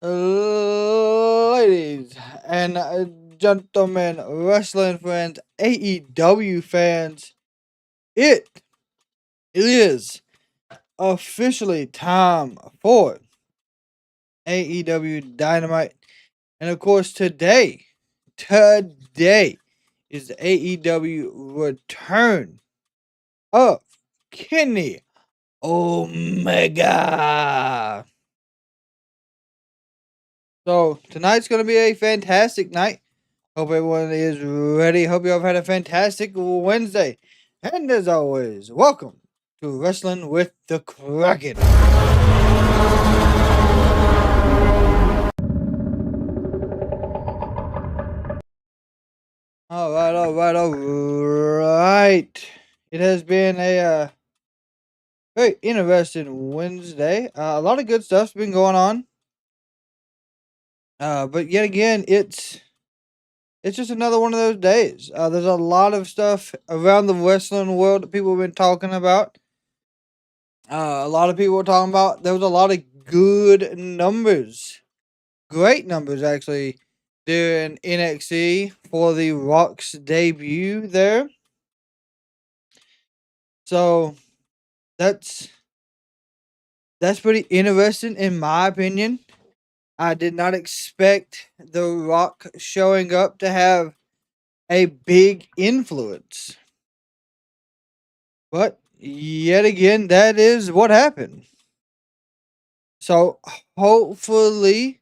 Ladies and gentlemen, wrestling fans, AEW fans, it is officially time for AEW Dynamite. And of course, today is the AEW return of Kenny Omega. So tonight's going to be a fantastic night. Hope everyone is ready. Hope you all have had a fantastic Wednesday. And as always, welcome to Wrestling with the Kraken. All right. It has been a very interesting Wednesday. A lot of good stuff's been going on. But yet again, it's just another one of those days. There's a lot of stuff around the wrestling world that people have been talking about. A lot of people were talking about there was a lot of good numbers, great numbers actually, during NXT for the Rock's debut there. So that's pretty interesting in my opinion. I did not expect The Rock showing up to have a big influence. But yet again, that is what happened. So hopefully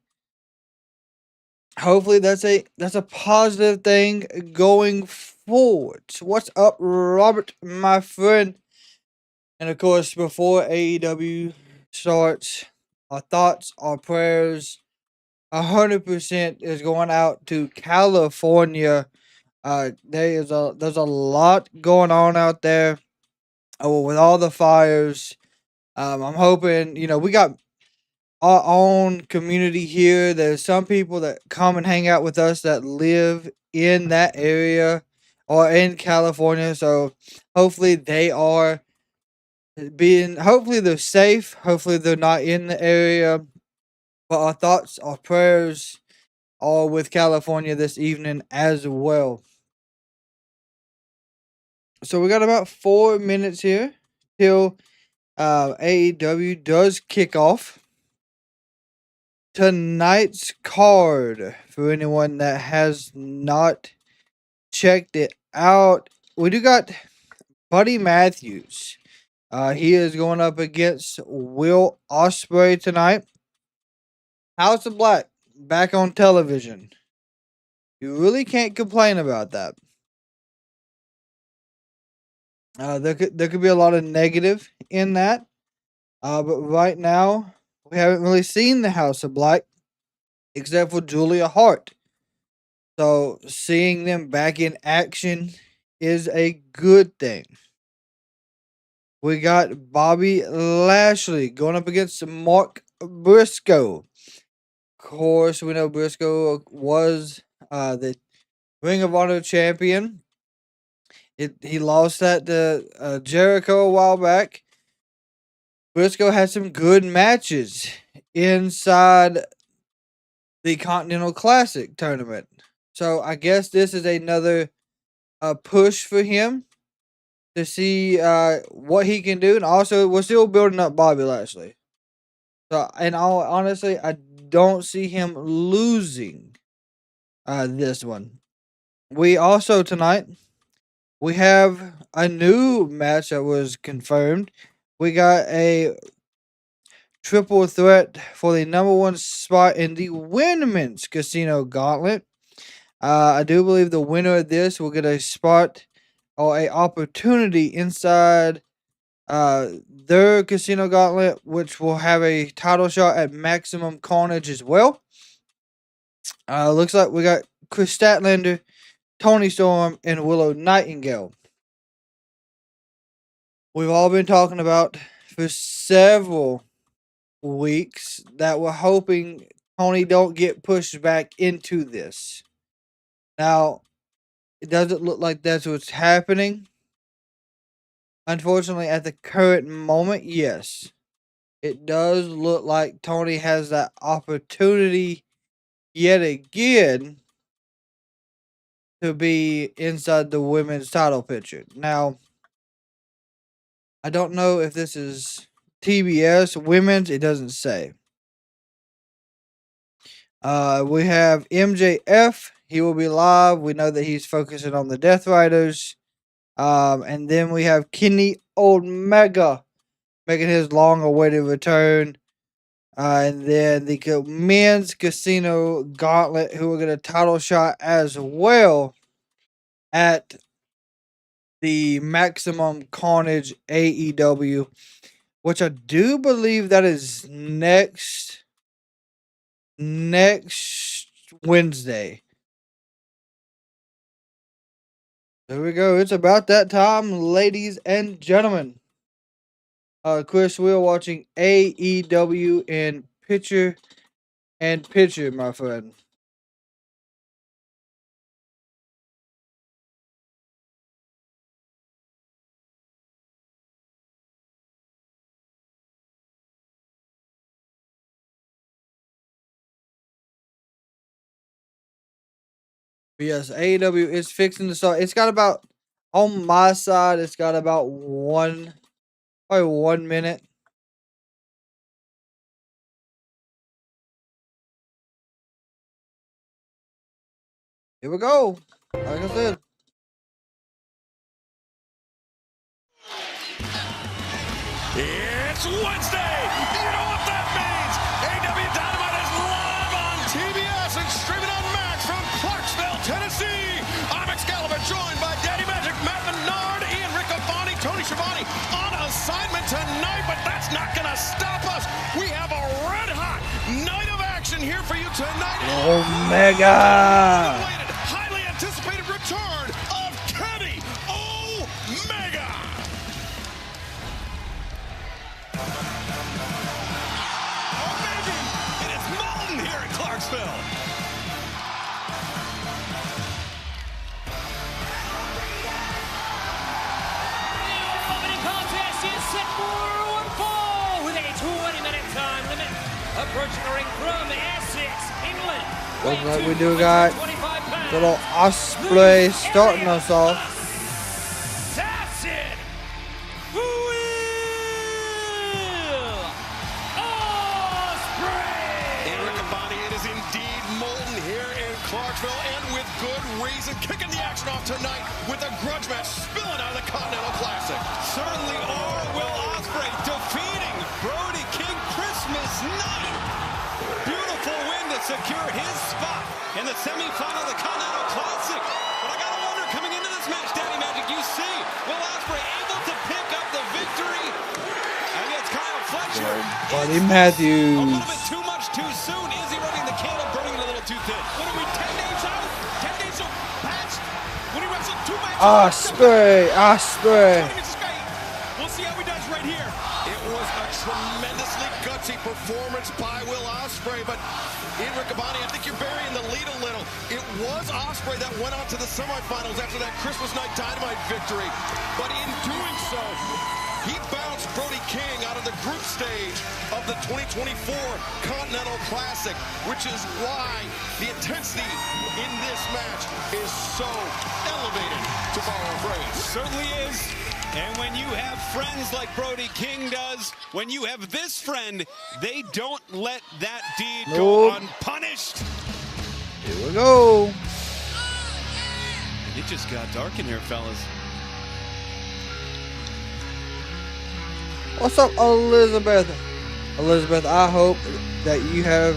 that's a positive thing going forward. So what's up, Robert, my friend? And of course, before AEW starts, our thoughts, our prayers, 100% is going out to California. There's a lot going on out there. With all the fires. I'm hoping we got our own community here. There's some people that come and hang out with us that live in that area or in California. So hopefully hopefully they're safe. Hopefully they're not in the area. But our thoughts, our prayers are with California this evening as well. So we got about 4 minutes here till AEW does kick off tonight's card. For anyone that has not checked it out, we do got Buddy Matthews. He is going up against Will Ospreay tonight. House of Black back on television. You really can't complain about that. There could be a lot of negative in that. But right now we haven't really seen the House of Black except for Julia Hart. So seeing them back in action is a good thing. We got Bobby Lashley going up against Mark Briscoe. Of course, we know Briscoe was the Ring of Honor champion. He lost that to Jericho a while back. Briscoe had some good matches inside the Continental Classic tournament. So I guess this is another push for him to see what he can do, and also we're still building up Bobby Lashley. So, and honestly, I don't see him losing this one. We also tonight we have a new match that was confirmed. We got a triple threat for the number one spot in the Women's Casino Gauntlet. I do believe the winner of this will get a spot or a opportunity inside their Casino Gauntlet, which will have a title shot at Maximum Carnage as well. Looks like we got Chris Statlander, Tony Storm, and Willow Nightingale. We've all been talking about for several weeks that we're hoping Tony don't get pushed back into this. Now, it doesn't look like that's what's happening. Unfortunately, at the current moment, yes. it does look like Tony has that opportunity yet again to be inside the women's title picture. Now, I don't know if this is TBS women's. It doesn't say. We have MJF. He will be live. We know that he's focusing on the Death Riders. And then we have Kenny Omega making his long-awaited return. And then the men's casino gauntlet, who will get a title shot as well at the Maximum Carnage AEW, which I do believe that is next Wednesday. There we go. It's about that time, ladies and gentlemen. Chris, we are watching AEW in picture and picture, my friend. But yes, AEW is fixing to start. It's got about, on my side, it's got about probably 1 minute. Here we go. Like I said. It's Wednesday. You know what that means. AEW Dynamite is live on TBS and streaming on Max from Clarksville, Tennessee. I'm Excalibur, joined by Daddy Magic, Matt Menard, Ian Riccoboni, Tony Schiavone on assignment tonight, but that's not going to stop us. We have a red-hot night of action here for you tonight. Omega. Highly anticipated return of Kenny Omega. Here in Clarksville. The opening contest is set for one fall with a 20-minute time limit. Approaching the ring from Essex, England. Looks like we do got little Ospreay starting us off. Assassin Will Ospreay. Riccoboni, it is indeed molten here in Clarksville, and with good reason. Kicking the action off tonight with a grudge match spilling out of the Continental Classic. Certainly are. Will Ospreay defeating Brody King Christmas night. Beautiful win to secure his spot in the semifinal of the Continental Classic. But I gotta wonder, coming into this match, Daddy Magic, you see Will Ospreay able to pick up the victory against Kyle Fletcher. Buddy A Matthews. little bit too much too soon. Is he running the candle, burning it a little too thin? What are we, 10 days out? 10 days out past? When he wrestled 2 matches? Ospreay. We'll see how he does right here. It was a tremendously gutsy performance by Will Ospreay, but Ian Riccoboni, I think you're burying the lead a little. It was Ospreay that went on to the semifinals after that Christmas night Dynamite victory, but in doing so, he bounced Brody King out of the group stage of the 2024 Continental Classic, which is why the intensity in this match is so elevated, to borrow a phrase. Certainly is. And when you have friends like Brody King does, when you have this friend, they don't let that deed go unpunished. Here we go. It just got dark in here, fellas. What's up, Elizabeth? Elizabeth, I hope that you have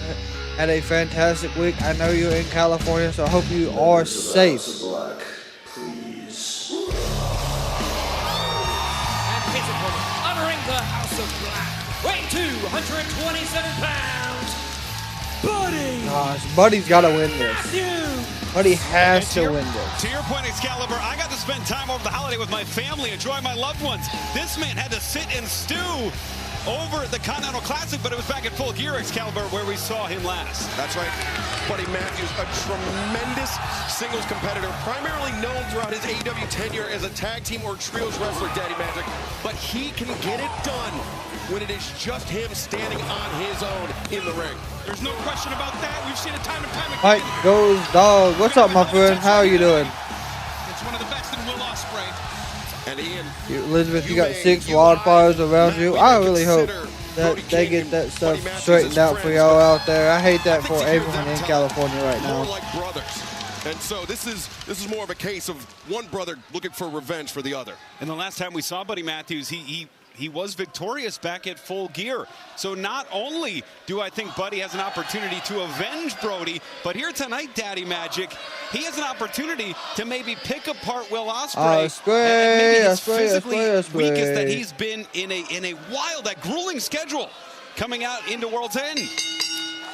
had a fantastic week. I know you're in California, so I hope you are safe. Honoring the House of Black, weighing 227 pounds, Buddy Gosh, Buddy's got to win this. Matthews. Buddy has to win this. To your point, Excalibur, I got to spend time over the holiday with my family, enjoying my loved ones. This man had to sit and stew over the Continental Classic, but it was back at Full Gear, Excalibur, where we saw him last. That's right. Buddy Matthews, a tremendous singles competitor, primarily known throughout his AEW tenure as a tag team or trios wrestler, Daddy Magic. But he can get it done when it is just him standing on his own in the ring. There's no question about that. We've seen it time and time again. Mike goes dog. What's up, my friend? How are you doing? It's one of the best in Will Ospreay. And Ian, Elizabeth, you got 6 wildfires around you. I really hope that they get that stuff straightened out for y'all out there. I hate that for everyone in California right more now. like brothers. And so this is more of a case of one brother looking for revenge for the other. And the last time we saw Buddy Matthews, he was victorious back at Full Gear. So not only do I think Buddy has an opportunity to avenge Brody, but here tonight, Daddy Magic, he has an opportunity to maybe pick apart Will Ospreay. Maybe his physically weakest that he's been in a wild, that grueling schedule coming out into World's End.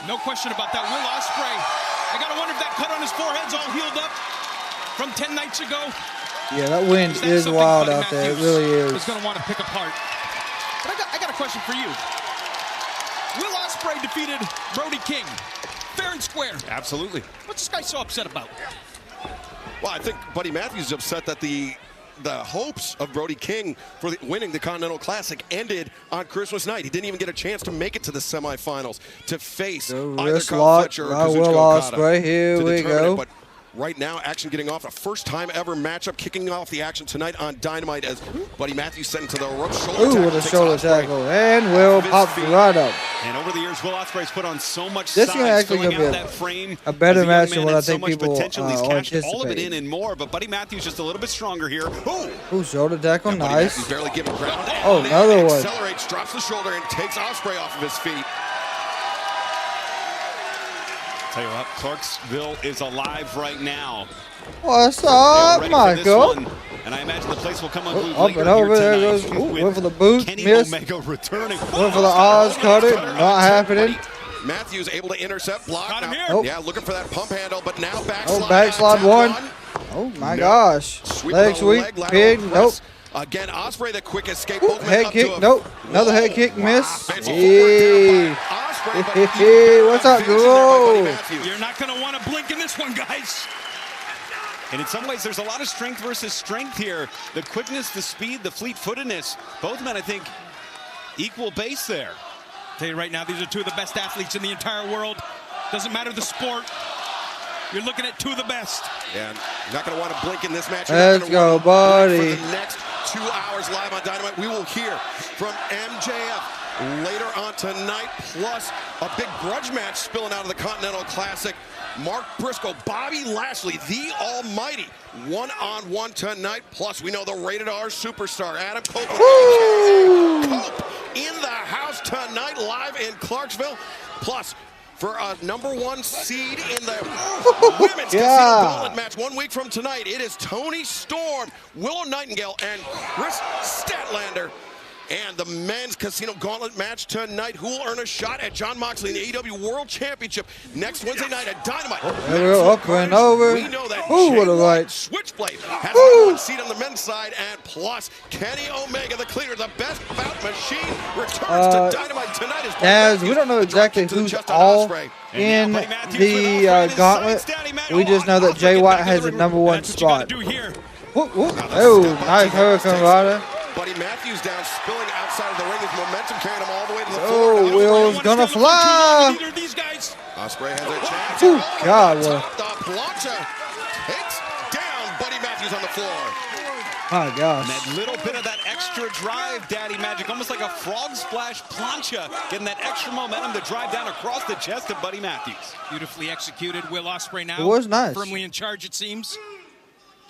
No question about that. Will Ospreay, I gotta wonder if that cut on his forehead's all healed up from 10 nights ago. Yeah, that wind is wild out there. It really is. Is going to want to pick apart. But I got a question for you. Will Ospreay defeated Brody King fair and square. Absolutely. What's this guy so upset about? Well, I think Buddy Matthews is upset that the hopes of Brody King for winning the Continental Classic ended on Christmas night. He didn't even get a chance to make it to the semifinals to face either Kyle Fletcher or Kazuchika Okada. Here we go. But right now, action getting off. A first-time ever matchup kicking off the action tonight on Dynamite as Buddy Matthews sent into the rope. Ooh, with a shoulder tackle. And Will pops right up. And over the years, Will Ospreay's put on so much this size, is actually going to be that frame a better match than what I so think people He's cashed all of it anticipate. in and more, but Buddy Matthews just a little bit stronger here. Ooh, shoulder tackle, nice. Matthews barely giving ground. Oh, another one. Accelerates, drops the shoulder, and takes Ospreay off of his feet. Tell you what, Clarksville is alive right now. What's up, Michael? And I imagine the place will come unglued Up and over, there goes. Ooh, went for the boot, missed. Went Omega returning. for the Oz cutter, not happening. Matthews able to intercept, block. Got him Now, here. Nope. yeah, looking for that pump handle, but now backslide. Oh, backslide one. Oh my gosh. Sweep Leg the sweep, lateral pig, nope. press. Again, Ospreay, the quick escape. Both men Head up kick, to nope. Another head kick, miss. Bends forward down Hey. by Ospreay, but Hey, what's up, vision there by Buddy Guru? Matthews. You're not going to want to blink in this one, guys. And in some ways, there's a lot of strength versus strength here. The quickness, the speed, the fleet-footedness. Both men, I think, equal base there. Tell you right now, these are two of the best athletes in the entire world. Doesn't matter the sport. You're looking at two of the best. Yeah, you're not going to want to blink in this match. Let's go, buddy. For the next 2 hours live on Dynamite, we will hear from MJF later on tonight, plus a big grudge match spilling out of the Continental Classic. Mark Briscoe, Bobby Lashley, the Almighty, one-on-one tonight. Plus, we know the Rated R superstar, Adam Copeland. Cope in the house tonight, live in Clarksville. Plus, for a #1 seed in the women's Casino Gauntlet match 1 week from tonight, it is Toni Storm, Willow Nightingale, and Chris Statlander. And the men's Casino Gauntlet match tonight, who will earn a shot at Jon Moxley in the AEW World Championship next Wednesday night at Dynamite. There we go, up and over. We know that Ooh, what a Jay right. White, Switchblade has #1 seat on the men's side, and plus Kenny Omega, the cleaner, the best bout machine, returns to Dynamite tonight. As we don't know exactly who's all in the gauntlet. We just know that Jay White has the #1 spot. Oh, nice Hurricane Rider. Buddy Matthews down, spilling outside of the ring. His momentum carrying him all the way to the floor. Oh, Will's gonna fly. Ospreay has a chance. Ooh, God, what? The plancha takes down Buddy Matthews on the floor. My gosh. And that little bit of that extra drive, Daddy Magic, almost like a frog splash plancha, getting that extra momentum to drive down across the chest of Buddy Matthews. Beautifully executed. Will Ospreay now It was nice. firmly in charge, it seems.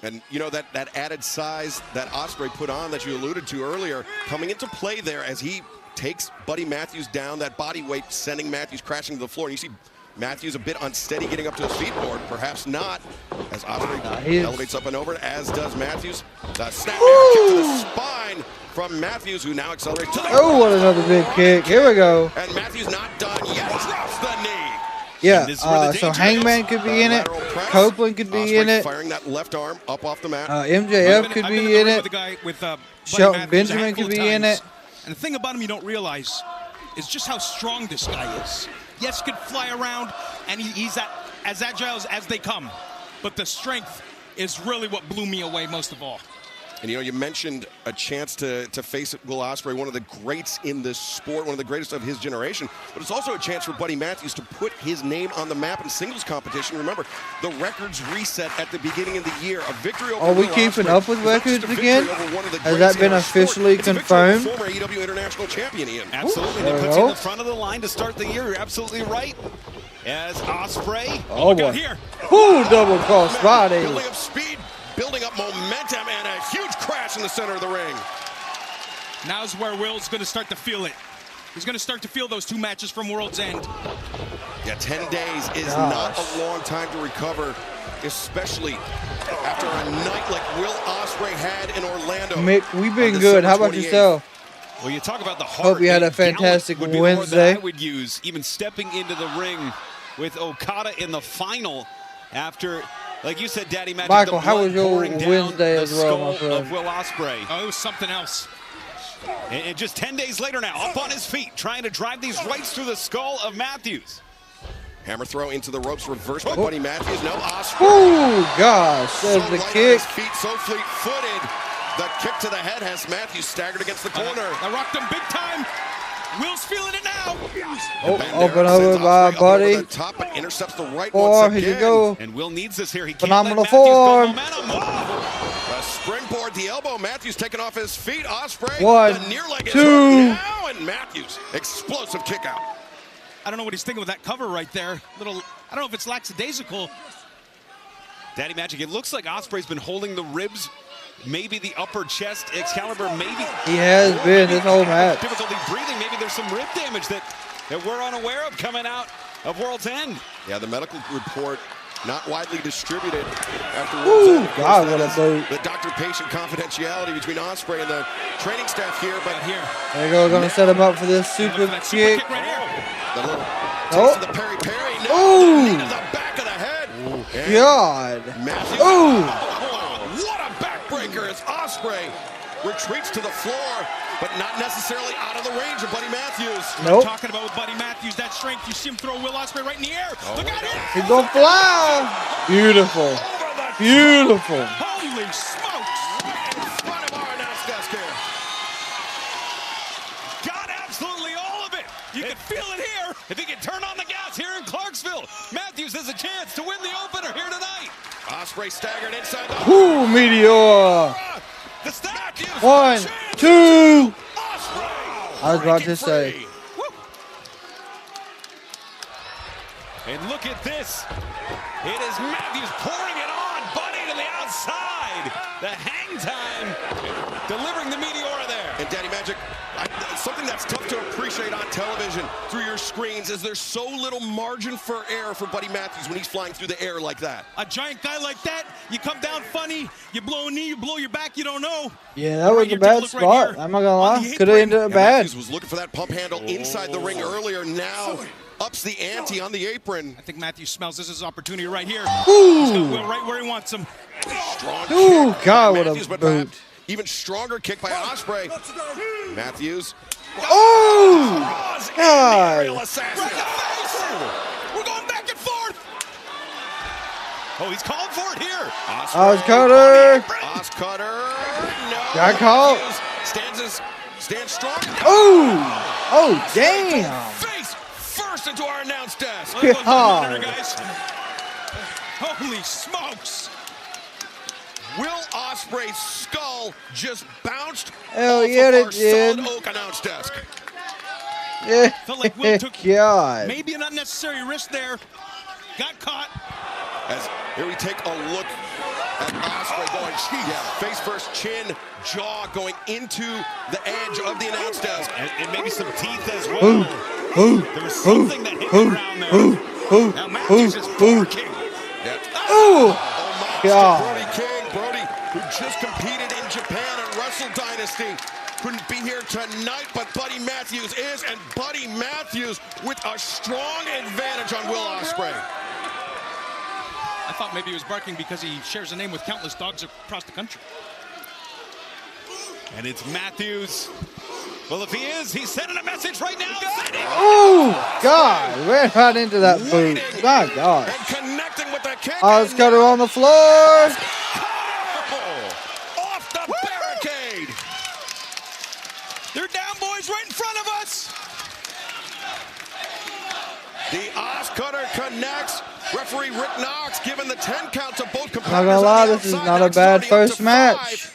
And you know that added size that Ospreay put on that you alluded to earlier, coming into play there as he takes Buddy Matthews down, that body weight sending Matthews crashing to the floor. And you see Matthews a bit unsteady getting up to his feet, or perhaps not, as Ospreay elevates up and over, as does Matthews. The snap kick to the spine from Matthews, who now accelerates to the Oh, what another big kick. Here we go. And Matthews not done yet, drops the knee. Yeah, this is where the so danger Hangman could be in it. Copeland could be in it. Firing that left arm up off the mat. MJF could be in it. Shelton Benjamin could be in it. And the thing about him you don't realize is just how strong this guy is. Yes, he can fly around, and he's as agile as they come. But the strength is really what blew me away most of all. And, you mentioned a chance to face Will Ospreay, one of the greats in this sport, one of the greatest of his generation. But it's also a chance for Buddy Matthews to put his name on the map in singles competition. Remember, the records reset at the beginning of the year. A victory over Are we Will keeping Ospreay up with is not just records a victory again? over one of the Has greats that been in our sport. officially It's a victory over confirmed? former AEW International Champion, Ian. Absolutely. There That we puts you in go. the front of the line to start the year. You're absolutely right. As Ospreay. Oh, Look boy. out here. Ooh, double cross body. Building up speed, building up momentum, and a huge crash in the center of the ring. Now's where Will's going to start to feel it. He's going to start to feel those 2 matches from World's End. Yeah, 10 days is Gosh. not a long time to recover, especially after a night like Will Ospreay had in Orlando. Mick, we've been on good. How December about 28th. yourself? Well, you talk about the heart. Hope you had a and gallant fantastic would be the word that Wednesday. I would use, even stepping into the ring with Okada in the final after, like you said, Daddy Magic. Michael, the how blood was your pouring down Wednesday the as well, my skull of friend? Will Ospreay. Oh, it was something else. And just 10 days later now, up on his feet, trying to drive these rights through the skull of Matthews. Hammer throw into the ropes, reversed by Buddy Matthews. No, Ospreay. Ooh, gosh, So there's the light on kick. his feet, so fleet-footed. The kick to the head has Matthews staggered against the corner. I rocked him big time. Will's feeling it now. Oh, Bend open there, over sends by Ospreay up Buddy. over the top, but intercepts the right Four, once here again. you go. And Will needs this here. He can't Phenomenal let Matthews build form. momentum. Whoa! A springboard, the elbow. Matthews taking off his feet. Ospreay, One, the near leg is two. hurt now, and Matthews, explosive kick out. I don't know what he's thinking with that cover right there. I don't know if it's lackadaisical. Daddy Magic, it looks like Ospreay's been holding the ribs, maybe the upper chest, Excalibur, maybe. He has been this whole match. Difficulty breathing, maybe there's some rib damage that we're unaware of coming out of World's End. Yeah, the medical report not widely distributed after Ooh, World's End. Of course, God, that what a is boot. the doctor-patient confidentiality between Ospreay and the training staff here, but Here. There you go, gonna set him up for this Look super for that super kick. kick right here. the little Oh. taste of the peri-peri. No, Ooh. the knee to the back of the head. And God. Matthews. Ooh. What a backbreaker as Ospreay retreats to the floor, but not necessarily out of the range of Buddy Matthews. Nope. Talking about with Buddy Matthews, that strength. You see him throw Will Ospreay right in the air. Look out here. He's gonna fly. Beautiful. Over the Beautiful. Holy smokes. in front of our announce desk here. Got absolutely all of it. You can feel it here. If he can turn on the gas here in Clarksville, Matthews has a chance to win the opener here tonight. Ospreay staggered inside the Ooh, Meteor. The stack is 1, 2. Ospreay. I was about to breaking say. free. And look at this. It is Matthews pouring it on. Buddy to the outside. The hang time. Delivering the Meteora there. And Daddy Magic, something that's tough to appreciate on television through your screens is there's so little margin for error for Buddy Matthews when he's flying through the air like that. A giant guy like that, you come down funny, you blow a knee, you blow your back, you don't know. Yeah, that was a Here, bad take a look right spot. here. I'm not gonna On lie. the Could have apron. ended up Yeah, bad. Matthews was looking for that pump handle inside the ring earlier. Now ups the ante on the apron. I think Matthews smells this is his opportunity right here. Ooh. He's got Will right where he wants him. Strong Ooh, kick God, by what a Matthews, but boot. perhaps even stronger kick by Ospreay. Matthews. Oh, Draws in the God. aerial assassin. We're going back and forth. Oh, he's calling for it here. Oz Cutter. Oz Cutter. No. Got caught. Matthews stands strong. Oh, damn. Face first into our announce desk. Well, that wasn't a God. monitor, guys. Holy smokes. Will Ospreay's skull just bounced Hell off yeah, of it our did. solid oak announce desk. Yeah, Felt like Will took God. maybe an unnecessary risk there. Got caught. As here we take a look at Ospreay going, face first, chin, jaw going into the edge of the announce desk. And maybe some teeth as well. There was something that hit the ground there. Now Matthews is barking. Homage God. to Brody King. Brody, who just competed in Japan and Wrestle Dynasty. Couldn't be here tonight, but Buddy Matthews is, and Buddy Matthews with a strong advantage on Will Ospreay. I thought maybe he was barking because he shares a name with countless dogs across the country. And it's Matthews Well, if he is, he's sending a message right now. Oh, God. Ran right into that boot. My God. And connecting with the kick. Let's cut her on the floor. Off the barricade. They're down, boys, right in front of us. The Oz Cutter connects. Referee Rick Knox giving the 10 count to both competitors. Not gonna lie, this is not a bad first match.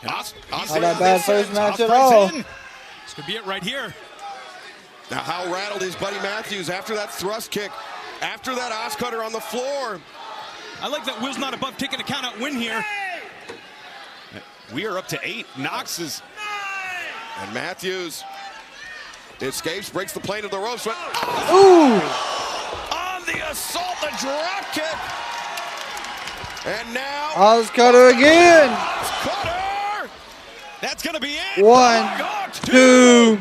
Not Not a bad first match at all. This could be it right here. Now, how rattled is Buddy Matthews after that thrust kick, after that Oz Cutter on the floor? I like that Will's not above taking a count-out win here. We are up to 8. Knox is... And Matthews escapes, breaks the plane of the ropes. Ooh. On the assault, the drop kick. And now... Oz Cutter again. Oz Cutter! That's going to be it. 1, 2.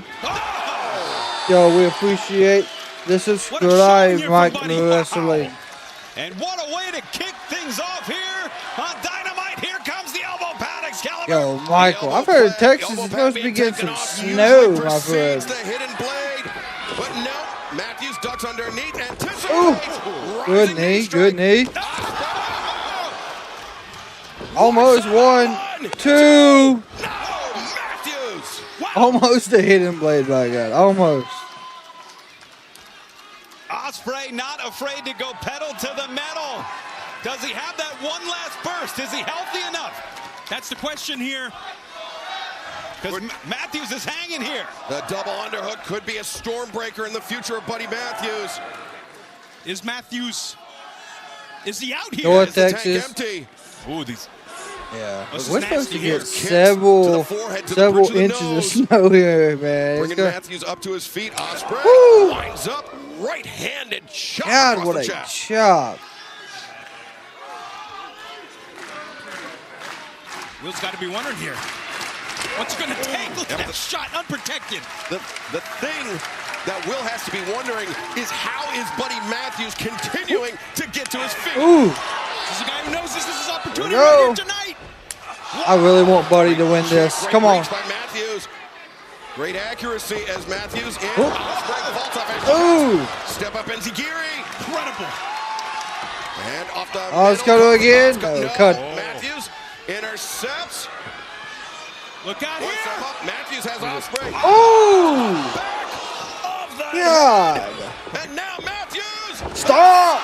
Yo, we appreciate the subscribe, Mike Wrestling. And what a way to kick things off here on Dynamite. Here comes the elbow pad, Excalibur. Yo, Michael, I've heard Texas is supposed to be getting some snow, my friend. The hidden blade, but no, Matthews ducks underneath, anticipates. Ooh, good knee, strike. good knee. Almost 1, 2. No, Matthews. Almost a hidden blade, by God. Almost. Ospreay not afraid to go pedal to the metal. Does he have that one last burst? Is he healthy enough? That's the question here. Because Matthews is hanging here. The double underhook could be a storm breaker in the future of Buddy Matthews. Is Matthews... Is he out here? North Is the tank Texas. empty? Ooh, these... Yeah, This is we're supposed to nasty. get Kicks to the several forehead, to the bridge of the inches of nose. snow here, man. It's Bringing gonna, Matthews up to his feet. Ospreay Woo! winds up, right-handed shot God, across what the a chest. chop. Will's got to be wondering here. What's it going to take? Look at that shot, unprotected. The thing that Will has to be wondering is how is Buddy Matthews continuing to get to his feet? Ooh, This is a guy who knows this is his opportunity There we right go. here tonight. I really want Buddy to win this. Great Come on. reach by Matthews. Great accuracy as Matthews and Ooh. Ospreay vault off. Ooh. Step up Enziguri. Incredible. And off the Let's middle. go again. No, No, cut. Matthews intercepts. Look out Puts him here. up. Matthews has Ospreay. Ooh. Back of the God. head. And now Matthews. Stop.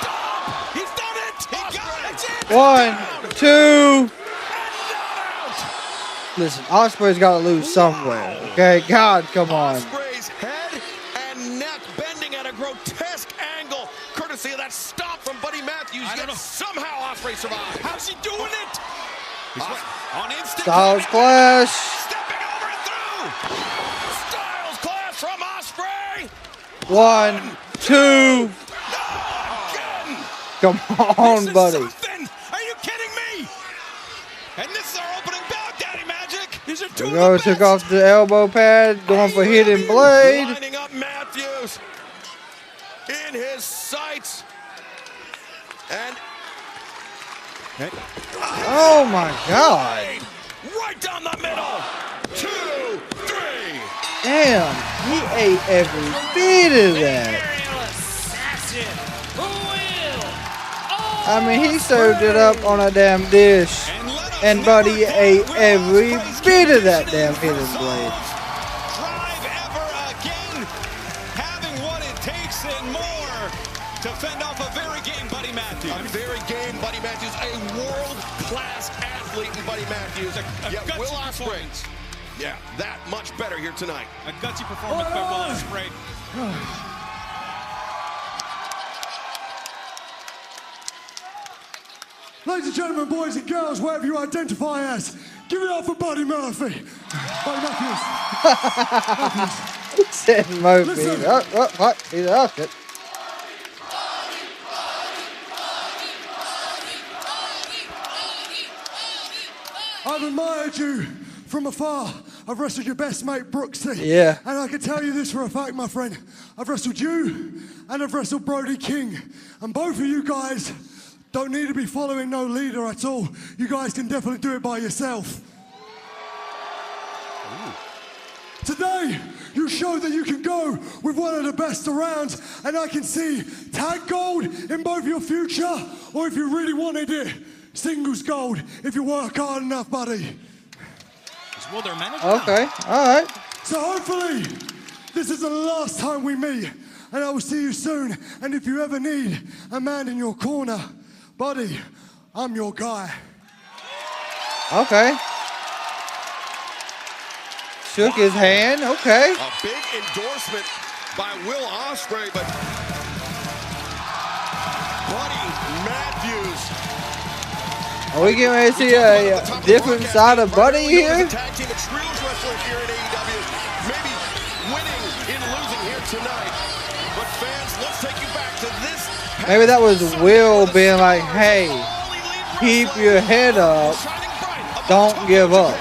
He's done it. He got it. 1, 2. Listen, Ospreay's got to lose somewhere. Okay, God, come on. Ospreay's head and neck bending at a grotesque angle, courtesy of that stomp from Buddy Matthews. I don't Yet know. somehow Ospreay survives. How's he doing it? On instant. Styles Clash. Stepping over and through. Styles Clash from Ospreay. 1, 2. Again. Come This on, is buddy. something. Are you kidding me? And this is our opening bout, Daddy Magic. These are two We of go, the took best. off the elbow pad, going for hidden blade. Lining up Matthews in his sights. And Oh my God. right down the middle. 2, 3. Damn, he ate every bit of that. Aerial assassin. Will. I mean, he served it up on a damn dish. And Buddy ate every bit of that damn hidden blade. Drive ever again, having what it takes and more to fend off a very game Buddy Matthews. A very game Buddy Matthews, a world-class athlete in Buddy Matthews. Yet gutsy Will Ospreay, performance. yeah, that much better here tonight. A gutsy performance by Will Ospreay. Ladies and gentlemen, boys and girls, whatever you identify as, give it up for Buddy Murphy. Buddy Matthews. Said Murphy. Listen. What? He lost it. I've admired you from afar. I've wrestled your best mate, Brooksy. Yeah. And I can tell you this for a fact, my friend. I've wrestled you and I've wrestled Brody King. And both of you guys don't need to be following no leader at all. You guys can definitely do it by yourself. Today, you showed that you can go with one of the best around, and I can see tag gold in both your future, or if you really wanted it, singles gold if you work hard enough, buddy. Will their manager Okay, all right. So hopefully, this is the last time we meet, and I will see you soon. And if you ever need a man in your corner, buddy, I'm your guy. Okay. Shook his hand. Okay. A big endorsement by Will Ospreay, but Buddy Matthews. Are we getting ready to see a different side of Buddy here? Tag team of trios wrestlers here at AEW. Maybe winning in losing here tonight. But fans, let's take you back to this. Maybe that was Will being like, hey, keep your head up. Don't give up.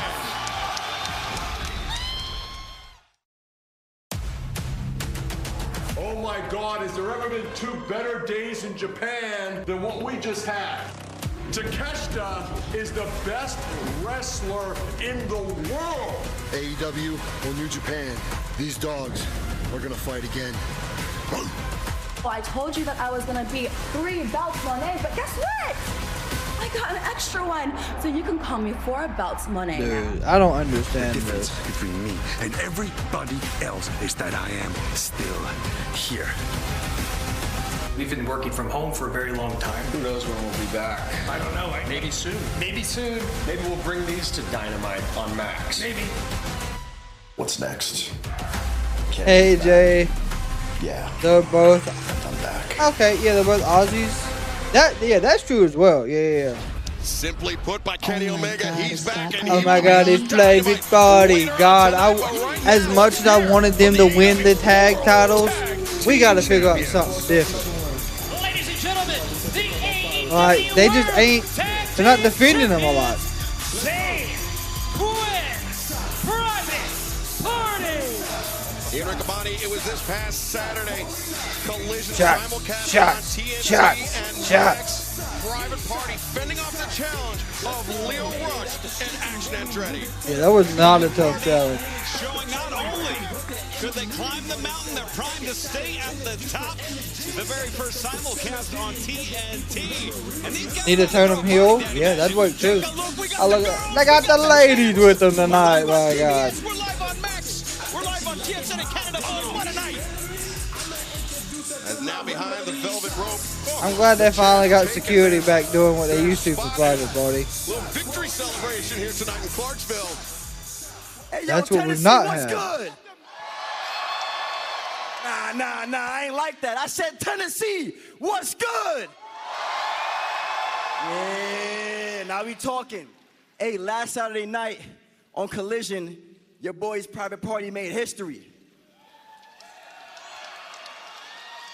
Oh my God, has there ever been 2 better days in Japan than what we just had? Takeshita is the best wrestler in the world. AEW or New Japan, these dogs are gonna fight again. Well, I told you that I was gonna be 3 belts Monet, but guess what? I got an extra one, so you can call me 4 belts Monet. Dude, I don't understand The difference this. between me and everybody else is that I am still here. We've been working from home for a very long time. Who knows when we'll be back? I don't know. Maybe soon. Maybe soon. Maybe we'll bring these to Dynamite on Max. Maybe. What's next? AJ, Yeah, they're both. I'm back. Okay, yeah, they're both Aussies. That's true as well. Yeah. Simply put by Kenny Omega, he's back. And Oh my God, he's playing Big Body. God, as much as I wanted them to win the tag titles, we got to figure out something different. Ladies and gentlemen, the AEW Like, they just ain't. Tag They're not Team defending them a lot. They win Private Party. In Rick Abani, it was this past Saturday. Collision Shots, simulcast shots, on TNT shots, and shots. Max. Private Party fending off the challenge of Leo Rush and Action Andretti. Yeah, that was not a tough challenge. Showing not only could they climb the mountain, they're primed to stay at the top. The very first simulcast on TNT. And these guys Need to turn them heel? Yeah, that'd work too. I look, they got the ladies with them tonight, my God. We're live on Max. We're live on TSN in Canada. Oh, what a night. And now behind the velvet rope. I'm glad they finally got security back doing what they used to for Private Party. Little victory celebration here tonight in Clarksville. Hey, yo, That's what Tennessee, we've not what's had. good? Nah, I ain't like that. I said Tennessee, what's good? Yeah, now we talking. Hey, last Saturday night on Collision, your boys' Private Party made history.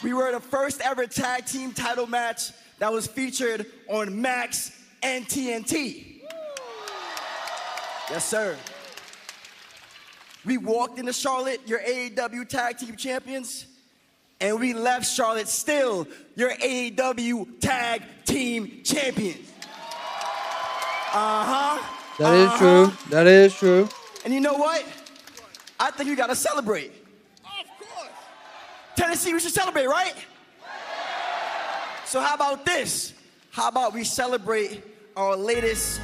We were the first ever tag team title match that was featured on Max and TNT. Yes, sir. We walked into Charlotte, your AEW tag team champions, and we left Charlotte still your AEW tag team champions. That is true. That is true. And you know what? I think you gotta celebrate. Tennessee, we should celebrate, right? So how about this? How about we celebrate our latest...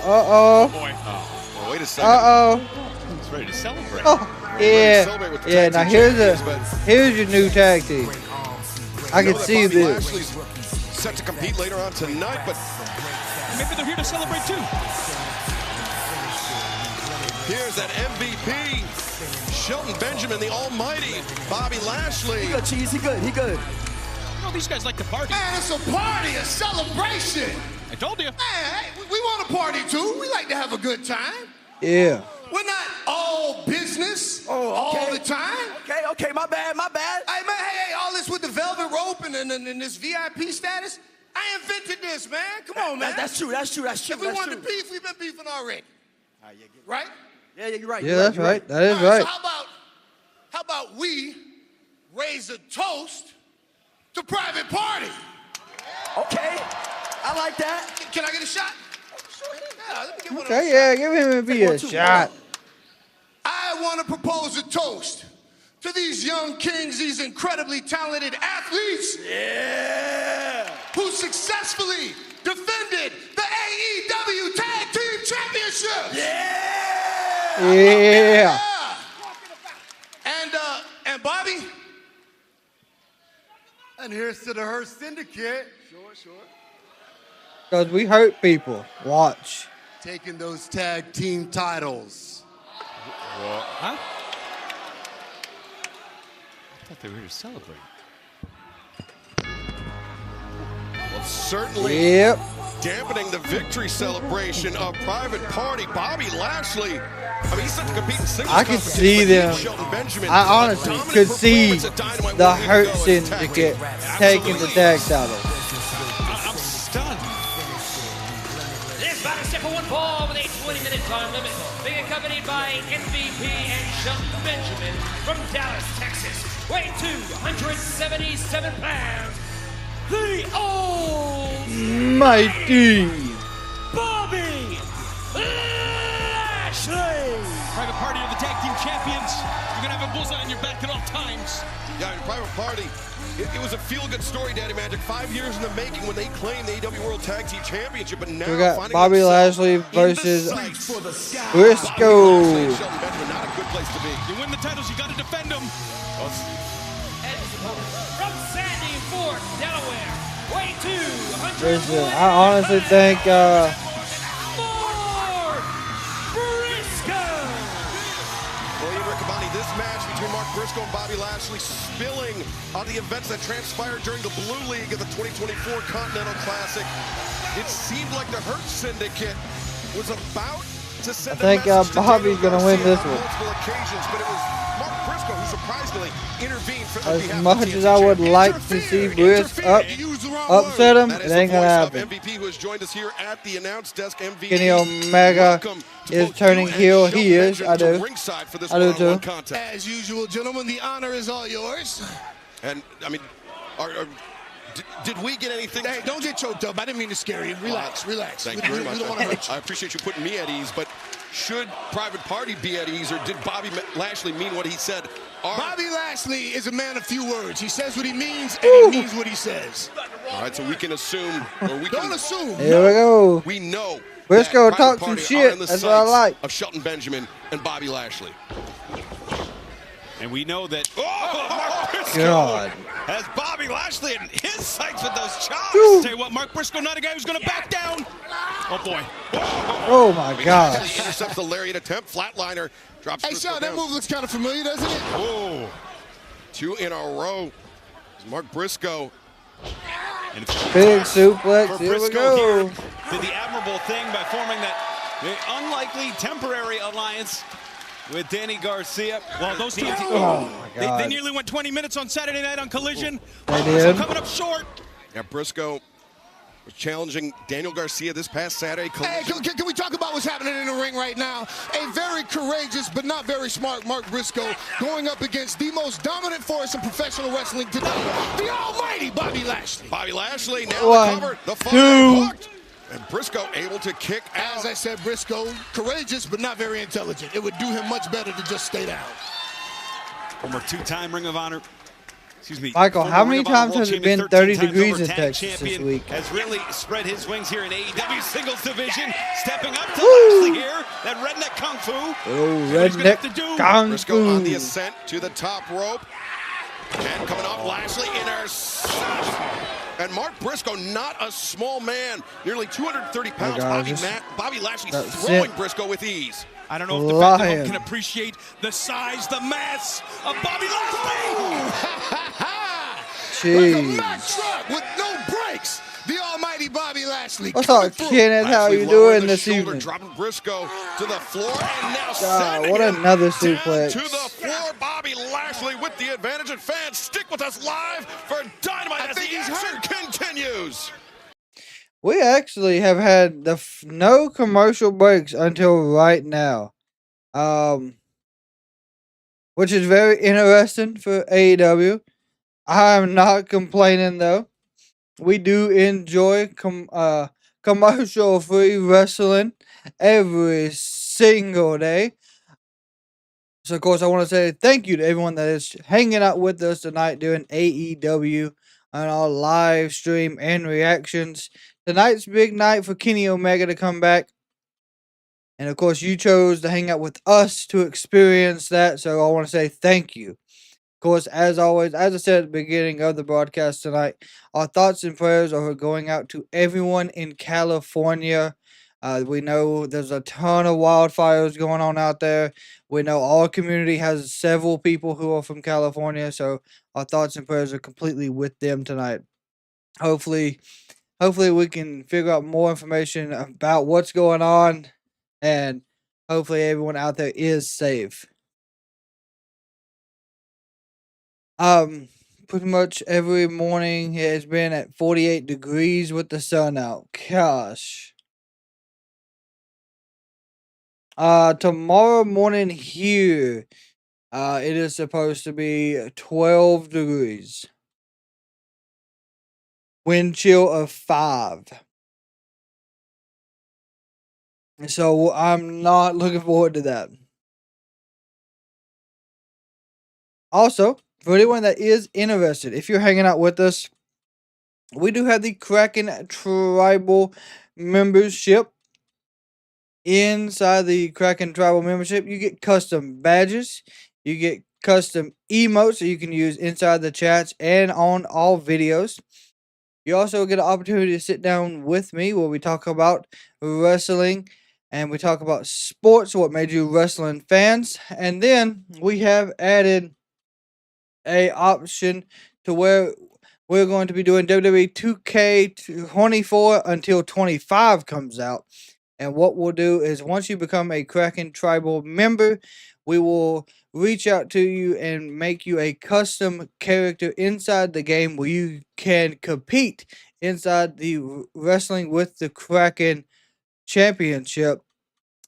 Uh-oh. Boy. Well, wait a second. Uh-oh. He's ready to celebrate. Oh, yeah. Yeah, now here's your new tag team. I can see Bobby this. Lashley's set to compete later on tonight, but Maybe they're here to celebrate too. here's that MVP, Shelton Benjamin, the almighty Bobby Lashley. He good, Cheese, he good. You know, these guys like to party. Man, it's a party, a celebration. I told you. Man, hey, we want to party too. We like to have a good time. Yeah. We're not all business all the time. Okay, my bad. Hey, man, hey, all this with the velvet rope and this VIP status. I invented this, man. Come on, man. That's true. If we wanted to beef, we've been beefing already. Right? Yeah, you're right. Yeah, that's right. That is All right, right. so how about we raise a toast to Private Party? Okay, I like that. Can I get a shot? Yeah, let me get one of Okay, those yeah, give him a Take one, too. shot. I I want to propose a toast to these young kings, these incredibly talented athletes who successfully defended the AEW Tag Team Championships. Yeah. And Bobby? And here's to the Hurt Syndicate. Sure. Because we hurt people. Watch. Taking those tag team titles. Huh? I thought they were here to celebrate. Well, certainly Yep. dampening the victory celebration of Private Party. Bobby Lashley. I mean, he's set to compete in singles. I could see them. I honestly could see the Hurt Syndicate taking the tag titles. I'm stunned. This battle set for one fall with a 20-minute time limit. Being accompanied by MVP and Shelton Benjamin from Dallas, Texas. Weighing 277 pounds. The old Mighty. Bobby Lashley. Private Party are the tag team champions. You're going to have a bullseye on your back at all times. Yeah, in Private Party, it was a feel-good story, Daddy Magic. 5 years in the making when they claimed the AEW World Tag Team Championship, but now We got finding Bobby themselves Lashley in the versus sights. Briscoe. Bobby Lashley and Shelton Benjamin, not a good place to be. You win the titles, you got to defend them. From Sandy Fort, Delaware. Weighing 200. Listen, I honestly think Mark Briscoe. Well, Ian Riccaboni, this match between Mark Briscoe and Bobby Lashley spilling on the events that transpired during the Blue League of the 2024 Continental Classic. It seemed like the Hurt Syndicate was about to send I think a message to Bobby's Daniel gonna win Garcia this on one. multiple occasions, but it was Mark Briscoe who surprisingly intervened for the As behalf much of the as I would TNT like to see Brisk upset him, That it is ain't the gonna voice of happen. MVP who has joined us here at the announce desk. MVP, Kenny Omega welcome to is both turning you and heel. Shelton He is. Benjamin I to do. ringside for this I do one-on-one too. contest. As usual, gentlemen, the honor is all yours. And I mean, did we get anything? Hey, don't get choked up. I didn't mean to scare you. Relax. Thank you very much. We don't want to hurt you. I appreciate you putting me at ease, but should Private Party be at ease, or did Bobby Lashley mean what he said? Bobby Lashley is a man of few words. He says what he means, and he means what he says. All right, so we can assume, or we Don't can assume. Here we go. We know Briscoe that talk Private some Party are shit. in the That's what I sights like. of Shelton Benjamin and Bobby Lashley. And we know that Mark Briscoe God. has Bobby Lashley in his sights with those chops. Tell you what, Mark Briscoe, not a guy who's going to back down. Oh, boy. Oh my gosh. Intercepts the lariat attempt, flatliner, drops Hey, Briscoe Sean, that down. move looks kind of familiar, doesn't it? Oh, 2 in a row. Mark Briscoe. And Big suplex. for Here we Briscoe go. here did the admirable thing by forming that unlikely temporary alliance with Danny Garcia. Well, those two, Oh my they God. nearly went 20 minutes on Saturday night on Collision. They Briscoe did. coming up short. Yeah, Briscoe was challenging Daniel Garcia this past Saturday. Hey, can we talk about what's happening in the ring right now? A very courageous but not very smart Mark Briscoe going up against the most dominant force in professional wrestling today, the almighty Bobby Lashley. Bobby Lashley now One, covered. The two. fire hooked. And Briscoe able to kick out. As I said, Briscoe, courageous but not very intelligent. It would do him much better to just stay down. Former two-time Ring of Honor. Excuse me. Michael, former how Ring many of Honor times World has it Champion, been 13 30 times degrees over in tag Texas this champion, week? has really spread his wings here in AEW singles division. Stepping up to Woo. Lashley here. That redneck kung fu. Oh, What he's gonna have to redneck do. kung Briscoe on the fu. ascent to the top rope. And coming off Lashley intercepts. And Mark Briscoe, not a small man. Nearly 230 pounds. guys, Bobby Lashley that's throwing it. Briscoe with ease. I don't know if the fans at home Lion. can appreciate the size, the mass of Bobby Lashley. Like a Jeez. Mack truck with no brakes. The almighty Bobby Lashley. What's coming up, through. Kenneth? How Lashley you lowering doing the this shoulder, evening? dropping Briscoe to the floor, and now God, sending what him another down suplex. to the floor. Bobby Lashley with the advantage, and fans, stick with us live for Dynamite as the action continues. We actually have had no commercial breaks until right now, which is very interesting for AEW. I am not complaining though. We do enjoy commercial-free wrestling every single day. So, of course, I want to say thank you to everyone that is hanging out with us tonight doing AEW on our live stream and reactions. Tonight's big night for Kenny Omega to come back. And, of course, you chose to hang out with us to experience that. So, I want to say thank you. Of course, as always, as I said at the beginning of the broadcast tonight, our thoughts and prayers are going out to everyone in California. We know there's a ton of wildfires going on out there. We know our community has several people who are from California, so our thoughts and prayers are completely with them tonight. Hopefully we can figure out more information about what's going on, and hopefully everyone out there is safe. Pretty much every morning it has been at 48 degrees with the sun out. Gosh. Tomorrow morning here, it is supposed to be 12 degrees. Wind chill of 5. So I'm not looking forward to that. Also, for anyone that is interested, if you're hanging out with us, we do have the Kraken Tribal membership. Inside the Kraken Tribal membership, you get custom badges, you get custom emotes that you can use inside the chats and on all videos. You also get an opportunity to sit down with me where we talk about wrestling and we talk about sports, what made you wrestling fans. And then we have added a option to where we're going to be doing WWE 2K24 until 25 comes out. And what we'll do is once you become a Kraken Tribal member, we will reach out to you and make you a custom character inside the game where you can compete inside the Wrestling with the Kraken Championship.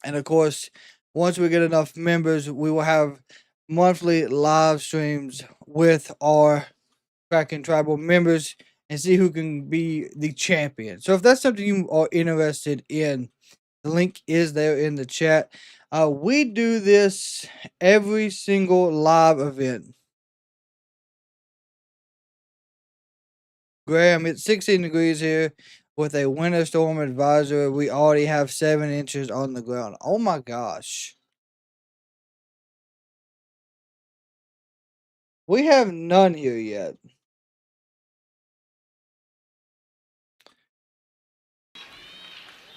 And of course, once we get enough members, we will have monthly live streams with our Kraken Tribal members and see who can be the champion. So if that's something you are interested in, the link is there in the chat. We do this every single live event. Graham, it's 16 degrees here with a winter storm advisory. We already have 7 inches on the ground. Oh my gosh. We have none here yet.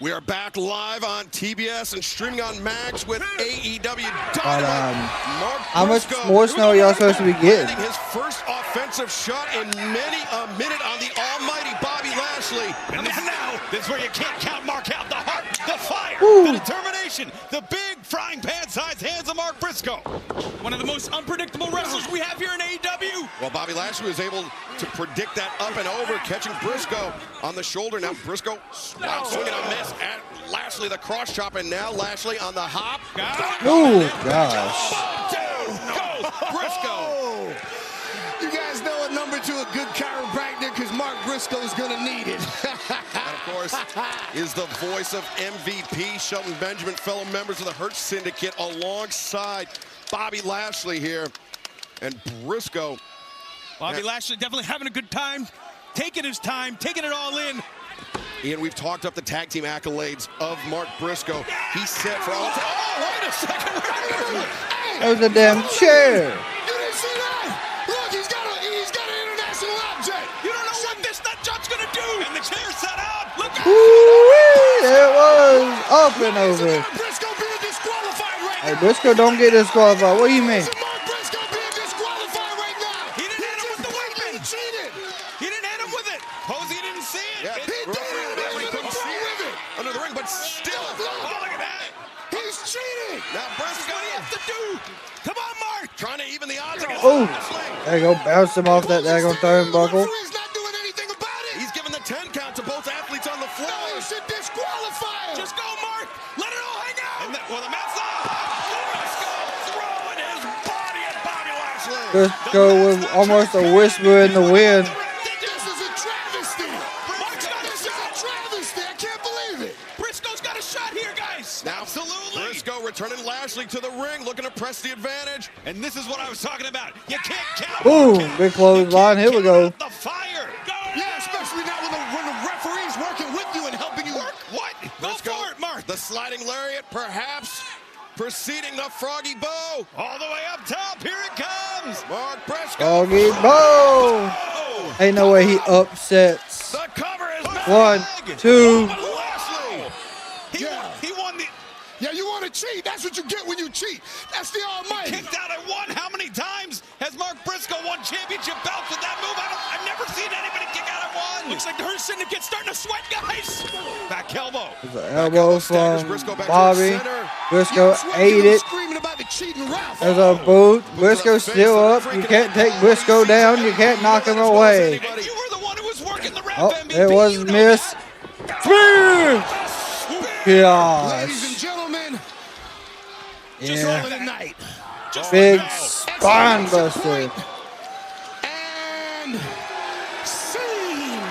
We are back live on TBS and streaming on Max with AEW Dynamite. How much more snow are y'all supposed to be getting? His first offensive shot in many a minute on the almighty Bobby Lashley. And now, this is where you can't count Mark out. The heart, the fire, the determination, the big frying pan-sized hands of Mark Briscoe. One of the most unpredictable wrestlers we have here in AEW. Well, Bobby Lashley was able to predict that up and over, catching Briscoe on the shoulder. Now Briscoe swinging a miss at Lashley, the cross chop, and now Lashley on the hop. Oh, gosh. Goes Briscoe. You guys know a number to a good chiropractor because Mark Briscoe's going to need it. And of course, is the voice of MVP, Shelton Benjamin, fellow members of the Hurt Syndicate, alongside Bobby Lashley here. And Briscoe. Bobby Lashley definitely having a good time, taking his time, taking it all in. Ian, we've talked up the tag team accolades of Mark Briscoe. He's set for all time. Oh, wait a second. That was a damn chair. You didn't see that? Look, he's got an international object. You don't know what this nut job's gonna do. And the chair set out. Look out. It was up and over. Briscoe being disqualified right Hey, Briscoe don't get disqualified. What do you mean? Mark Briscoe being disqualified right now. He didn't hit him with the weapon. Cheated. He didn't hit him with it. Posey didn't see it. Yeah, He did it. under the ring, but still. Oh, look at that. He's cheating. Now What do you have to do? Come on, Mark. trying to even the odds against Oh, Lashley. there you go. Bounce him off that daggone turnbuckle. He's not doing anything about it. He's giving the 10 count to both athletes on the floor. No, he should disqualify him. Just go, Mark. Let it all hang out. And the mat's off. Briscoe throwing his body at Bobby Lashley. Briscoe was almost a whisper in the wind. This is a travesty. This is a travesty. I can't believe it. Briscoe's got a shot here, guys. Now, Absolutely. Briscoe returning Lashley to the ring, looking to press the advantage. And this is what I was talking about. You can't count. Boom. Big clothesline. Here we go. The fire. Yeah, especially now when the referee's working with you and helping you. What? Go for it, Mark. The sliding lariat, perhaps preceding the froggy bow. All the way up top. Here it comes. Mark Briscoe. Froggy bow. Ain't no way he upsets. The cover is 1, 2. Lashley. He won the. Yeah, you want to cheat. That's what you get when you cheat. That's the Almighty. Kicked out at 1. How many times has Mark Briscoe won championship belts with that move? I've never seen anybody kick out at 1. Looks like the Hurt Syndicate starting to sweat, guys. Back elbow. There's an elbow from Bobby. Briscoe ate it. There's a boot. Briscoe's still up. You can't take Briscoe down. You can't knock him away. You were the one who was working the ref, Oh, MVP. there was a miss. Spear! Gosh. Ladies and gentlemen, Yeah. the night. Big spine buster. And scene.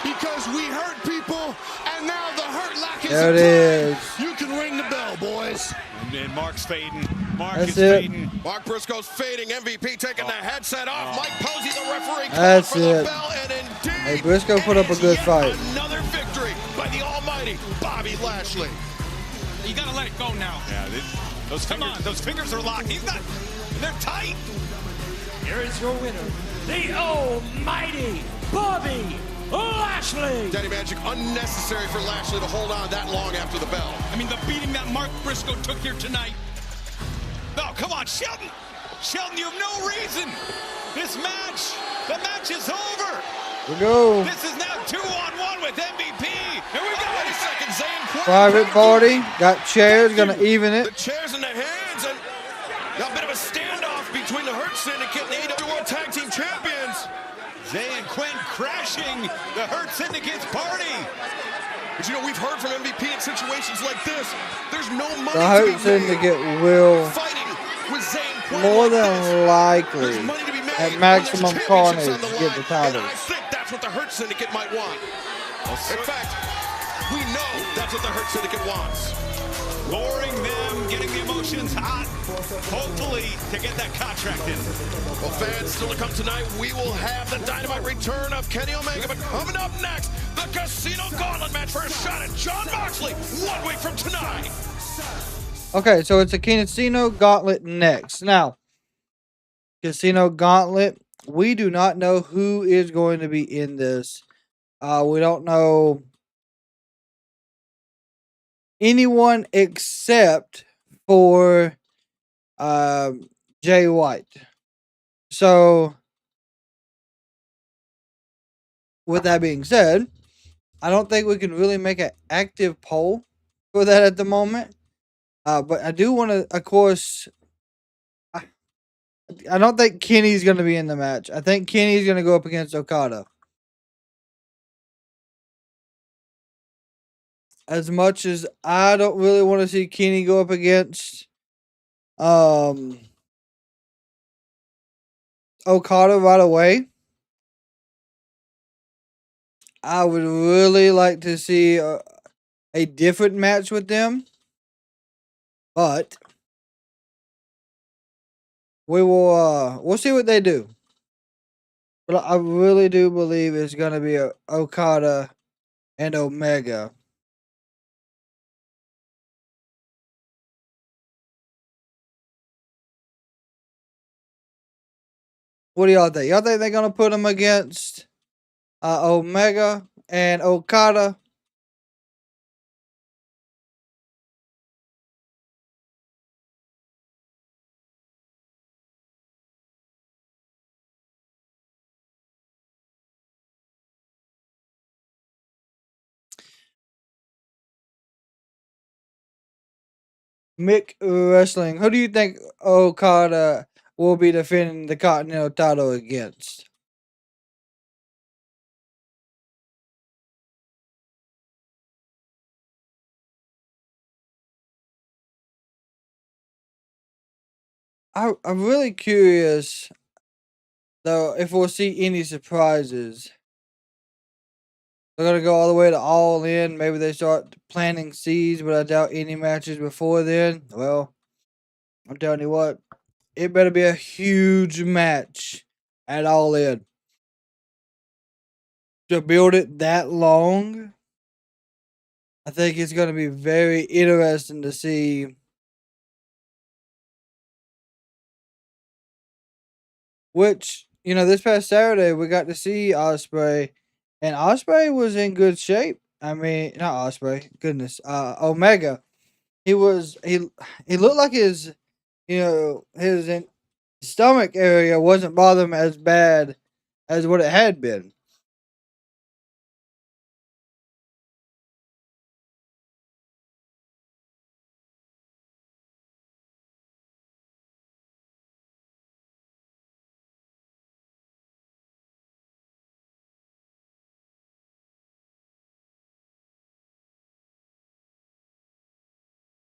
Because we hurt people, and now the hurt lack is There it is. You can ring the bell, boys. And Mark's fading. Mark That's is it. fading. Mark Briscoe's fading. MVP taking the headset off. Mike Posey, the referee, That's called for the it. bell, and indeed, Hey, Briscoe put up a it is good yet fight. Another victory by the almighty Bobby Lashley. You gotta let it go now. Yeah, those fingers are locked. He's not. They're tight. Here is your winner, the almighty Bobby Lashley. Daddy Magic, unnecessary for Lashley to hold on that long after the bell. I mean, the beating that Mark Briscoe took here tonight. No, come on, Shelton. Shelton, you have no reason. This match, the match is over. Here we go. This is now 2-on-1 with MVP. Here we go. Wait a second, Zayn Quinn. Private party. Got chairs. Gonna even The it. chairs in the hands, and a bit of a standoff between the Hurt Syndicate and the AEW World Tag Team Champions. Zay and Quinn crashing the Hurt Syndicate's party. But you know, we've heard from MVP in situations like this. There's no money The to Hurt be made Syndicate will fighting with Zayn Quinn more like than this. likely There's money to be made at when Maximum there's Carnage championships on the get the line, and titles. I think that's what the Hurt Syndicate might want. In fact, we know that's what the Hurt Syndicate wants. Lowering them, getting the emotions hot, hopefully to get that contract in. Well, fans, still to come tonight, we will have the Dynamite return of Kenny Omega. But coming up next, the Casino Gauntlet match for a shot at Jon Moxley 1 week from tonight. Okay, so it's a Casino Gauntlet next. Now, Casino Gauntlet, we do not know who is going to be in this. We don't know anyone except for Jay White. So, with that being said, I don't think we can really make an active poll for that at the moment. But I do want to, of course, I don't think Kenny's going to be in the match. I think Kenny's going to go up against Okada. As much as I don't really want to see Kenny go up against Okada right away, I would really like to see a different match with them. But we'll see what they do. But I really do believe it's gonna be Okada and Omega. What do y'all think? Y'all think they're gonna put them against Omega and Okada? Mick Wrestling. Who do you think Okada will be defending the Continental title against? I'm really curious, though, if we'll see any surprises They're going to go all the way to All In. Maybe they start planting seeds, but I doubt any matches before then. Well, I'm telling you what, it better be a huge match at All In. To build it that long, I think it's going to be very interesting to see which, this past Saturday we got to see Ospreay, and Ospreay was in good shape. I mean, not Ospreay, goodness, Omega. He looked like his stomach area wasn't bothering him as bad as what it had been.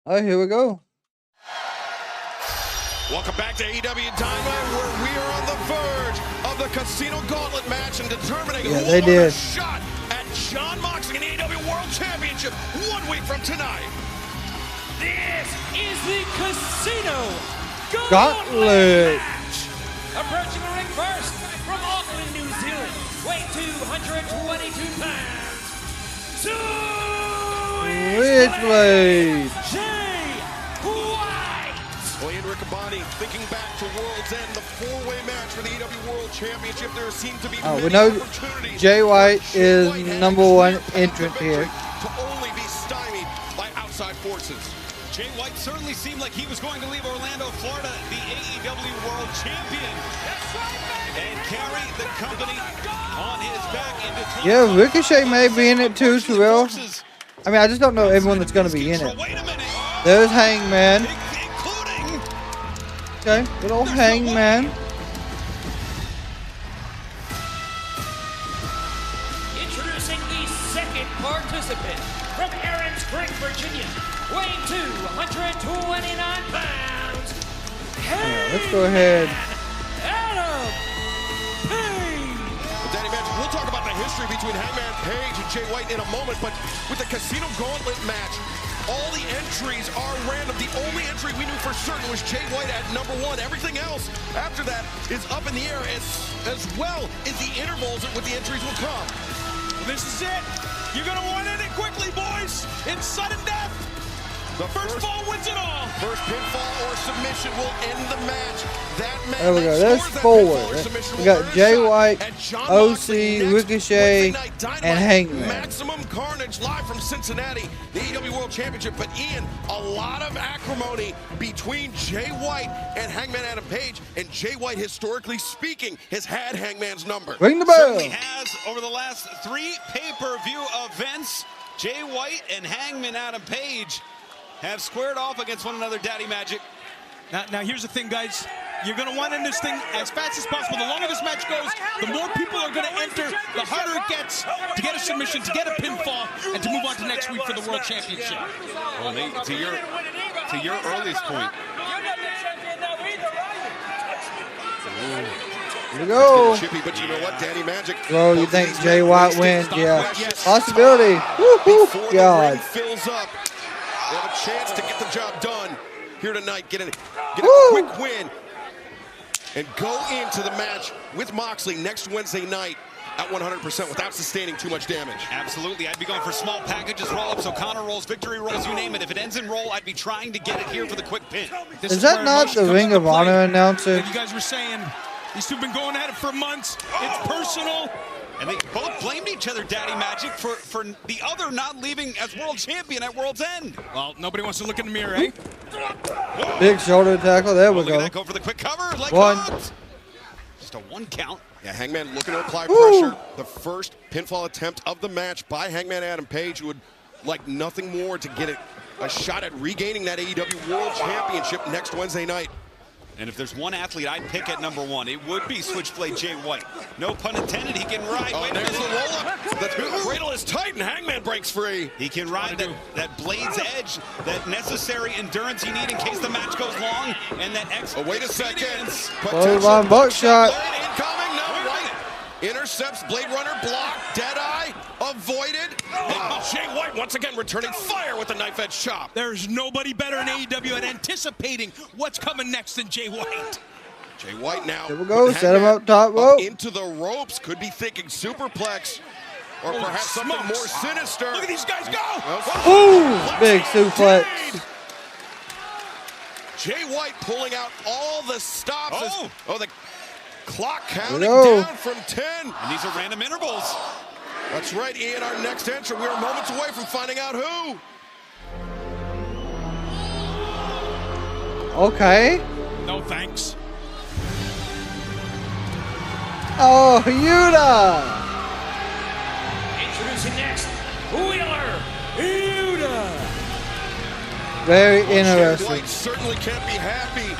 Oh, here we go. Welcome back to AEW Dynamite, where we are on the verge of the Casino Gauntlet match and determining who will earn a shot at Jon Moxley in AEW World Championship 1 week from tonight. This is the Casino Gauntlet match. Approaching the ring first from Auckland, New Zealand, weight 222 pounds. Switchblade. Riccaboni thinking back to World's End, the 4-way match for the AEW World Championship. There seemed to be we know Jay White is #1 entrant here. To only be stymied by outside forces. Jay White certainly seemed like he was going to leave Orlando, Florida, the AEW World Champion, and carry the company on his back into. Yeah, Ricochet may be in it too, Terrell. I mean, I just don't know everyone that's going to be in it. There's Hangman. Okay, good old Hangman. Introducing the second participant from Aaron Spring, Virginia, weighing 229 pounds. Let's go ahead. Adam Page. Danny Magic, we'll talk about the history between Hangman Page and Jay White in a moment, but with the Casino Gauntlet match, all the entries are random. The only entry we knew for certain was Jay White at #1. Everything else after that is up in the air, as well as the intervals at what the entries will come. This is it. You're going to want to end it quickly, boys. It's sudden death. The first fall wins it all. First pinfall or submission will end the match. That match. There we go. There's 4. We got Jay White, OC, Ricochet, and Hangman. Maximum Carnage live from Cincinnati, the AEW World Championship. But Ian, a lot of acrimony between Jay White and Hangman Adam Page. And Jay White, historically speaking, has had Hangman's number. Ring the bell. Certainly has over the last 3 pay-per-view events. Jay White and Hangman Adam Page have squared off against one another, Daddy Magic. Now here's the thing, guys. You're going to want to end this thing as fast as possible. The longer this match goes, the more people are going to enter, the harder it gets to get a submission, to get a pinfall, and to move on to next week for the World Championship. Well, Nate, to your earliest point. Here we go. Chippy, but you know what, Danny Magic? Bro, you think Jay White wins? Yeah. Possibility. Woo-hoo. God. Fills up. They have a chance to get the job done here tonight. Get a quick win and go into the match with Moxley next Wednesday night at 100% without sustaining too much damage. Absolutely. I'd be going for small packages, roll-ups, O'Connor rolls, victory rolls, you name it. If it ends in roll, I'd be trying to get it here for the quick pin. Is that not the Ring of Honor announcer? You guys were saying these two have been going at it for months. It's personal. And they both blamed each other, Daddy Magic, for the other not leaving as world champion at World's End. Well, nobody wants to look in the mirror, eh? Big shoulder tackle. There we go. Go for the quick cover. Like 1. Just a 1 count. Yeah, Hangman looking to apply pressure. The first pinfall attempt of the match by Hangman Adam Page, who would like nothing more to get a shot at regaining that AEW World Championship next Wednesday night. And if there's one athlete I'd pick at #1, it would be Switchblade Jay White. No pun intended, he can ride. Oh, there's the roll-up. The cradle is tight and Hangman breaks free. He can ride that blade's edge, that necessary endurance you need in case the match goes long, and that wait a second. Hold on, buckshot. Incoming, no, right Intercepts, Blade Runner blocked, Deadeye avoided. And Jay White once again returning fire with the knife edge chop. There's nobody better in AEW at anticipating what's coming next than Jay White. Jay White now. There we go. Set him up top rope. Into the ropes. Could be thinking superplex. Or perhaps something more sinister. Look at these guys go. Ooh, big suplex. Jay White pulling out all the stops. The clock counting No. down from 10. And these are random intervals. That's right, Ian. Our next entrant. We are moments away from finding out who. Okay. No thanks. Oh, Yuta. Introducing next, Wheeler Yuta. Very Jay interesting. White certainly can't be happy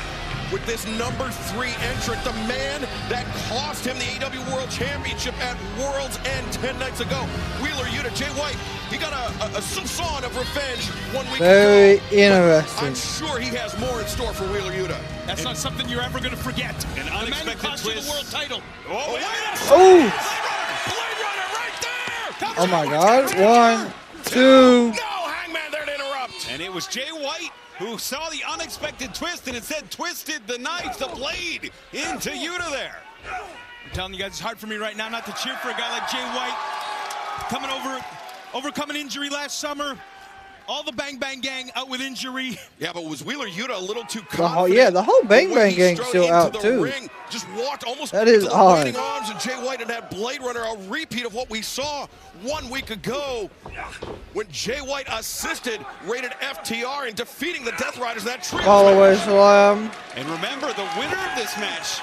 with this number 3 entrant, the man that cost him the AEW World Championship at World's End 10 nights ago. Wheeler Yuta, Jay White, he got a soupçon of revenge 1 week Very ago. interesting. I'm sure he has more in store for Wheeler Yuta. That's not something you're ever going to forget. An the man who unexpected cost you twist. the world title. Oh, wait. Oh. Blade Runner right there! Oh my God. 1, 2. No, Hangman there to interrupt. And it was Jay White who saw the unexpected twist and instead twisted the knife, the blade, into Yuta there. I'm telling you guys, it's hard for me right now not to cheer for a guy like Jay White. Overcoming injury last summer. All the Bang Bang Gang out with injury. Yeah, but was Wheeler Yuta a little too The whole, confident? yeah, the whole Bang The way Bang he Gang's strode still into out the too. ring, just walked almost That is into the odd. waiting arms of Jay White and that Blade Runner, a repeat of what we saw 1 week ago when Jay White assisted rated FTR in defeating the Death Riders in that trio. Fall away slam. And remember, the winner of this match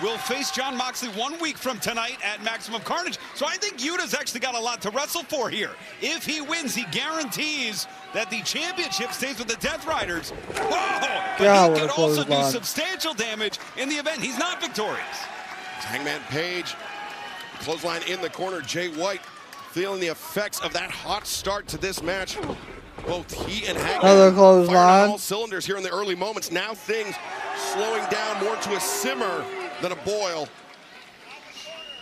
will face Jon Moxley 1 week from tonight at Maximum Carnage. So I think Yuta's actually got a lot to wrestle for here. If he wins, he guarantees that the championship stays with the Death Riders. Whoa! But Yeah, he could also do clothesline. substantial damage in the event he's not victorious. It's Hangman Page, clothesline in the corner. Jay White feeling the effects of that hot start to this match. Both he and Hangman Another firing clothesline. on all cylinders here in the early moments. Now things slowing down more to a simmer than a boil.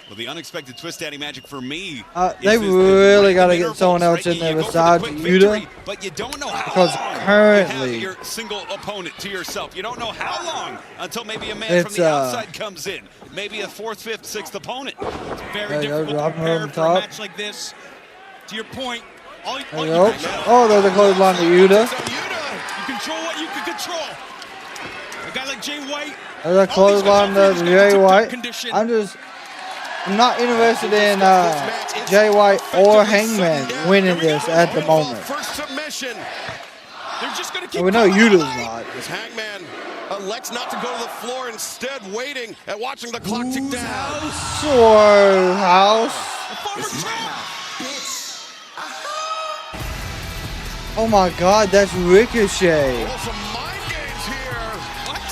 Well, the unexpected twist, Daddy Magic, for me. They really got to get someone else in there besides Yuta. But you don't know how Because long you currently have your single opponent to yourself. You don't know how long until maybe a man It's, from the outside comes in. Maybe a 4th, 5th, 6th opponent. It's very There you go, difficult to dropping her prepare on for a top. match like this. To your point, all There you you go. Oh, there's a clothesline to Yuta. You control what you can control. A guy like Jay White. There's a clothesline to Jay White. I'm not interested in Jay White or Hangman winning this at the moment. First submission. They're just going to keep And we know Yuta's not. As Hangman elects not to go to the floor, instead waiting and watching the clock tick down. Sword House. Oh my God, that's Ricochet.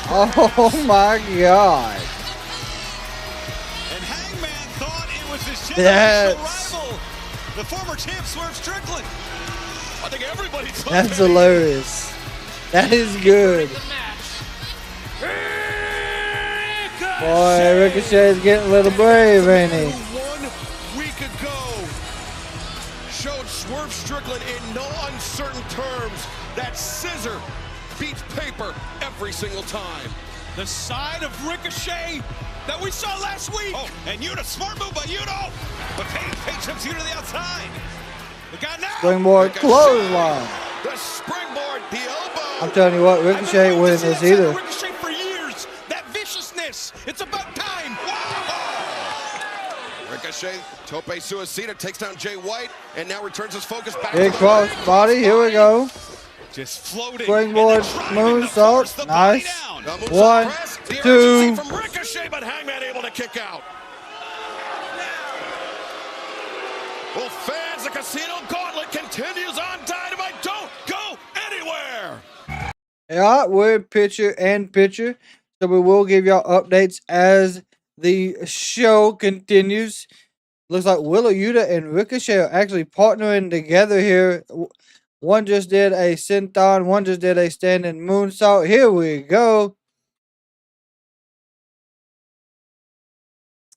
Oh my God. And Hangman thought it was his That's- rival, the former champ Swerve Strickland. I think everybody thought That's hilarious. That is good. Boy, Ricochet's getting a little brave, ain't he? 1 week ago showed Swerve Strickland in no uncertain terms that scissor beats paper every single time. The side of Ricochet that we saw last week. Oh, and Yuta, smart move by Yuta. But Page tips Yuta to the outside. The guy now. Springboard clothesline. The springboard, the elbow. I'm telling you what, Ricochet ain't winning this either. Ricochet for years. That viciousness. It's about time. Ricochet, Tope Suicida takes down Jay White and now returns his focus back Big to the cross body, here we go. Just floating. Springboard moonsault, nice. The moonsault 1, press, the 2. urgency from Ricochet, but Hangman able to kick out. Well, fans, the Casino Gauntlet continues on Dynamite. Don't go anywhere. Yeah, we're picture and picture. So we will give y'all updates as the show continues. Looks like Wheeler Yuta and Ricochet are actually partnering together here. One just did a senton, one just did a standing moonsault. Here we go.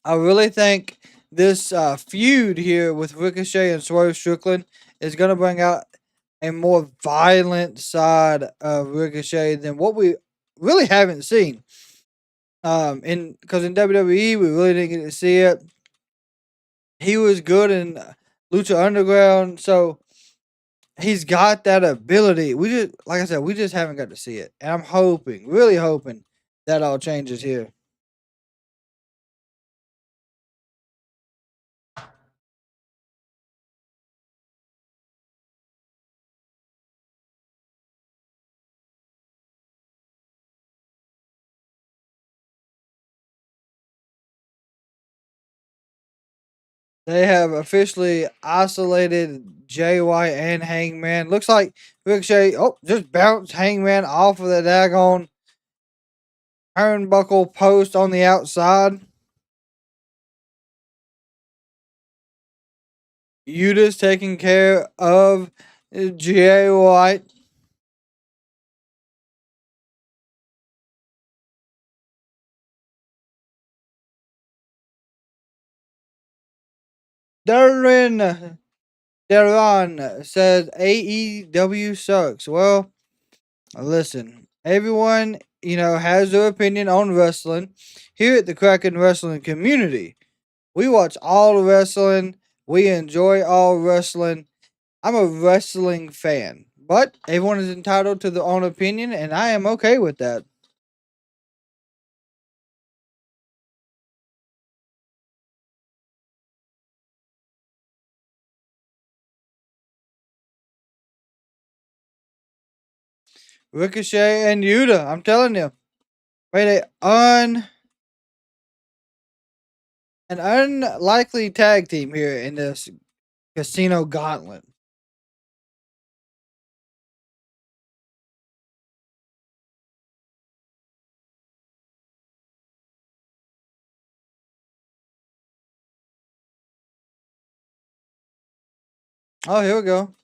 I really think this feud here with Ricochet and Swerve Strickland is going to bring out a more violent side of Ricochet than what we really haven't seen. Because in WWE we really didn't get to see it. He was good in Lucha Underground, so he's got that ability. We just, like I said, we just haven't got to see it, and I'm hoping, really hoping, that all changes here. They have officially isolated Jay White and Hangman. Looks like Ricochet, just bounced Hangman off of the daggone turnbuckle post on the outside. Yuta's taking care of Jay White. Darren says AEW sucks. Well, listen, everyone, has their opinion on wrestling. Here at the Kraken Wrestling community, we watch all the wrestling. We enjoy all wrestling. I'm a wrestling fan, but everyone is entitled to their own opinion, and I am okay with that. Ricochet and Yuta, I'm telling you, made an unlikely tag team here in this Casino Gauntlet. Oh, here we go.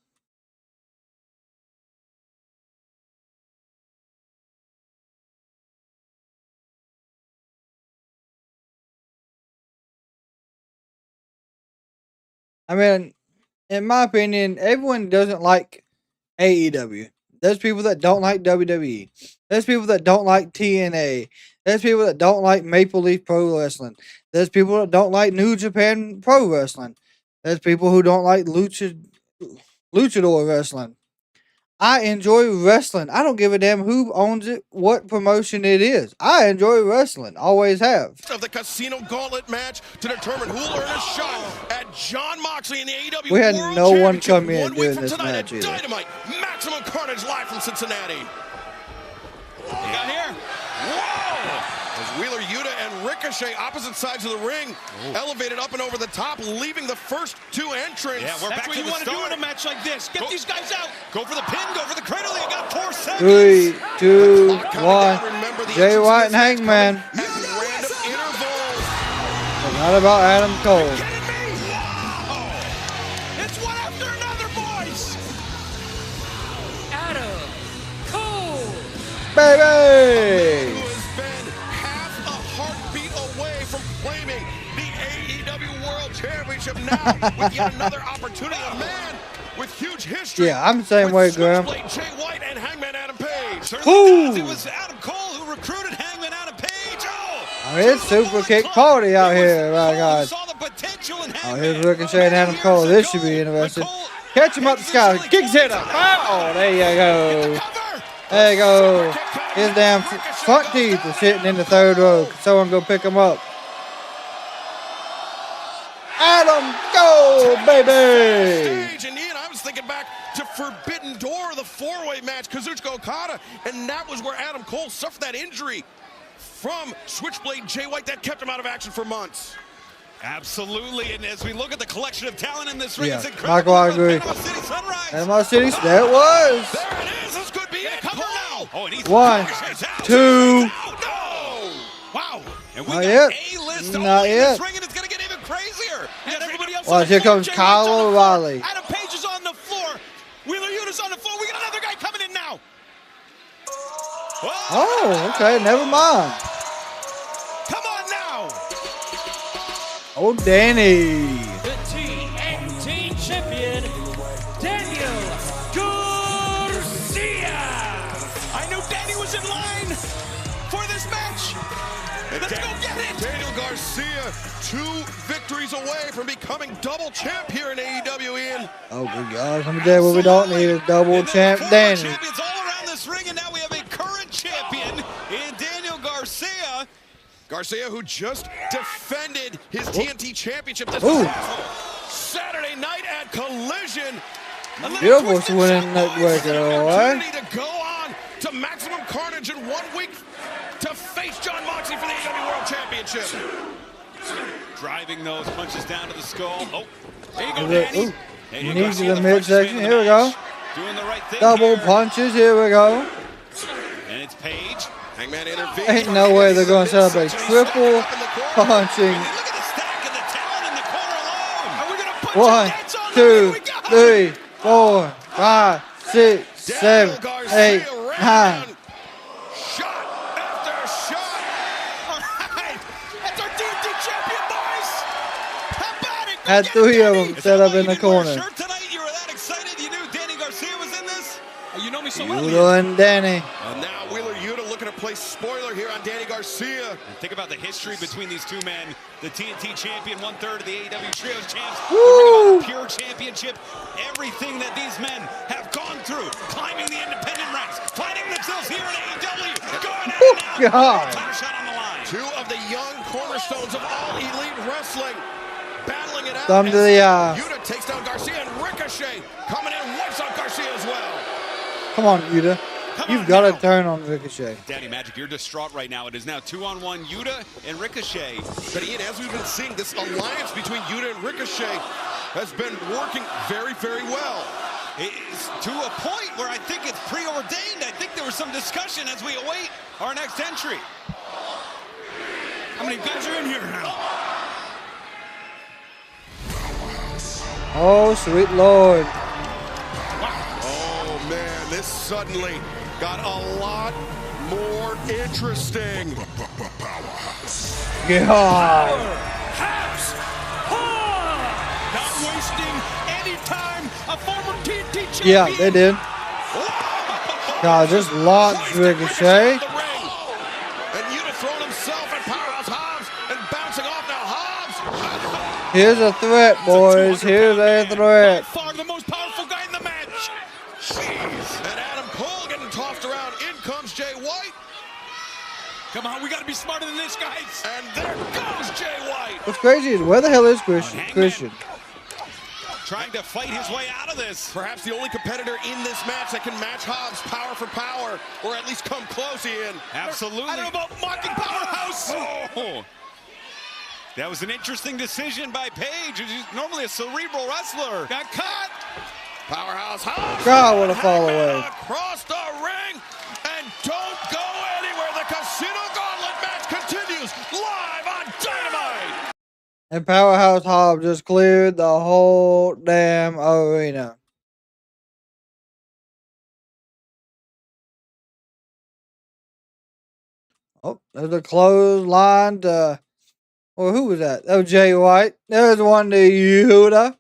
I mean, in my opinion, everyone doesn't like AEW. There's people that don't like WWE. There's people that don't like TNA. There's people that don't like Maple Leaf Pro Wrestling. There's people that don't like New Japan Pro Wrestling. There's people who don't like Luchador Wrestling. I enjoy wrestling. I don't give a damn who owns it, what promotion it is. I enjoy wrestling. Always have. Of the Casino Gauntlet match to determine who will earn a shot at Jon Moxley in the AEW We had World no one Championship come in 1 week during from this tonight match at either. Dynamite. Maximum Carnage live from Cincinnati. You got here. Whoa! As Wheeler Yuta and Ricochet, opposite sides of the ring, elevated up and over the top, leaving the first two entrants. Yeah, we're That's back what to you the want to do start. in a match like this. Get these guys out. Go for the pin, go for the cradle. They got 4 seconds. 3, 2, 1. Jay White and Hangman. At random intervals. Not about Adam Cole. It's one after another, boys. Adam Cole. Baby! Who has been half a heartbeat away from claiming the AEW World Championship now with yet another opportunity. A man with huge history. Yeah, I'm the same way, Graham. Switchblade Jay White and Hangman Adam Page. It was Adam Cole who recruited Hangman Adam Page. I mean, it's super kick party out here, my God. Oh, here's Ricochet and Adam Cole. This should be interesting. Catch him up the sky. Kicks hit him. Oh, there you go. There you go. His damn front teeth are sitting in the third row. Someone go pick him up. Adam Cole, baby. And Ian, I was thinking back to Forbidden Door, the four-way match, Kazuchika Okada, and that was where Adam Cole suffered that injury from Switchblade Jay White that kept him out of action for months. Absolutely, and as we look at the collection of talent in this ring, Yeah, it's incredible. Michael, I agree. Panama City Sunrise. Panama City, there it was. There it is. This could be it. Cover now. Oh, and he's 1, 2. Wow. And we Not got yet. A-list Not only in yet. this ring, and it's going to get even crazier. And everybody else. Watch, here comes Kyle O'Reilly. Adam Page is on the floor. Wheeler Yuta's on the floor. We got another guy coming in now. Oh, okay, never mind. Come on now. Oh, Danny. The TNT champion, Daniel Garcia. I knew Danny was in line for this match. Let's go get it. Daniel Garcia, 2 victories away from becoming double champ here in AEW. Ian. Oh, good God. Let me tell you what we don't need is double champ Danny. Champions all around this ring, and now we have a current champion in Daniel Garcia. Garcia, who just defended his TNT championship this Saturday night at Collision. Beautiful winning network, alright. To go on to Maximum Carnage in 1 week to face John Moxley for the AEW World Championship. Driving those punches down to the skull. Oh, there you go, Danny. Knees to the midsection. Here we go. Doing the right thing. Double punches. Here we go. And it's Paige. Hangman intervenes. Ain't no way they're going to set up a triple punching. Look at the stack and the talent in the corner alone. Are we going to punch 1, 2, 3, 4, 5, 6, 7, 8, 9. Shot after shot. All right. That's our TNT champion, boys. How about it? Had 3 of them set up in the corner. Shirt tonight, you were that excited. You knew Danny Garcia was in this. You know me so well. Yuta and Danny. And now Wheeler Yuta looking to play spoiler here on Danny Garcia. And think about the history between these two men. The TNT champion, 1/3 of the AEW Trios champs. Woo! The Pure Championship. Everything that these men have gone through. Climbing the independent ranks. Finding themselves here in AEW. Going out now. God. Title shot on the line. 2 of the young cornerstones of all elite wrestling. Battling it out. Thumb to the eye. Yuta takes down Garcia and Ricochet coming in wipes out Garcia as well. Come on, Yuta. You've got to turn on Ricochet. Daddy Magic, you're distraught right now. It is now 2-on-1 Yuta and Ricochet. But Ian, as we've been seeing, this alliance between Yuta and Ricochet has been working very, very well. It's to a point where I think it's preordained. I think there was some discussion as we await our next entry. How many guys are in here now? Oh, sweet Lord. Oh, man, this suddenly got a lot more interesting. God. Not wasting any time. A former TNT champion. Yeah, they did. God, just launched Ricochet. And Yuta throwing himself at Powerhouse Hobbs and bouncing off now. Hobbs. Here's a threat, boys. Here's a threat. By far the most powerful guy in the match. Jeez. And Adam Cole getting tossed around. In comes Jay White. Come on, we got to be smarter than this, guys. And there goes Jay White. What's crazy is where the hell is Christian? Trying to fight his way out of this. Perhaps the only competitor in this match that can match Hobbs power for power, or at least come close, Ian. Absolutely. I don't know about mocking Powerhouse. Oh. That was an interesting decision by Paige, who's normally a cerebral wrestler. Got caught. Powerhouse Hobbs. God, what a fall away. Across the ring. And don't go anywhere. The Casino Gauntlet match continues live on Dynamite. And Powerhouse Hobbs just cleared the whole damn arena. Oh, there's a clothesline to... Well, who was that? Oh, Jay White. There's one to Yuta.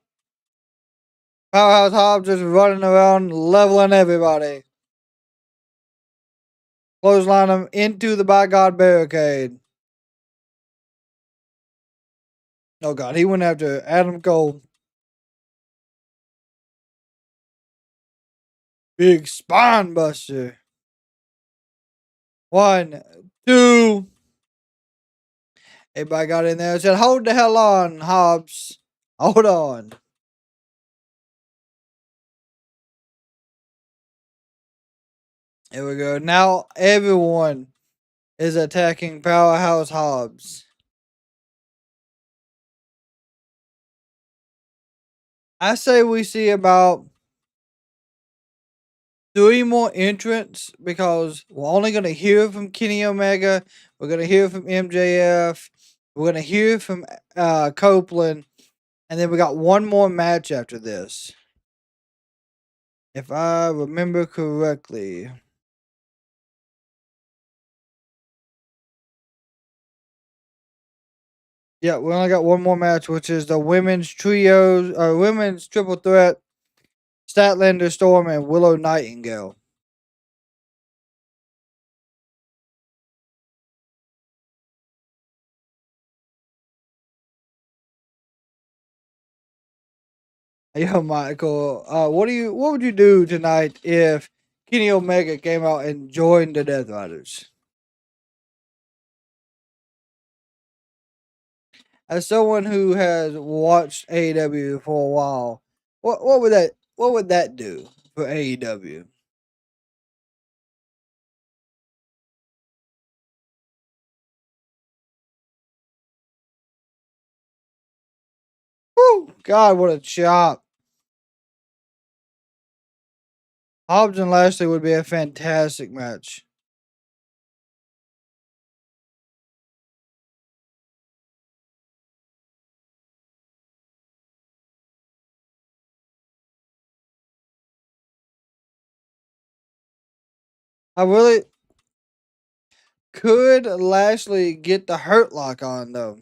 Powerhouse Hobbs just running around leveling everybody. Clothesline him into the by God barricade. Oh God, he went after Adam Cole. Big spine buster. 1, 2. Everybody got in there and said, hold the hell on, Hobbs. Hold on. Here we go. Now everyone is attacking Powerhouse Hobbs. I say we see about 3 more entrants because we're only going to hear from Kenny Omega. We're going to hear from MJF. We're going to hear from Copeland. And then we got 1 more match after this. If I remember correctly. Yeah, we only got one more match, which is the women's trios, or women's triple threat, Statlander Storm and Willow Nightingale. Yo, Michael, what would you do tonight if Kenny Omega came out and joined the Death Riders? As someone who has watched AEW for a while, what would that do for AEW? Woo! God, what a chop! Hobbs and Lashley would be a fantastic match. I really could Lashley get the Hurt Lock on though.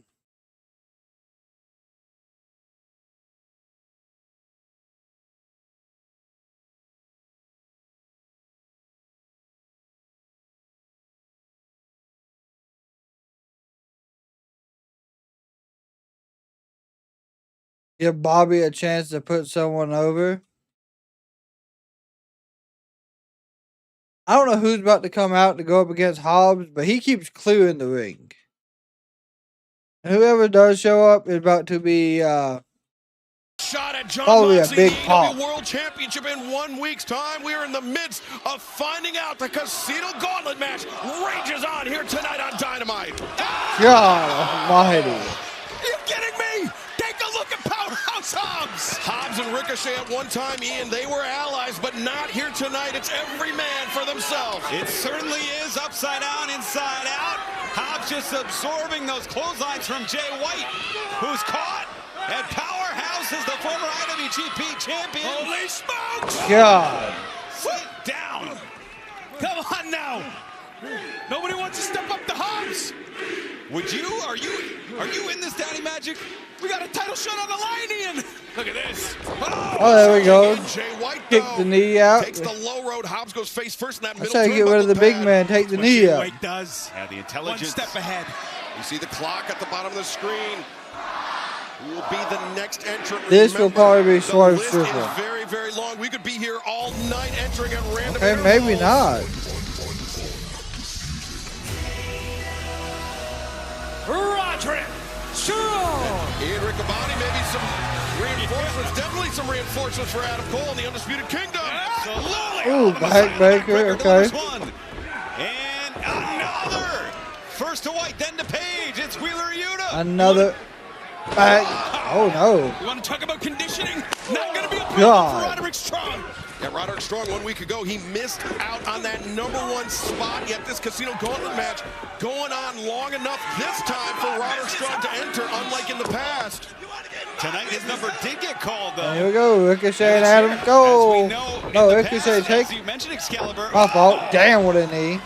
Give Bobby a chance to put someone over. I don't know who's about to come out to go up against Hobbs, but he keeps clearing the ring. And whoever does show up is about to be Shot at John probably a Moxley, big the AEW pop. World Championship in 1 week's time. We are in the midst of finding out the Casino Gauntlet match rages on here tonight on Dynamite. God Almighty. Are you kidding me? Take a look at Powerhouse Hobbs. Hobbs and Ricochet at one time, Ian, they were allies, but not here tonight. It's every man for themselves. It certainly is upside down, inside out. Hobbs just absorbing those clotheslines from Jay White, who's caught. And Powerhouse is the former IWGP champion. Holy smokes! God. Sit down. Come on now. Nobody wants to step up to Hobbs. Would you? Are you in this, Daddy Magic? We got a title shot on the line, Ian. Look at this. Oh, there we go. Jay White, Kick the knee out. takes the low road. Hobbs goes face first in that That's middle how you get rid of the big pad. man. Take the What knee Jay out. White does. Yeah, the intelligence. One step ahead. You see the clock at the bottom of the screen. Who will be the next entrant? This will probably be the Swerve list Strickland. is very, very long. We could be here all night entering at random Okay, maybe intervals. not. Roderick Strong. Ian Riccaboni, maybe some reinforcements. Definitely some reinforcements for Adam Cole and the Undisputed Kingdom. Absolutely. Ooh, backbreaker. Okay. One. And another. First to White, then to Page. It's Wheeler Yuta. Another back. Oh no. You want to talk about conditioning? Not going to be a problem God. for Roderick Strong. Yeah, Roderick Strong 1 week ago, he missed out on that #1 spot. Yet this Casino Gauntlet match going on long enough this time for Roderick Strong to enter, unlike in the past. Tonight his number did get called though. Here we go. Ricochet and Adam Cole. No, Ricochet take. You mentioned Excalibur. My fault. Damn, what a knee.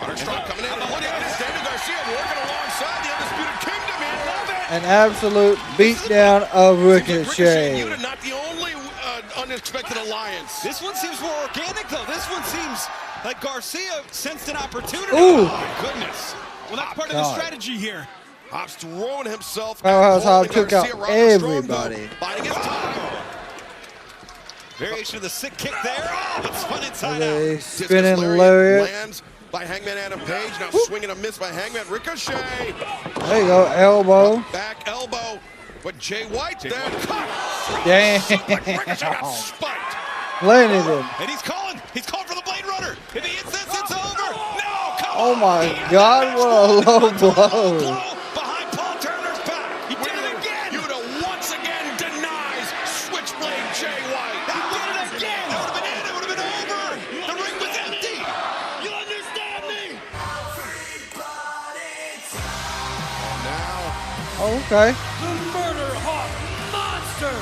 Roderick Strong coming in. Look at this. Daniel Garcia working alongside the Undisputed Kingdom here. Love it. An absolute beatdown of Ricochet. Yuta, not the only unexpected alliance. This one seems more organic though. This one seems like Garcia sensed an opportunity. Ooh. Oh my goodness. Well, that's part of the strategy here. Hobbs throwing himself. Powerhouse Hobbs took out Garcia. Roderick Strong, though, everybody. biding his time. Variation of the sick kick there. Oh, but spun inside A out. spinning Discus lariat. lands by Hangman Adam Page. Now swinging a miss by Hangman Ricochet. There you go. Elbow. Back elbow. But Jay White there. Cut. Damn. Ricochet got spiked. Landed him. And he's calling for the Blade Runner. If he hits this, it's over. No, come Oh on. my God, what a low blow. Blow behind Paul Turner's back. He did it again. Yuta once again denies Switchblade Jay White. He did it again. That would have been it. It would have been over. The ring was empty. You understand me? Now, Oh, okay. The Murder Hawk Monster.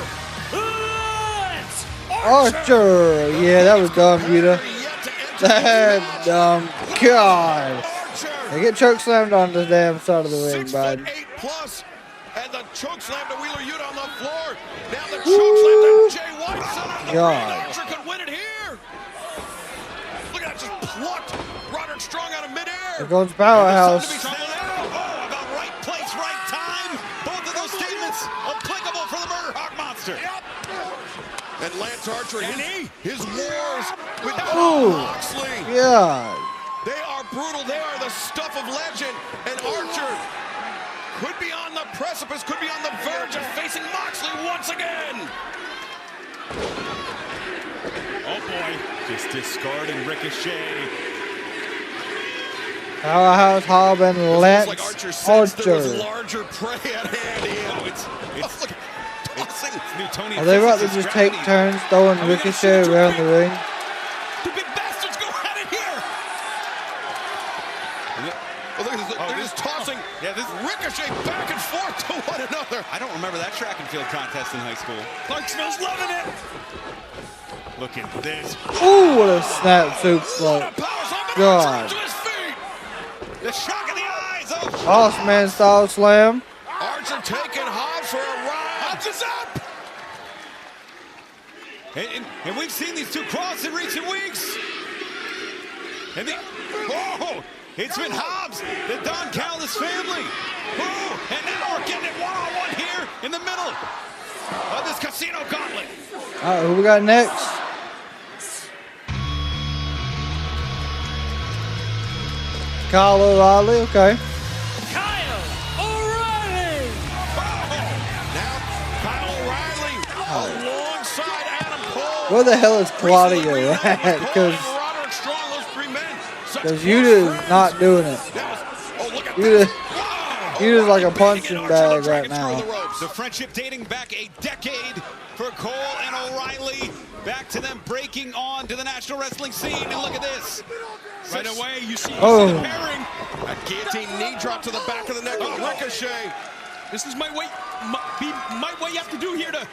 Lance Archer. Yeah, that was dumb, Yuta. yet to enter That dumb. God. Archer. They get choke slammed on the damn side of the ring, 6'8" bud. plus, and chokeslam to Jay White. Son of God. Archer could win it here. Look at that, just plucked Roderick Strong out of midair. Here goes Powerhouse. Oh, about right place, right time. Both of those statements applicable for the Murder Hawk Monster. And Lance Archer, his wars with Moxley. Yeah. They are brutal. They are the stuff of legend. And Archer could be on the precipice, could be on the verge of facing Moxley once again. Oh boy, just discarding Ricochet. Powerhouse Hobb and Lance Like Archer sensed there was Archer. larger prey at hand. Are they about to just take turns throwing Ricochet around the ring? Two big bastards go at it here. Oh, look at this. They're just tossing Ricochet back and forth to one another. I don't remember that track and field contest in high school. Clarksville's loving it. Look at this. Ooh, what a snap suplex. God. The shock in the eyes of Boss man style slam. Archer taking Hobbs for a ride. Hobbs is up. And we've seen these two cross in recent weeks. And it's been Hobbs, the Don Callis family. And now we're getting it one-on-one here in the middle of this casino gauntlet. All right, who we got next? Kyle O'Reilly, okay. Kyle O'Reilly. Now Kyle O'Reilly alongside Adam Cole. Where the hell is Claudio at? Because Yuta is not doing it. Yuta's like a punching bag right now. The friendship dating back a decade for Cole and O'Reilly. Back to them breaking on to the national wrestling scene. And look at this. Right away, you see Oh. the pairing. A guillotine knee drop to the back of the neck of Ricochet. This is my way you have to do here to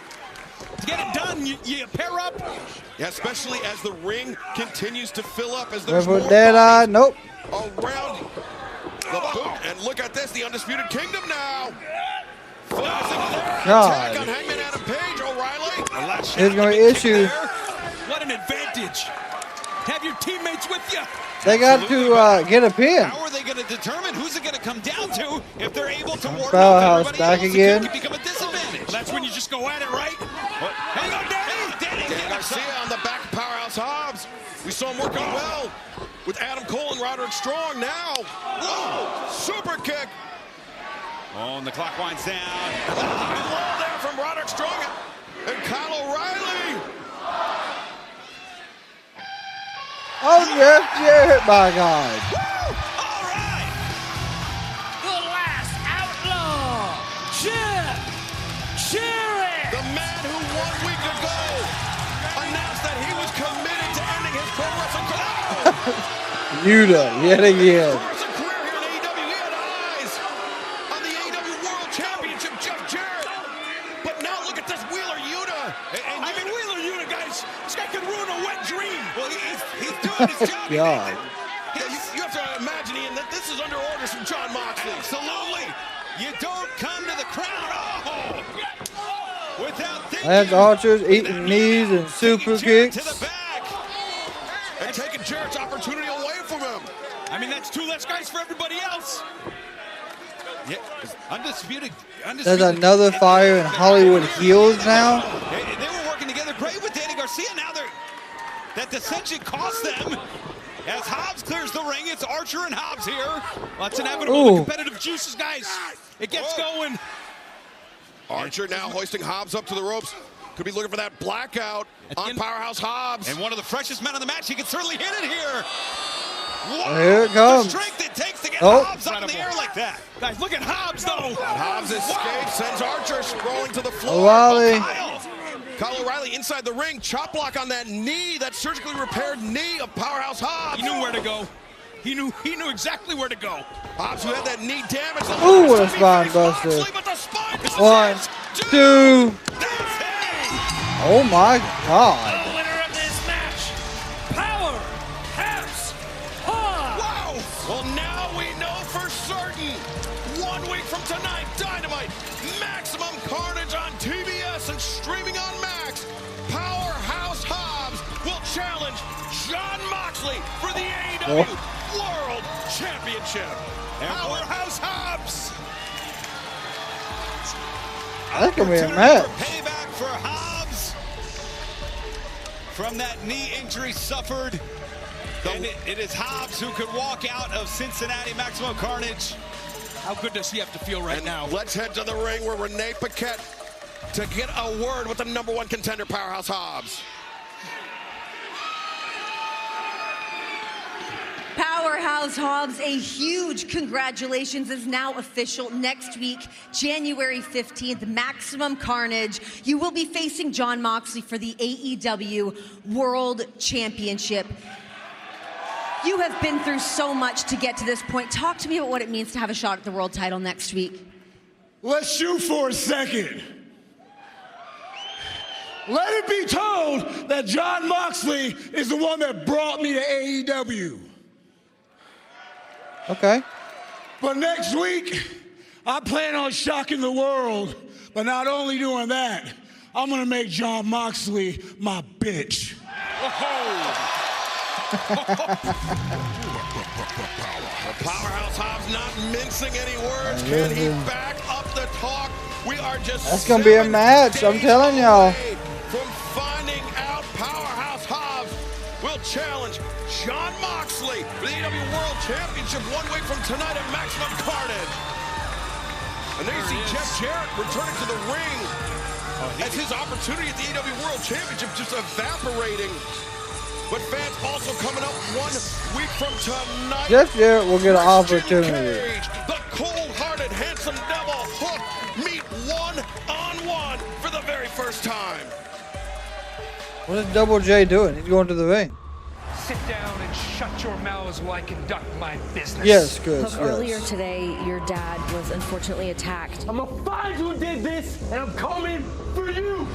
get it done. You pair up. Yeah, especially as the ring continues to fill up as there's River more Deadeye, bodies nope. around the boot. And look at this, the Undisputed Kingdom now. Flashing their God. attack on Hangman Adam Page, O'Reilly. There's going to be issues. What an advantage. Have your teammates with you. They got to get a pin. How are they going to determine who's it going to come down to if they're able to ward off Powerhouse everybody back else? again. It could become a disadvantage. That's when you just go at it, right? Hang on, Danny. Dan Garcia on the back of Powerhouse Hobbs. We saw him working well with Adam Cole and Roderick Strong now. Whoa, super kick. Oh, and the clock winds down. High low there from Roderick Strong and Kyle O'Reilly. Oh, yes, yeah, my God. All right. The last outlaw, Jeff Jarrett. The man who 1 week ago announced that he was committed to ending his pro wrestling career. Yuta, yet again. Wrestling career here in AEW. He had eyes on the AEW World Championship, Jeff Jarrett. But now look at this Wheeler Yuta. I mean, Wheeler Yuta, guys. This guy could ruin a wet dream. Well, he's doing his job. God. You have to imagine, Ian, that this is under orders from John Moxley. Absolutely. You don't come to the crown without thinking. Lance Archer's eating knees and super kicks. To the back. And taking Jarrett's opportunity away from him. I mean, that's two less guys for everybody else. Yeah, undisputed. There's another fire in Hollywood Heels now. They were working together great with Danny Garcia. Now that dissension cost them. As Hobbs clears the ring, it's Archer and Hobbs here. Well, it's inevitable. Ooh. The competitive juices, guys. It gets going. Archer now hoisting Hobbs up to the ropes. Could be looking for that blackout on Powerhouse Hobbs. And one of the freshest men on the match. He can certainly hit it here. Wow. Here it comes. The strength it takes to get Oh. Hobbs up in the air like that. Guys, look at Hobbs, though. Hobbs escapes, sends Archer scrolling to the floor. O'Reilly. Kyle O'Reilly inside the ring, chop block on that knee, that surgically repaired knee of Powerhouse Hobbs. He knew where to go. He knew exactly where to go. Hobbs, who had that knee damage. Ooh, what a spine buster. 1, 2. Oh my God. The winner of this match, Powerhouse Hobbs. Wow. Well, now we know for certain. 1 week from tonight, Dynamite, Maximum Carnage on TBS and streaming on AEW World Championship. Powerhouse Hobbs. That's gonna be a match. Payback for Hobbs from that knee injury suffered. And it is Hobbs who could walk out of Cincinnati Maximum Carnage. How good does he have to feel right now? Let's head to the ring where Renee Paquette to get a word with the #1 contender, Powerhouse Hobbs. Powerhouse Hobbs, a huge congratulations is now official. Next week, January 15th, Maximum Carnage. You will be facing Jon Moxley for the AEW World Championship. You have been through so much to get to this point. Talk to me about what it means to have a shot at the world title next week. Let's shoot for a second. Let it be told that Jon Moxley is the one that brought me to AEW. Okay. But next week, I plan on shocking the world. But not only doing that, I'm gonna make Jon Moxley my bitch. Powerhouse Hobbs not mincing any words. Can he back up the talk? We are just That's gonna be a match, I'm telling y'all. From finding out Powerhouse Hobbs will challenge Jon Moxley for the AEW World Championship 1 week from tonight at Maximum Carnage. And there you see Jeff Jarrett returning to the ring as his opportunity at the AEW World Championship just evaporating. But fans also coming up 1 week from tonight. Jeff Jarrett will get an opportunity. Cage, the cold-hearted, handsome devil Hook meet one-on-one for the very first time. What is Double J doing? He's going to the ring. Sit down and shut your mouths while I conduct my business. Yes, good. Look, earlier today, your dad was unfortunately attacked. I'm gonna find who did this, and I'm coming for you.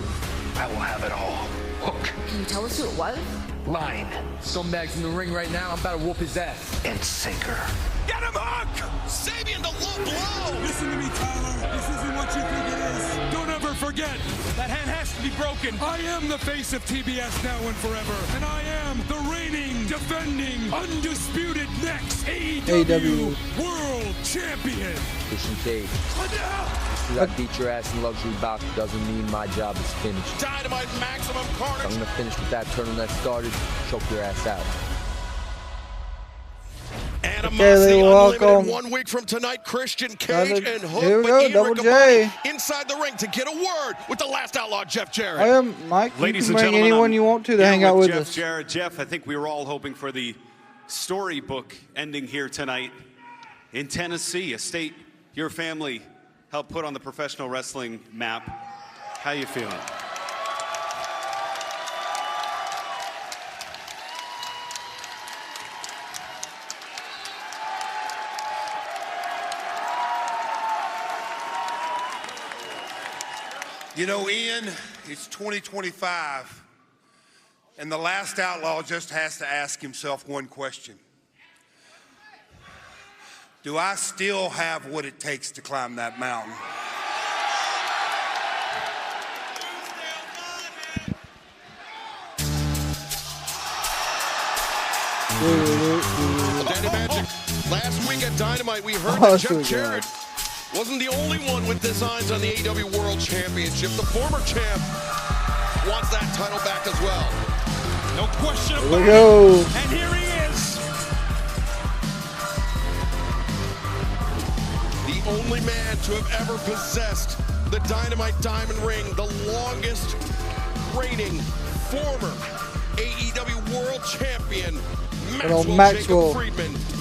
I will have it all. Hook. Can you tell us who it was? Line. Scumbag's in the ring right now. I'm about to whoop his ass. And sinker. Get him, Hook! Sabian the low blow! Listen to me, Tyler. This isn't what you think it is. Don't ever forget, that hand has to be broken. I am the face of TBS now and forever. And I am the reigning, defending, undisputed next AEW World Champion. Christian Cage. I beat your ass in luxury box doesn't mean my job is finished. Dynamite Maximum Carnage. I'm gonna finish with that tournament that started. Choke your ass out. Animosity Unlimited 1 week from tonight. Christian Cage and Hook. Here we go, Double J. Inside the ring to get a word with the last outlaw, Jeff Jarrett. I am Mike. Ladies you and can bring gentlemen, anyone you want to hang out with Jeff us. Jarrett. Jeff, I think we were all hoping for the storybook ending here tonight in Tennessee, a state your family helped put on the professional wrestling map. How you feeling? You know, Ian, it's 2025, and the last outlaw just has to ask himself one question. Do I still have what it takes to climb that mountain? Daddy Magic. Last week at Dynamite, we heard that Jeff Jarrett wasn't the only one with designs on the AEW World Championship. The former champ wants that title back as well. No question about Here we go. it. And here he is. The only man to have ever possessed the Dynamite Diamond Ring, the longest reigning former AEW World Champion, Maxwell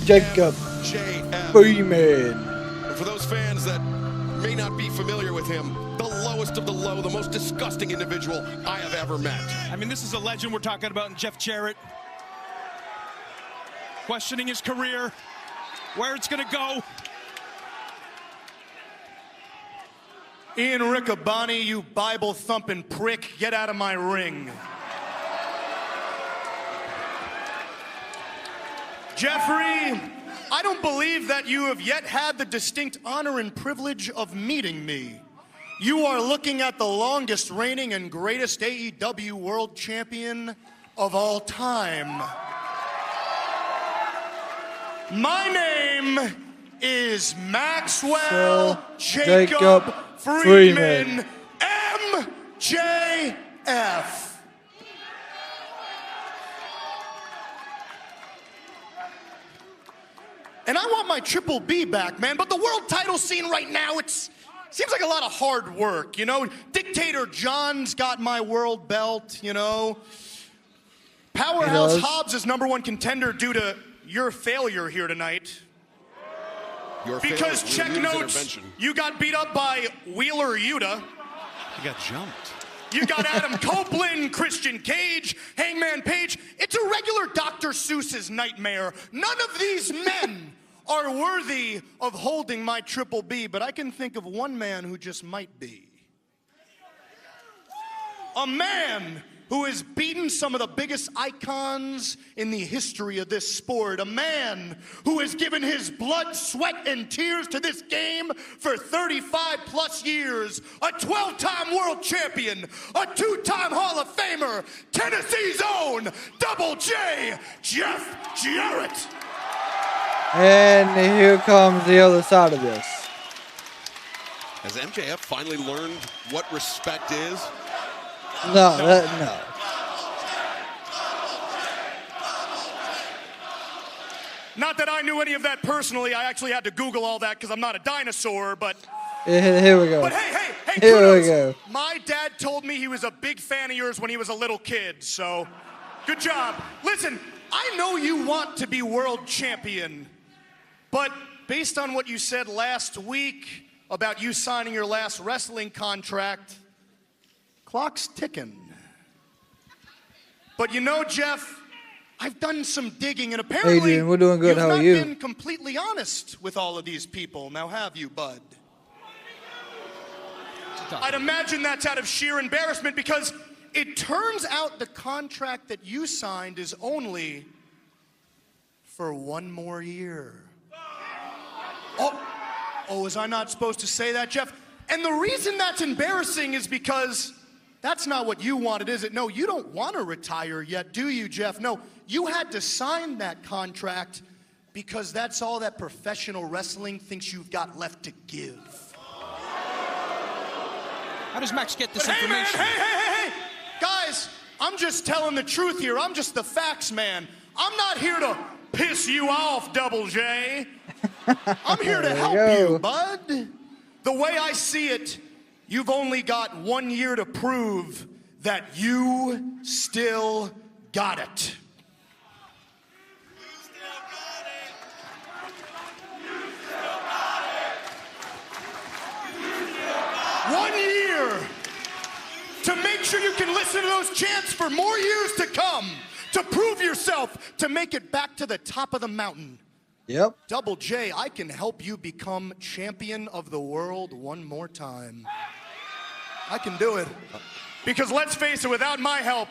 Jacob Freeman. And for those fans that may not be familiar with him, the lowest of the low, the most disgusting individual I have ever met. I mean, this is a legend we're talking about in Jeff Jarrett. Questioning his career, where it's going to go. Ian Riccaboni, you Bible-thumping prick, get out of my ring. Jeffrey, I don't believe that you have yet had the distinct honor and privilege of meeting me. You are looking at the longest reigning and greatest AEW World Champion of all time. My name is Maxwell Jacob Freeman, MJF. And I want my Triple B back, man. But the world title scene right now, seems like a lot of hard work, you know? Dictator John's got my world belt, you know? Powerhouse Hobbs is #1 contender due to your failure here tonight. Because check notes, you got beat up by Wheeler Yuta. You got jumped. You got Adam Copeland, Christian Cage, Hangman Page. It's a regular Dr. Seuss's nightmare. None of these men are worthy of holding my Triple B, but I can think of one man who just might be. A man who has beaten some of the biggest icons in the history of this sport. A man who has given his blood, sweat, and tears to this game for 35 plus years. A 12-time world champion, a 2-time Hall of Famer, Tennessee's own Double J, Jeff Jarrett. And here comes the other side of this. Has MJF finally learned what respect is? No. Not that I knew any of that personally. I actually had to Google all that because I'm not a dinosaur, but... Here we go. But hey, here kudos. we go. My dad told me he was a big fan of yours when he was a little kid, so good job. Listen, I know you want to be world champion, but based on what you said last week about you signing your last wrestling contract, clock's ticking. But you know, Jeff, I've done some digging, and apparently Adrian, we're doing good. How are you? You've not been completely honest with all of these people. Now have you, bud? I'd imagine that's out of sheer embarrassment because it turns out the contract that you signed is only for 1 more year. Oh, was I not supposed to say that, Jeff? And the reason that's embarrassing is because that's not what you wanted, is it? No, you don't want to retire yet, do you, Jeff? No, you had to sign that contract because that's all that professional wrestling thinks you've got left to give. How does Max get this But information? Hey! Guys, I'm just telling the truth here. I'm just the facts man. I'm not here to piss you off, Double J. I'm here to help you, bud. The way I see it, you've only got 1 year to prove that you still got it. One year to make sure you can listen to those chants for more years to come, to prove yourself, to make it back to the top of the mountain. Yep. Double J, I can help you become champion of the world one more time. I can do it. Because let's face it, without my help,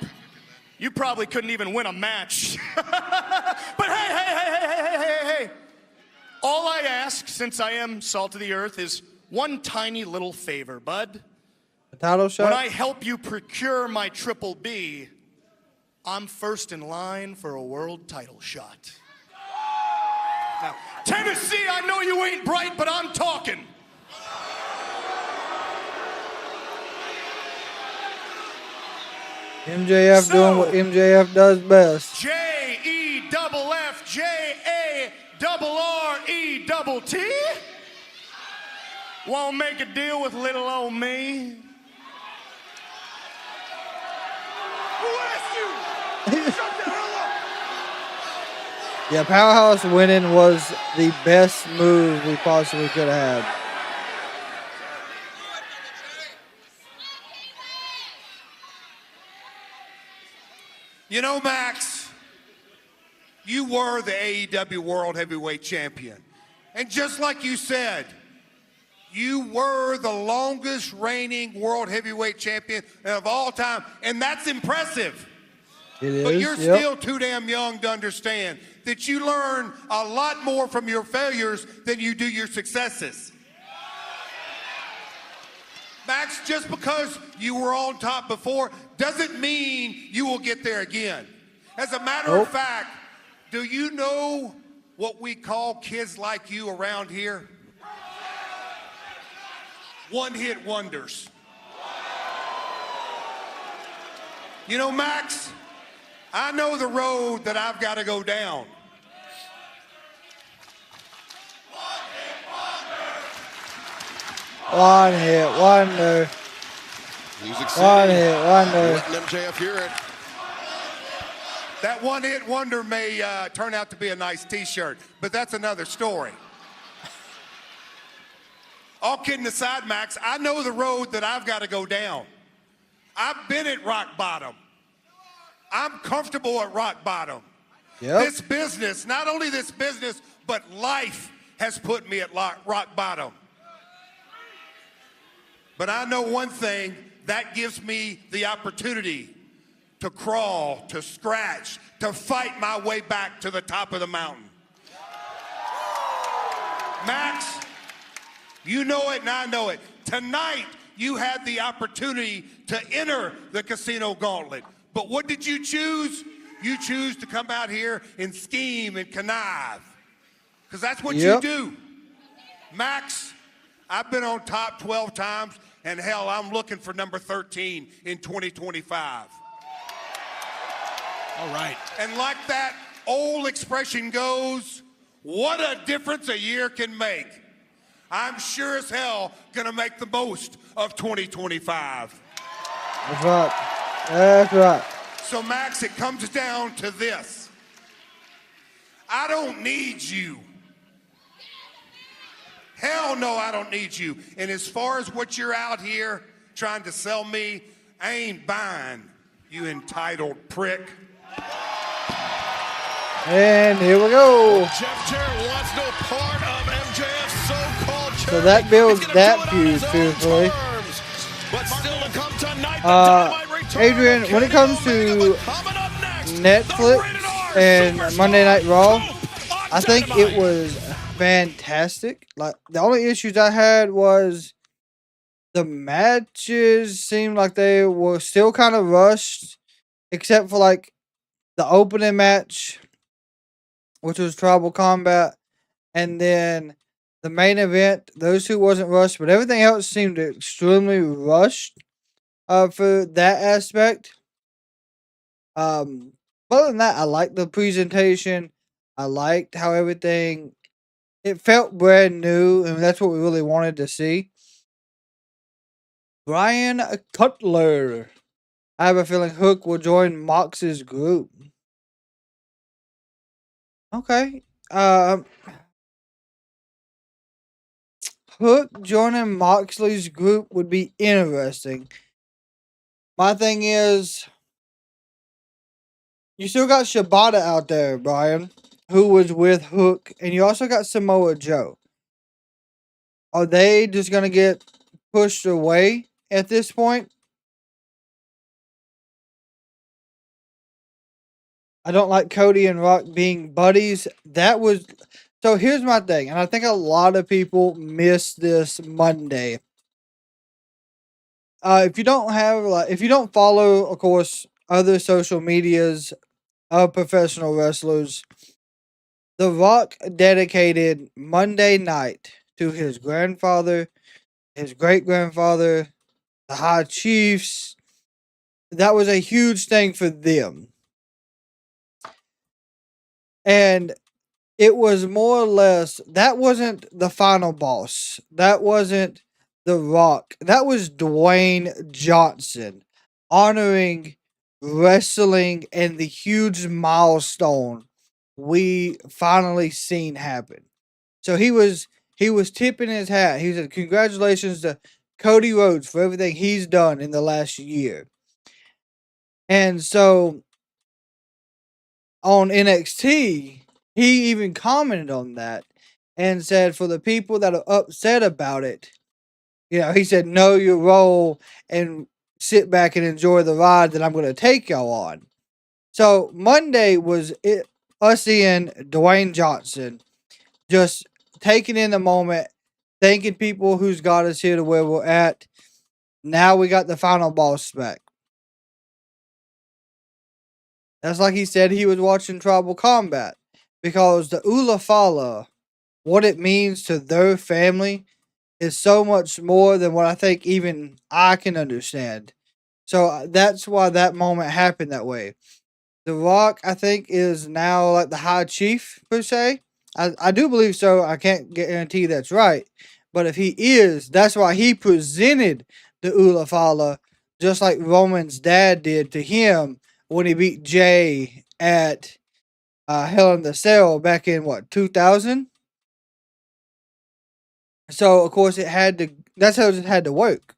you probably couldn't even win a match. But hey. All I ask, since I am salt of the earth, is one tiny little favor, bud. A title shot? When I help you procure my Triple B, I'm first in line for a world title shot. Now, Tennessee, I know you ain't bright, but I'm talking. MJF doing what MJF does best. JEFFJARRET. Won't make a deal with little old me. Who asked you? Shut the hell up. Yeah, Powerhouse winning was the best move we possibly could have had. You know, Max, you were the AEW World Heavyweight Champion. And just like you said, you were the longest reigning World Heavyweight Champion of all time. And that's impressive. It is. But you're still too damn young to understand that you learn a lot more from your failures than you do your successes. Max, just because you were on top before doesn't mean you will get there again. As a matter of fact, do you know what we call kids like you around here one-hit wonders. You know, Max, I know the road that I've got to go down. One hit wonder. Music City. One hit wonder. Letting MJF hear it. That one-hit wonder may turn out to be a nice T-shirt, but that's another story. All kidding aside, Max, I know the road that I've got to go down. I've been at rock bottom. I'm comfortable at rock bottom. Yep. This business, not only this business, but life has put me at rock bottom. But I know one thing, that gives me the opportunity to crawl, to scratch, to fight my way back to the top of the mountain. Max, you know it and I know it. Tonight, you had the opportunity to enter the casino gauntlet. But what did you choose? You choose to come out here and scheme and connive. Because that's what you do. Max, I've been on top 12 times, and hell, I'm looking for number 13 in 2025. All right. And like that old expression goes, what a difference a year can make. I'm sure as hell gonna make the most of 2025. That's right. That's right. So Max, it comes down to this. I don't need you. Hell no, I don't need you. And as far as what you're out here trying to sell me, I ain't buying, you entitled prick. And here we go. Jeff Jarrett wants no part of MJF's so-called charity. So that builds that feud beautifully. But still to come tonight, the Dynamite returns. Adrian, when it comes to Netflix and Monday Night Raw, I think it was fantastic. Like, the only issues I had was the matches seemed like they were still kind of rushed, except for like the opening match, which was Tribal Combat, and then the main event. Those two wasn't rushed, but everything else seemed extremely rushed for that aspect. Other than that, I liked the presentation. I liked how everything, it felt brand new, and that's what we really wanted to see. Brian Cutler. I have a feeling Hook will join Mox's group. Okay. Hook joining Moxley's group would be interesting. My thing is, you still got Shibata out there, Brian, who was with Hook, and you also got Samoa Joe. Are they just going to get pushed away at this point? I don't like Cody and Rock being buddies. So here's my thing, and I think a lot of people missed this Monday. If you don't follow, of course, other social medias of professional wrestlers, The Rock dedicated Monday night to his grandfather, his great grandfather, the High Chiefs. That was a huge thing for them. And it was more or less, that wasn't the final boss. That wasn't The Rock. That was Dwayne Johnson honoring wrestling and the huge milestone we finally seen happen. So he was tipping his hat. He said, congratulations to Cody Rhodes for everything he's done in the last year. And so on NXT, he even commented on that and said, for the people that are upset about it, he said, know your role and sit back and enjoy the ride that I'm going to take y'all on. So Monday was us seeing Dwayne Johnson just taking in the moment, thanking people who's got us here to where we're at. Now we got the final boss back. That's like he said he was watching Tribal Combat because the Ulafala, what it means to their family, is so much more than what I think even I can understand. So that's why that moment happened that way. The Rock, I think, is now like the High Chief per se. I do believe so. I can't guarantee that's right, but if he is, that's why he presented the Ulafala just like Roman's dad did to him when he beat Jay at Hell in the Cell back in what 2000. So of course it had to. That's how it had to work.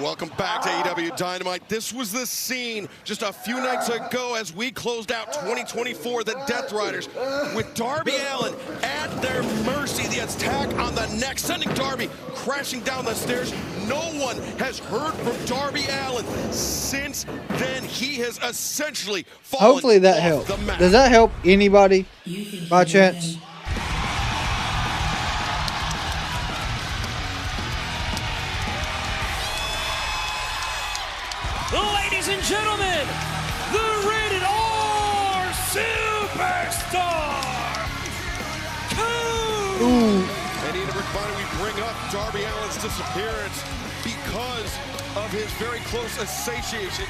Welcome back to AEW Dynamite. This was the scene just a few nights ago as we closed out 2024, the Death Riders, with Darby Allin at their mercy. The attack on the neck, sending Darby crashing down the stairs. No one has heard from Darby Allin since then. He has essentially fallen Hopefully that off helps. the mat. Does that help anybody by chance? Ladies and gentlemen, the Rated R Superstar, And Ian Riccoboni, we bring up Darby Allin's disappearance because of his very close association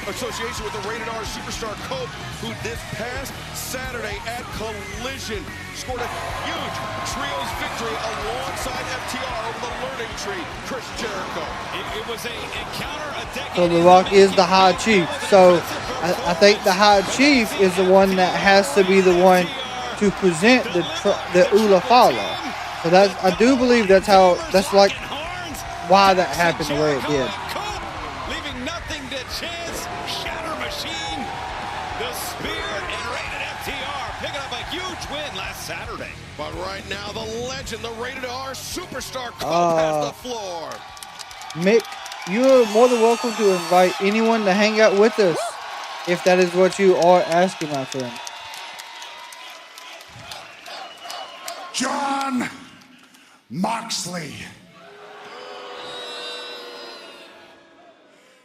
with the Rated R Superstar Cope, who this past Saturday at Collision scored a huge trios victory alongside FTR over the Learning Tree, Chris Jericho. It was an encounter a decade. So The Rock is the High Chief. So I think the High Chief is the one that has to be the one to present the Ulafala. So I do believe that's like why that happened the way it did. Leaving nothing to chance. Shatter Machine, the Spear, and Rated FTR picking up a huge win last Saturday. But right now, the legend, the Rated R Superstar Cope has the floor. Mick, you're more than welcome to invite anyone to hang out with us if that is what you are asking, my friend. John Moxley.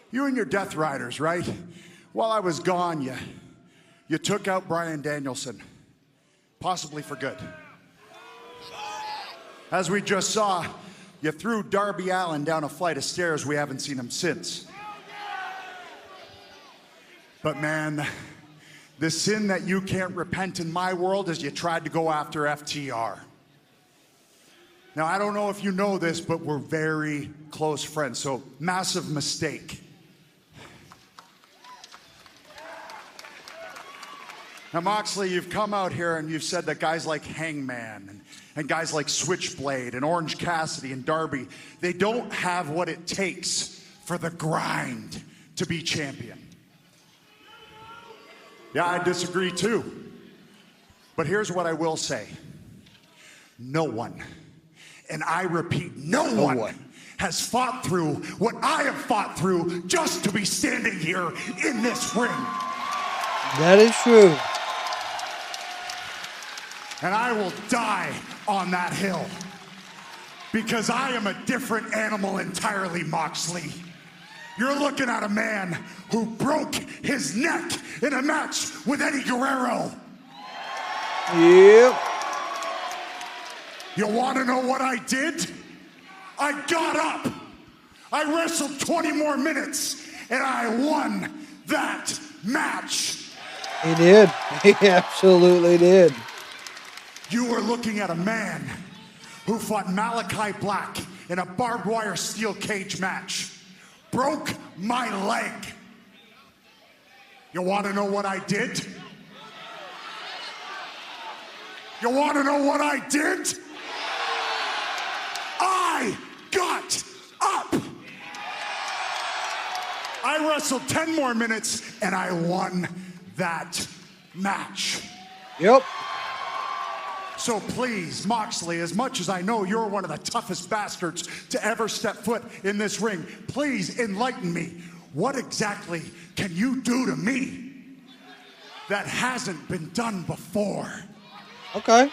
You and your Death Riders, right? While I was gone, you took out Bryan Danielson, possibly for good. As we just saw, you threw Darby Allin down a flight of stairs. We haven't seen him since. But man, the sin that you can't repent in my world is you tried to go after FTR. Now, I don't know if you know this, but we're very close friends, so massive mistake. Now, Moxley, you've come out here and you've said that guys like Hangman and guys like Switchblade and Orange Cassidy and Darby, they don't have what it takes for the grind to be champion. Yeah, I disagree too. But here's what I will say. No one, and I repeat, no one has fought through what I have fought through just to be standing here in this ring. That is true. And I will die on that hill because I am a different animal entirely, Moxley. You're looking at a man who broke his neck in a match with Eddie Guerrero. Yep. You want to know what I did? I got up. I wrestled 20 more minutes and I won that match. He did. He absolutely did. You were looking at a man who fought Malachi Black in a barbed wire steel cage match. Broke my leg. You want to know what I did? You want to know what I did? I got up. I wrestled 10 more minutes and I won that match. Yep. So please, Moxley, as much as I know you're one of the toughest bastards to ever step foot in this ring, please enlighten me. What exactly can you do to me that hasn't been done before? Okay.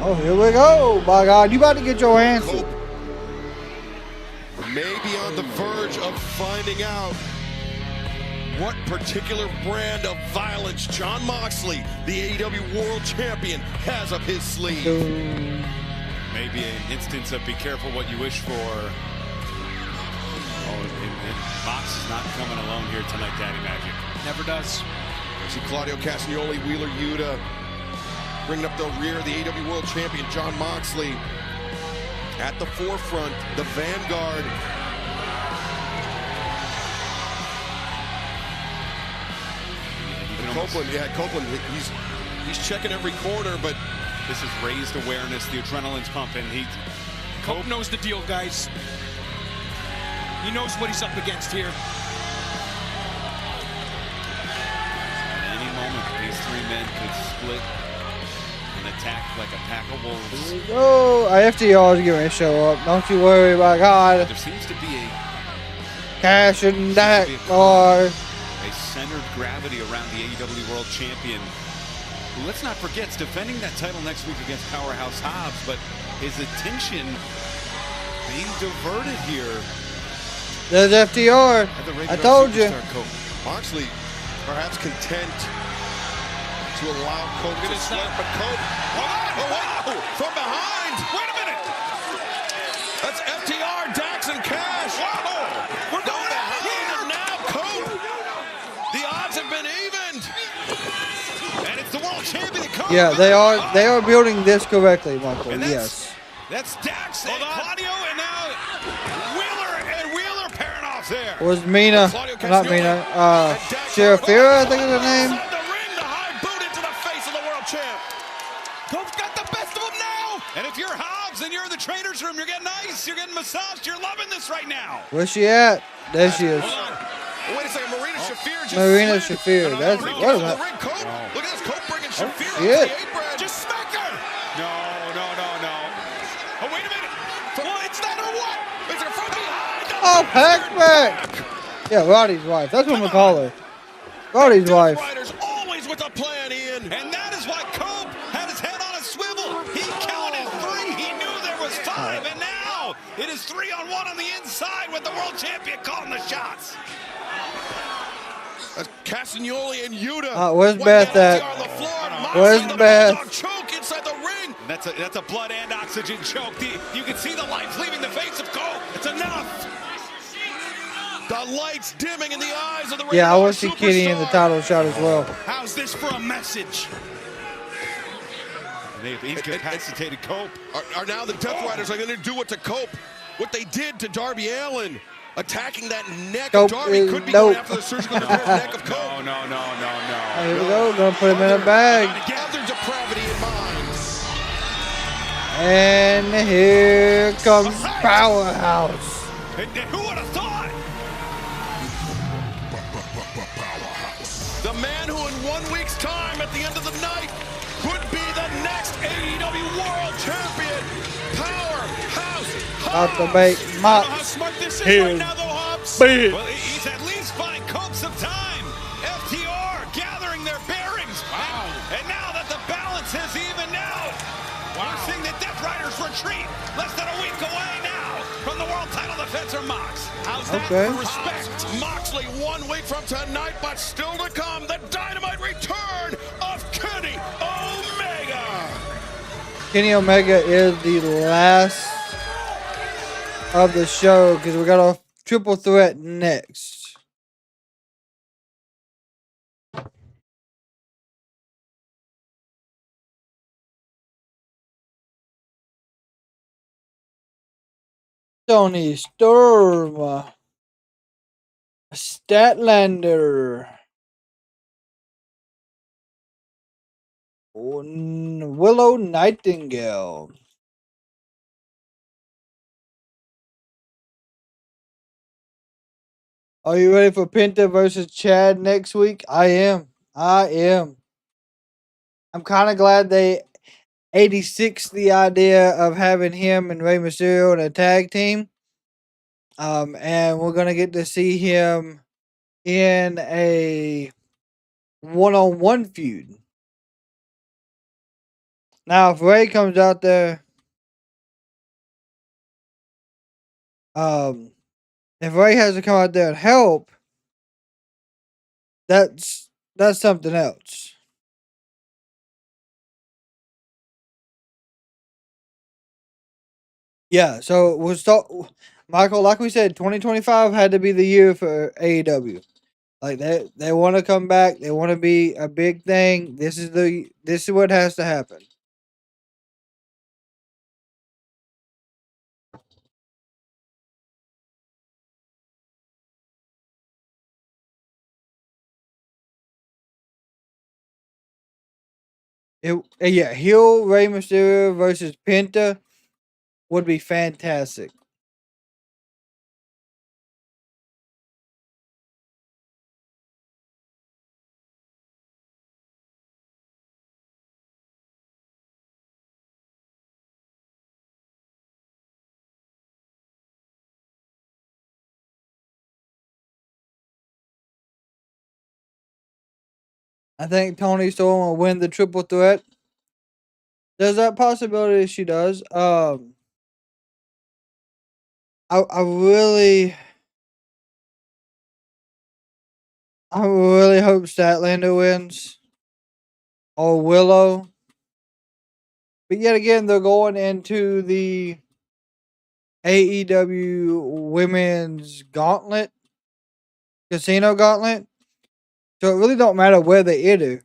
Oh, here we go. By God, you about to get your answer. Maybe on the verge of finding out what particular brand of violence Jon Moxley, the AEW World Champion, has up his sleeve. Maybe an instance of be careful what you wish for. Oh, and Mox is not coming alone here tonight, Daddy Magic. Never does. See Claudio Castagnoli, Wheeler Yuta, bringing up the rear of the AEW World Champion, Jon Moxley. At the forefront, the Vanguard. Copeland, he's checking every corner, but this is raised awareness. The adrenaline's pumping. Cope knows the deal, guys. He knows what he's up against here. At any moment, these three men could split and attack like a pack of wolves. Oh, FTR is going to show up. Don't you worry, my God. There seems to be Cash and that car. A centered gravity around the AEW World Champion, who, let's not forget, is defending that title next week against Powerhouse Hobbs, but his attention being diverted here. There's FTR. I told you. Moxley perhaps content to allow Cope to slip, but Cope, from behind. Wait a minute. That's FTR, Dax, and Cash. Whoa. We're going behind here now, Cope. The odds have been evened. And it's the world champion, Cope. Yeah, they are building this correctly, Michael. Yes. That's Dax and Claudio, and now Wheeler pairing off there. Was Mina, not Mina, Sharafira, I think is her name. Cope's got the best of them now. And if you're Hobbs and you're in the trainer's room, you're getting ice, you're getting massaged, you're loving this right now. Where's she at? There she is. Wait a second, Marina Shafir just Marina slid. Shafir. That's what is that? Look at this, Cope bringing Shafir shit. off the apron. Just smack her. No. Oh, wait a minute. Well, it's not a what? It's a from behind. Oh, Pac-Man. Yeah, Roddy's wife. That's what we call her. Roddy's wife. Riders always with a plan, Ian. And that is why Cope had his head on a swivel. He counted three. He knew there was five. And now it is 3-on-1 on the inside with the world champion calling the shots. Castagnoli and Yuta. Where's Beth at? Where's Beth? Choke inside the ring. That's a blood and oxygen choke. You can see the lights leaving the face of Cope. It's enough. The lights dimming in the eyes of the Yeah, I want to see Kitty in the title shot as well. How's this for a message? They've incapacitated Cope. Are now the Death Riders are going to do what to Cope? What they did to Darby Allin. Attacking that neck Cope of Darby could be going after the surgical neck of Cope. No. Here we go. Gonna put him in a bag. Other depravity in mind. And here comes Powerhouse. Who would have thought? The man who in 1 week's time at the end of the night could be the next AEW World Champion. Powerhouse. Out the bait. Mox. How smart this is Here. right now, though, Hobbs. Well, he's at least buying Cope some time. FTR gathering their bearings. Wow. And now that the balance has evened out, we're seeing the Death Riders retreat less than a week away now from the world title defense or Mox. How's that Okay. for respect? Moxley 1 week from tonight, but still to come, the Dynamite return of Kenny Omega. Kenny Omega is the last of the show because we got a triple threat next. Tony Storm, Statlander, Willow Nightingale. Are you ready for Penta versus Chad next week? I am. I'm kind of glad they 86 the idea of having him and Rey Mysterio in a tag team. And we're gonna get to see him in a one-on-one feud. Now, if Rey comes out there, if Rey has to come out there and help, that's something else. Yeah, so we'll start, Michael. Like we said, 2025 had to be the year for AEW. Like they want to come back. They want to be a big thing. This is what has to happen. Yeah, heel Rey Mysterio versus Penta would be fantastic. I think Tony Storm will win the triple threat. There's that possibility she does. I really hope Statlander wins or Willow. But yet again, they're going into the AEW Women's Gauntlet, Casino Gauntlet. So it really don't matter where they enter.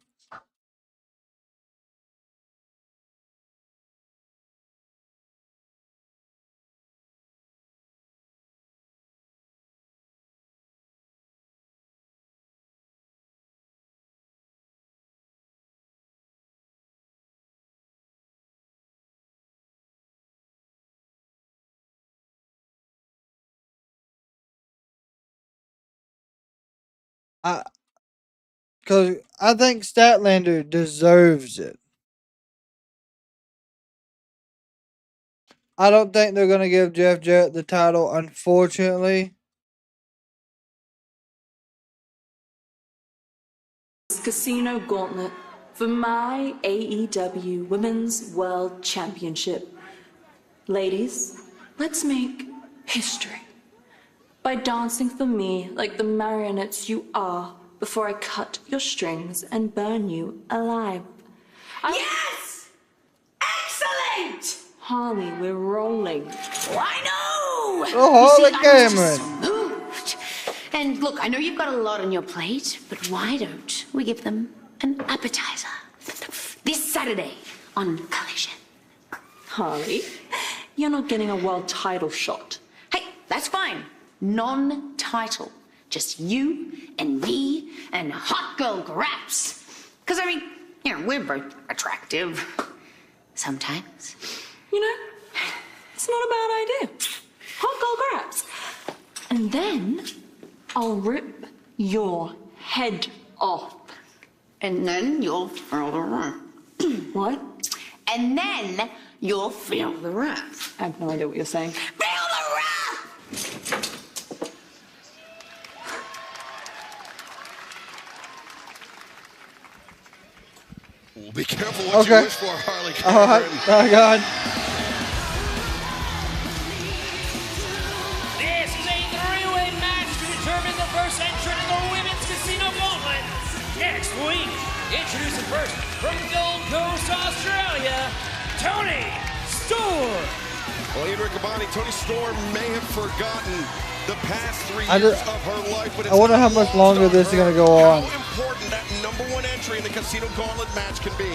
Because I think Statlander deserves it. I don't think they're going to give Jeff Jarrett the title, unfortunately. Casino Gauntlet for my AEW Women's World Championship. Ladies, let's make history by dancing for me like the marionettes you are before I cut your strings and burn you alive. Yes! Excellent! Harley, we're rolling. I know! Oh, You see, Harley I was just Cameron. so moved. And look, I know you've got a lot on your plate, but why don't we give them an appetizer? This Saturday on Collision. Harley, you're not getting a world title shot. Hey, that's fine. Non-title. Just you and me and hot girl Graps. Because, I mean, you know, we're both attractive. Sometimes. You know, it's not a bad idea. Hot girl grabs. And then I'll rip your head off. And then you'll feel the wrath. What? And then you'll feel the wrath. I have no idea what you're saying. Feel the wrath! Well, be careful what you wish for, Harley Oh, Cameron. God. This is a three-way match to determine the first entrant in the Women's Casino Gauntlet. Next week, introducing first from Gold Coast, Australia, Tony Storm. Well, Ian Riccaboni, Tony Storm may have forgotten the past 3 I years just- of her life, but it's I wonder not how much lost longer on this is her gonna go on. How important that #1 entry in the Casino Gauntlet match can be.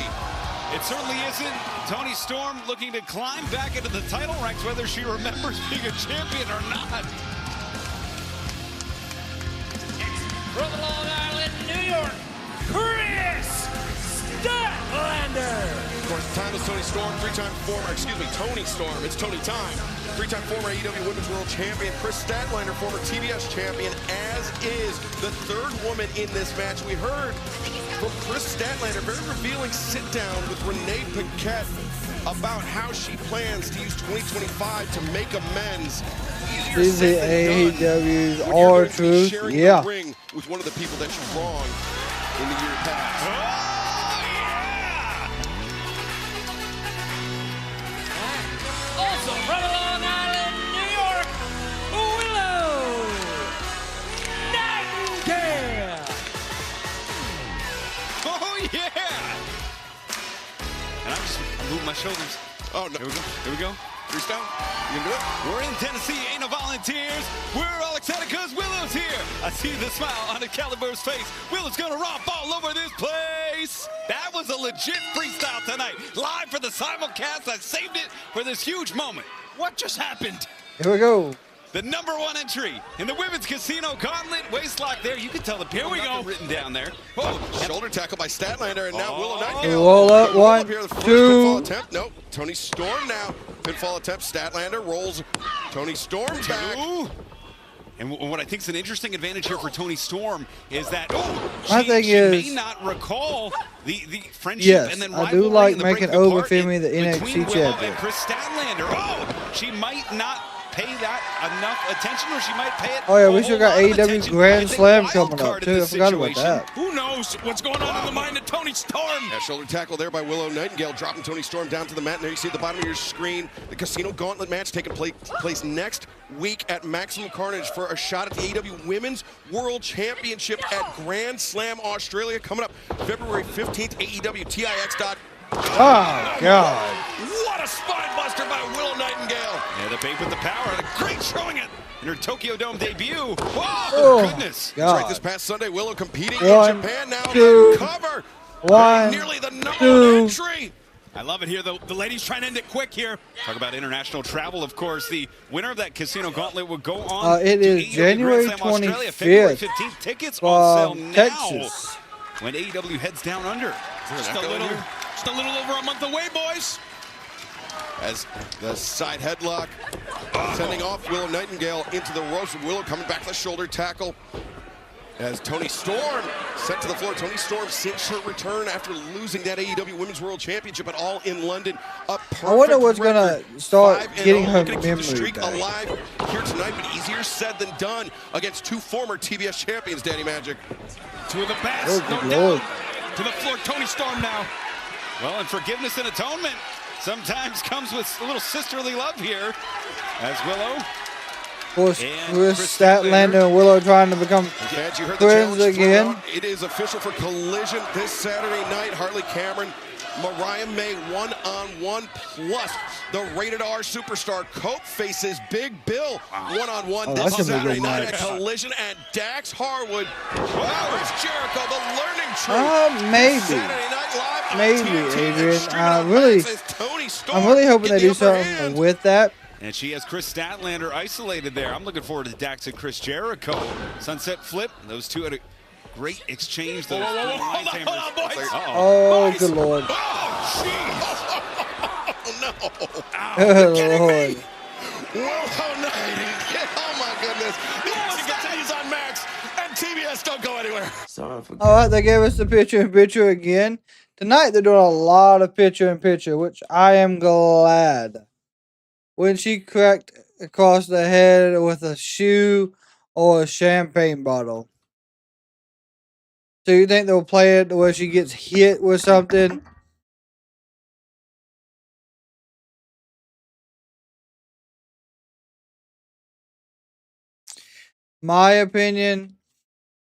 It certainly isn't. Tony Storm looking to climb back into the title ranks, whether she remembers being a champion or not. From Long Island, New York, Chris Statlander. Of course, the time is Tony Storm, Tony Storm. It's Tony time. Three-time former AEW Women's World Champion Chris Statlander, former TBS champion, as is the third woman in this match. We heard from Chris Statlander, very revealing sit-down with Renee Paquette about how she plans to use 2025 to make amends. Easier These said than done AEW's when you're are going to be truth. sharing Yeah. the ring with one of the people that you wronged in the year past. Also from Long Island, New York, Willow Nightingale. shoulders. Oh, no. Here we go. Here we go. Freestyle. You can do it. We're in Tennessee. Ain't no volunteers. We're all excited because Willow's here. I see the smile on Excalibur's face. Willow's going to romp all over this place. That was a legit freestyle tonight. Live for the simulcast. I saved it for this huge moment. What just happened? Here we go. The #1 entry in the women's casino gauntlet. Waistlock there. You can tell the people written down there. Oh, shoulder tackle by Statlander, and now Willow Nightingale. Roll up, one, here, the first two. pinfall attempt. Nope. Tony Storm now. Pinfall attempt. Statlander rolls Tony Storm back. And what I think is an interesting advantage here for Tony Storm is that My thing is, may not recall the friendship and then I do rivalry like and the making breaking apart Overfemi the between NXT Willow champion. and Chris Statlander. Oh, she might not pay that enough attention, or she might pay it. Oh yeah, a we still whole got lot of AEW attention. I Grand think Slam wild coming up card in too. I this forgot about situation. that. Who knows what's going on in the mind of Tony Storm? Yeah, shoulder tackle there by Willow Nightingale, dropping Tony Storm down to the mat. And there you see at the bottom of your screen the Casino Gauntlet match taking place next week at Maximum Carnage for a shot at the AEW Women's World Championship at Grand Slam Australia coming up February 15th. AEW TIX. Oh God! What a spine buster by Willow Nightingale! Yeah, the babe with the power. Great showing it in her Tokyo Dome debut. Whoa, Oh, goodness. That's right, this past Sunday, Willow competing One, in Japan now. two, Cover. one, Nearly the #1 two. entry. I love it here. The ladies trying to end it quick here. Talk about international travel, of course. The winner of that Casino Gauntlet will go on It to is AEW January Grand Slam Australia, February 25th 15th. Tickets on sale from now Texas. when AEW heads down under. Just a little over a month away, boys. As the side headlock sending off Willow Nightingale into the ropes. Willow coming back to the shoulder tackle. As Tony Storm sent to the floor. Tony Storm since her return after losing that AEW Women's World Championship, but all in London. A perfect I wonder what's record. gonna start 5-0. getting her Looking to keep the memory streak back. alive here tonight, but easier said than done against two former TBS champions, Daddy Magic. Two of the best, Oh, no good doubt. Lord. To the floor, Tony Storm now. Well, and forgiveness and atonement sometimes comes with a little sisterly love here. As Willow. Of course, And Chris Chris Statlander and Willow trying to become Fans, you heard the friends challenge thrown again. out. It is official for Collision this Saturday night. Harley Cameron, Mariah May, one-on-one, plus the Rated R superstar Cope faces Big Bill one-on-one Oh, this that's gonna be a Saturday good night at match. Collision, and Dax Harwood. Chris Jericho, the learning tree. Maybe. Saturday Night Live on Maybe, TNT. Adrian. Streaming on Max as Tony Storm I'm really hoping they get the do upper something hand. with that. And she has Chris Statlander isolated there. I'm looking forward to Dax and Chris Jericho. Sunset flip. Those two had a great exchange. Those Hold on, boys. Oh, good Lord. Oh, no. Good Lord. Whoa, Nightingale. Oh, my goodness. The continues on Max, and TBS don't go anywhere. All right, they gave us the picture-in-picture again. Tonight, they're doing a lot of picture-in-picture, which I am glad. When she cracked across the head with a shoe or a champagne bottle. So you think they'll play it where she gets hit with something? My opinion,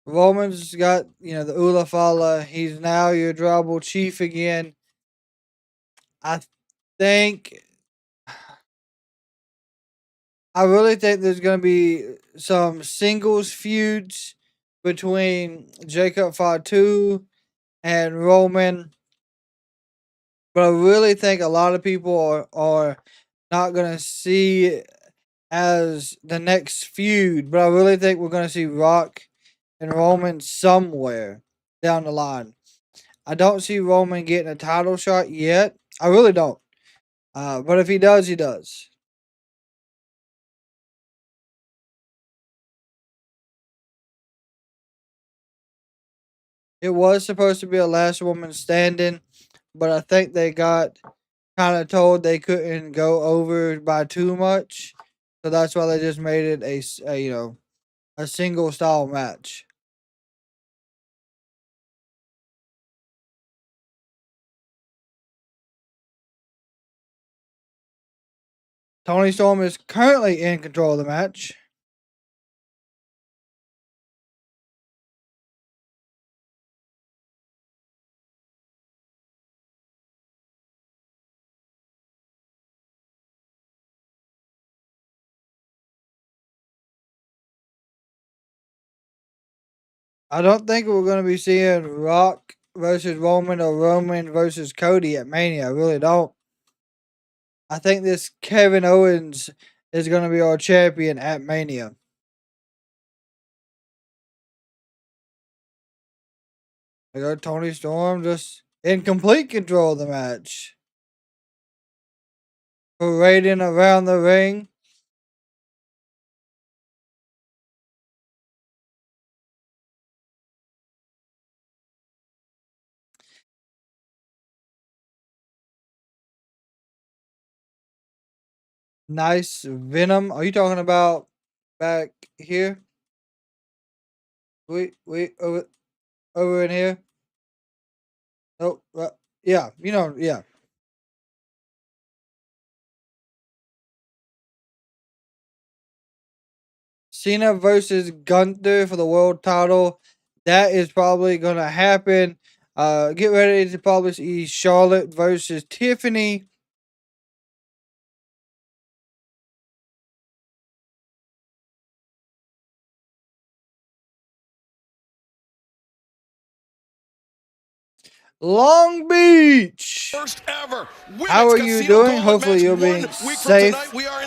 Roman's got, the Ula Fala. He's now your tribal chief again. I really think there's going to be some singles feuds between Jacob Fatu and Roman. But I really think a lot of people are not going to see it as the next feud. But I really think we're going to see Rock and Roman somewhere down the line. I don't see Roman getting a title shot yet. I really don't. But if he does, he does. It was supposed to be a last woman standing, but I think they got kind of told they couldn't go over by too much, so that's why they just made it a single style match. Tony Storm is currently in control of the match. I don't think we're going to be seeing Rock versus Roman or Roman versus Cody at Mania. I really don't. I think this Kevin Owens is going to be our champion at Mania. We got Tony Storm just in complete control of the match. Parading around the ring. Nice Venom. Are you talking about back here? We over in here. Oh, yeah. Yeah. Cena versus Gunther for the world title. That is probably going to happen. Get ready to probably see Charlotte versus Tiffany. Long Beach. First ever. How are you doing? Hopefully you're being safe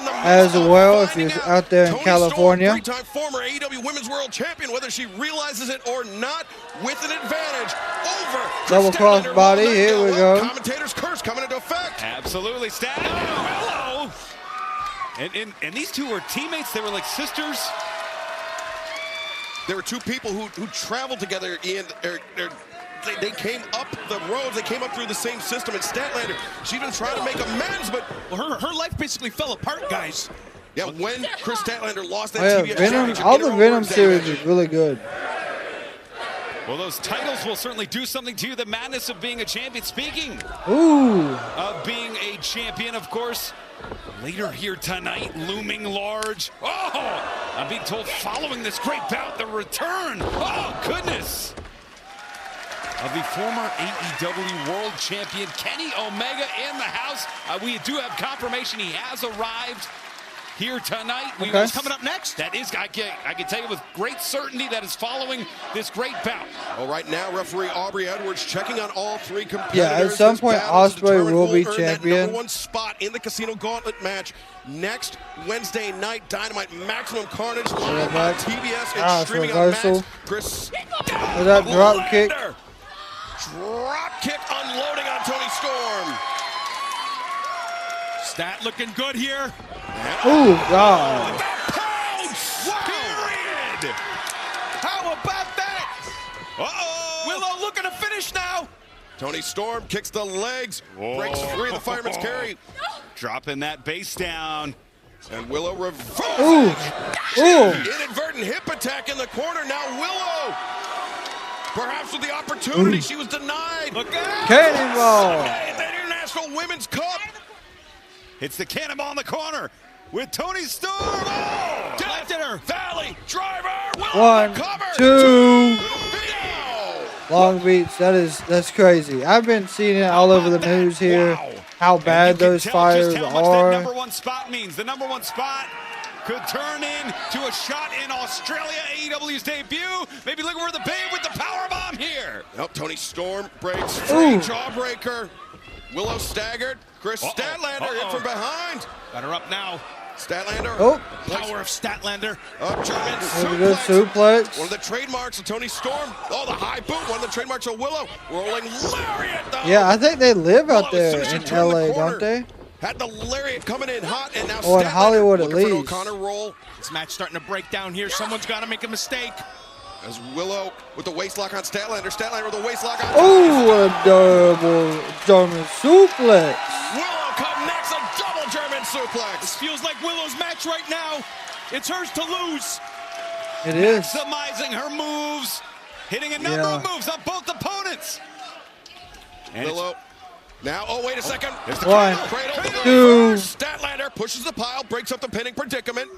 as well if you're out there in California. Three-time former AEW Women's World Champion, whether she realizes it or not, with an advantage over Double cross body. Here we go. Commentator's curse coming into effect. Absolutely, Stat. Hello. And these two were teammates. They were like sisters. There were two people who traveled together, and they came up the roads. They came up through the same system. And Statlander, she's been trying to make amends, but her life basically fell apart, guys. Yeah, when Chris Statlander lost that TBS championship, all the Venom series is really good. Well, those titles will certainly do something to you. The madness of being a champion. Speaking of being a champion, of course, later here tonight, looming large. Oh, I'm being told following this great bout, the return. Oh, goodness. Of the former AEW World Champion, Kenny Omega in the house. We do have confirmation he has arrived here tonight. What's coming up next? That is, I can tell you with great certainty, that is following this great bout. Well, right now, referee Aubrey Edwards checking on all three competitors. Yeah, at some point, Ospreay will be champion. #1 spot in the Casino Gauntlet match next Wednesday night. Dynamite Maximum Carnage live on TBS and streaming on Max. Chris, that drop kick. Drop kick unloading on Tony Storm. Stat looking good here. Oh, God. Pounce! Period! How about that? Uh-oh! Willow looking to finish now. Tony Storm kicks the legs, breaks free of the fireman's carry. Dropping that base down. And Willow reverses. Inadvertent hip attack in the corner. Now Willow. Perhaps with the opportunity, she was denied. Look out! Cannonball. The International Women's Cup. It's the cannonball in the corner with Tony Storm. Oh! Lifted her. Valley driver. One, two. Long Beach. That's crazy. I've been seeing it all over the news here. How bad those fires just how much that are. number one spot means. The number one spot could turn into a shot in Australia, AEW's debut. Maybe looking for the Babe with the powerbomb here. Nope, Tony Storm breaks free, jawbreaker. Willow staggered. Chris Statlander in from behind. Got her up now. Statlander. Power of Statlander. German suplex. One of the trademarks of Tony Storm. Oh, the high boot. One of the trademarks of Willow. Rolling lariat, though. Yeah, I think they live out there in LA, don't they? Had the lariat coming in hot, and now in Hollywood at least. O'Connor roll. This match starting to break down here. Someone's got to make a mistake. As Willow with the waist lock on Statlander. Statlander with the waist lock on. Oh, a double German suplex. Willow connects a double German suplex. This feels like Willow's match right now. It's hers to lose. It is. Maximizing her moves. Hitting a number of moves on both opponents. And Willow. Now, oh, wait a second. One, two. Statlander pushes the pile, breaks up the pinning predicament.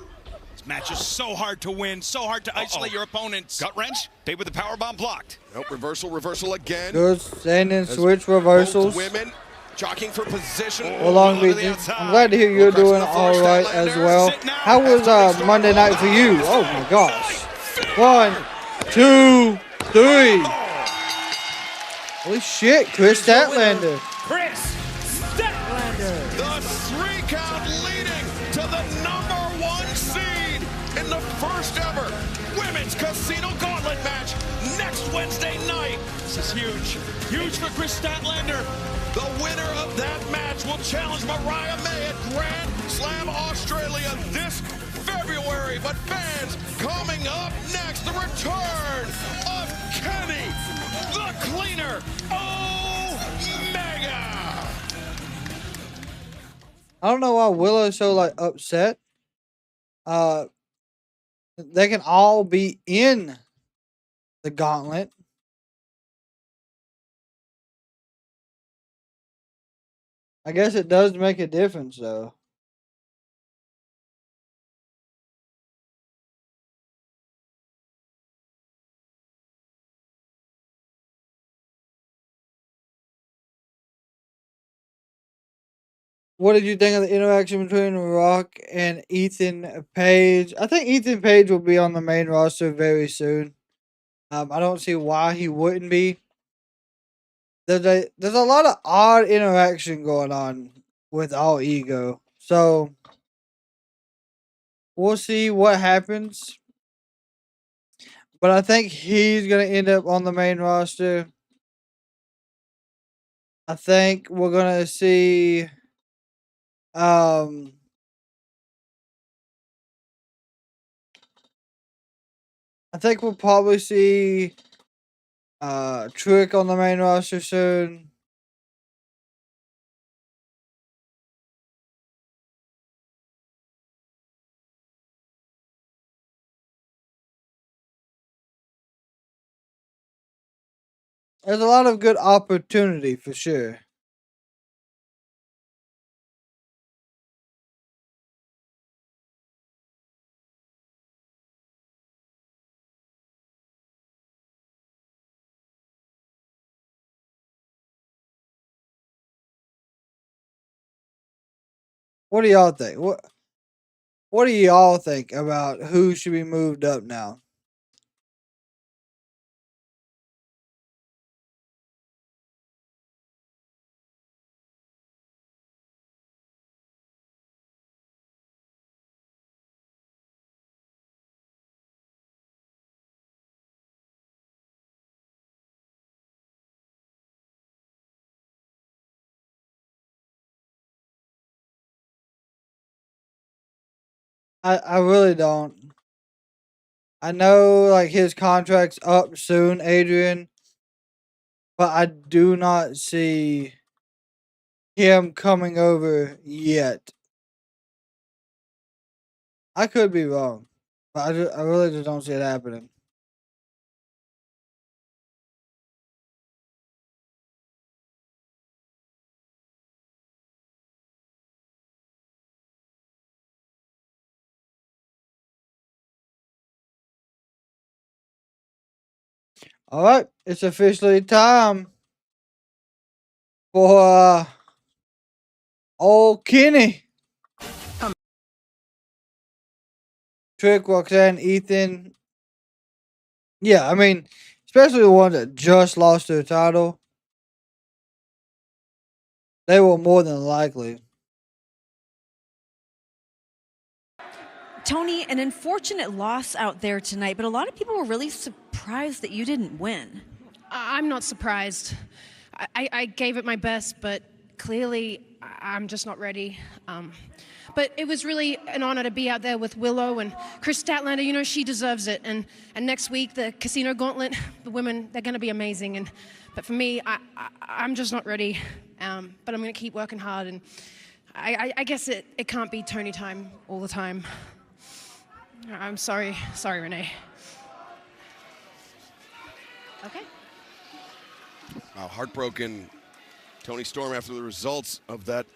This match is so hard to win, so hard to isolate your opponents. Gut wrench, Babe with the powerbomb blocked. Nope, reversal again. Good standing switch reversals. Women jockeying for position. Well, Long Beach, I'm glad to hear you're doing all right as well. How was Monday night for you? Oh, my gosh. 1, 2, 3. Holy shit, Chris Statlander. Chris Statlander. The 3 count leading to the #1 seed in the first ever Women's Casino Gauntlet match next Wednesday night. This is huge. Huge for Chris Statlander. The winner of that match will challenge Mariah May at Grand Slam Australia this February. But fans, coming up next, the return of Kenny the Cleaner Omega. I don't know why Willow's so like upset. They can all be in the gauntlet. I guess it does make a difference though. What did you think of the interaction between Rock and Ethan Page? I think Ethan Page will be on the main roster very soon. I don't see why he wouldn't be. There's a lot of odd interaction going on with All Ego. So we'll see what happens. But I think he's gonna end up on the main roster. I think we're gonna see I think we'll probably see Trick on the main roster soon. There's a lot of good opportunity for sure. What do y'all think? What do y'all think about who should be moved up now? I really don't. I know like his contract's up soon, Adrian, but I do not see him coming over yet. I could be wrong, but I really just don't see it happening. All right, it's officially time for old Kenny. Trick, Roxanne, Ethan. Yeah, I mean, especially the ones that just lost their title. They will more than likely. Tony, an unfortunate loss out there tonight, but a lot of people were really surprised that you didn't win. I'm not surprised. I gave it my best, but clearly I'm just not ready. But it was really an honor to be out there with Willow and Chris Statlander. You know, she deserves it. And next week, the Casino Gauntlet, the women, they're going to be amazing. But for me, I'm just not ready. But I'm going to keep working hard. And I guess it can't be Tony time all the time. I'm sorry. Sorry, Renee. Okay. Heartbroken Tony Storm after the results of that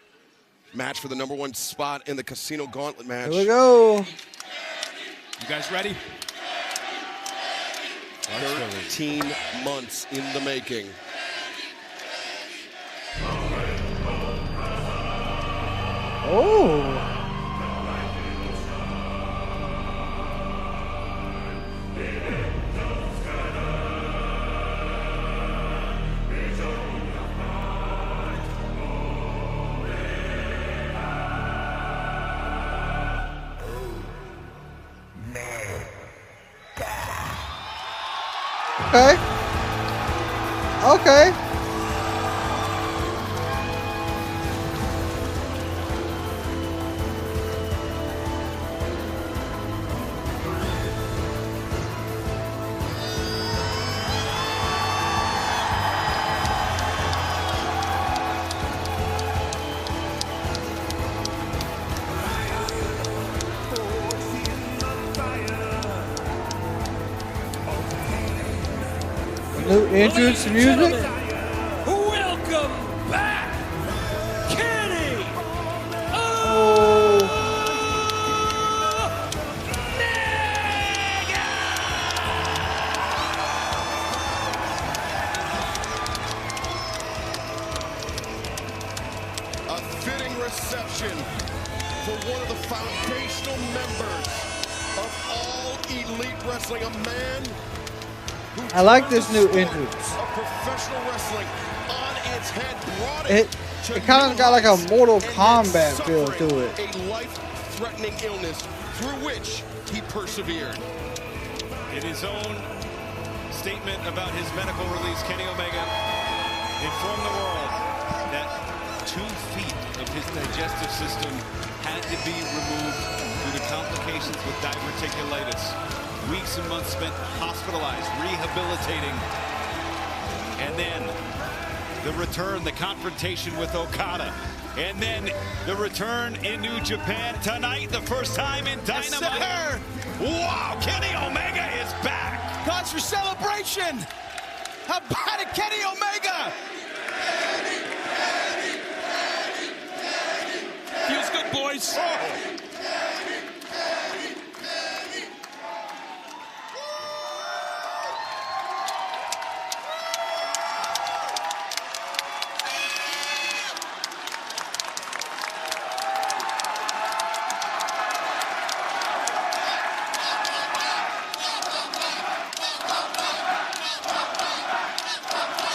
match for the #1 spot in the Casino Gauntlet match. Here we go. You guys ready? 13 months in the making. Oh. Okay. Okay. New entrance music. Welcome back, Kenny. A fitting reception for one of the foundational members of all Elite Wrestling, a man who I like this new entrance. of professional wrestling on its head, brought It kind of got like a Mortal Kombat feel to it. a life-threatening illness through which he persevered. In his own statement about his medical release, Kenny Omega informed the world that 2 feet of his digestive system had to be removed due to complications with diverticulitis. Weeks and months spent hospitalized, rehabilitating. And then the return, the confrontation with Okada. And then the return in New Japan tonight, the first time in Dynamite. Wow, Kenny Omega is back. Cause for celebration. How about it, Kenny Omega? Feels good, boys.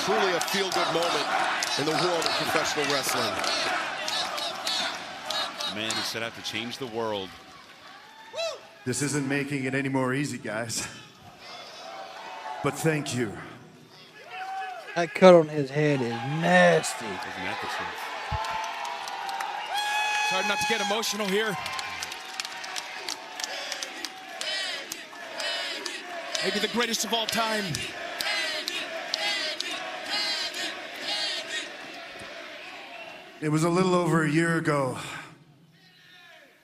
Truly a feel-good moment in the world of professional wrestling. Man, he set out to change the world. This isn't making it any more easy, guys. But thank you. That cut on his head is nasty. It's hard not to get emotional here. Maybe the greatest of all time. It was a little over a year ago.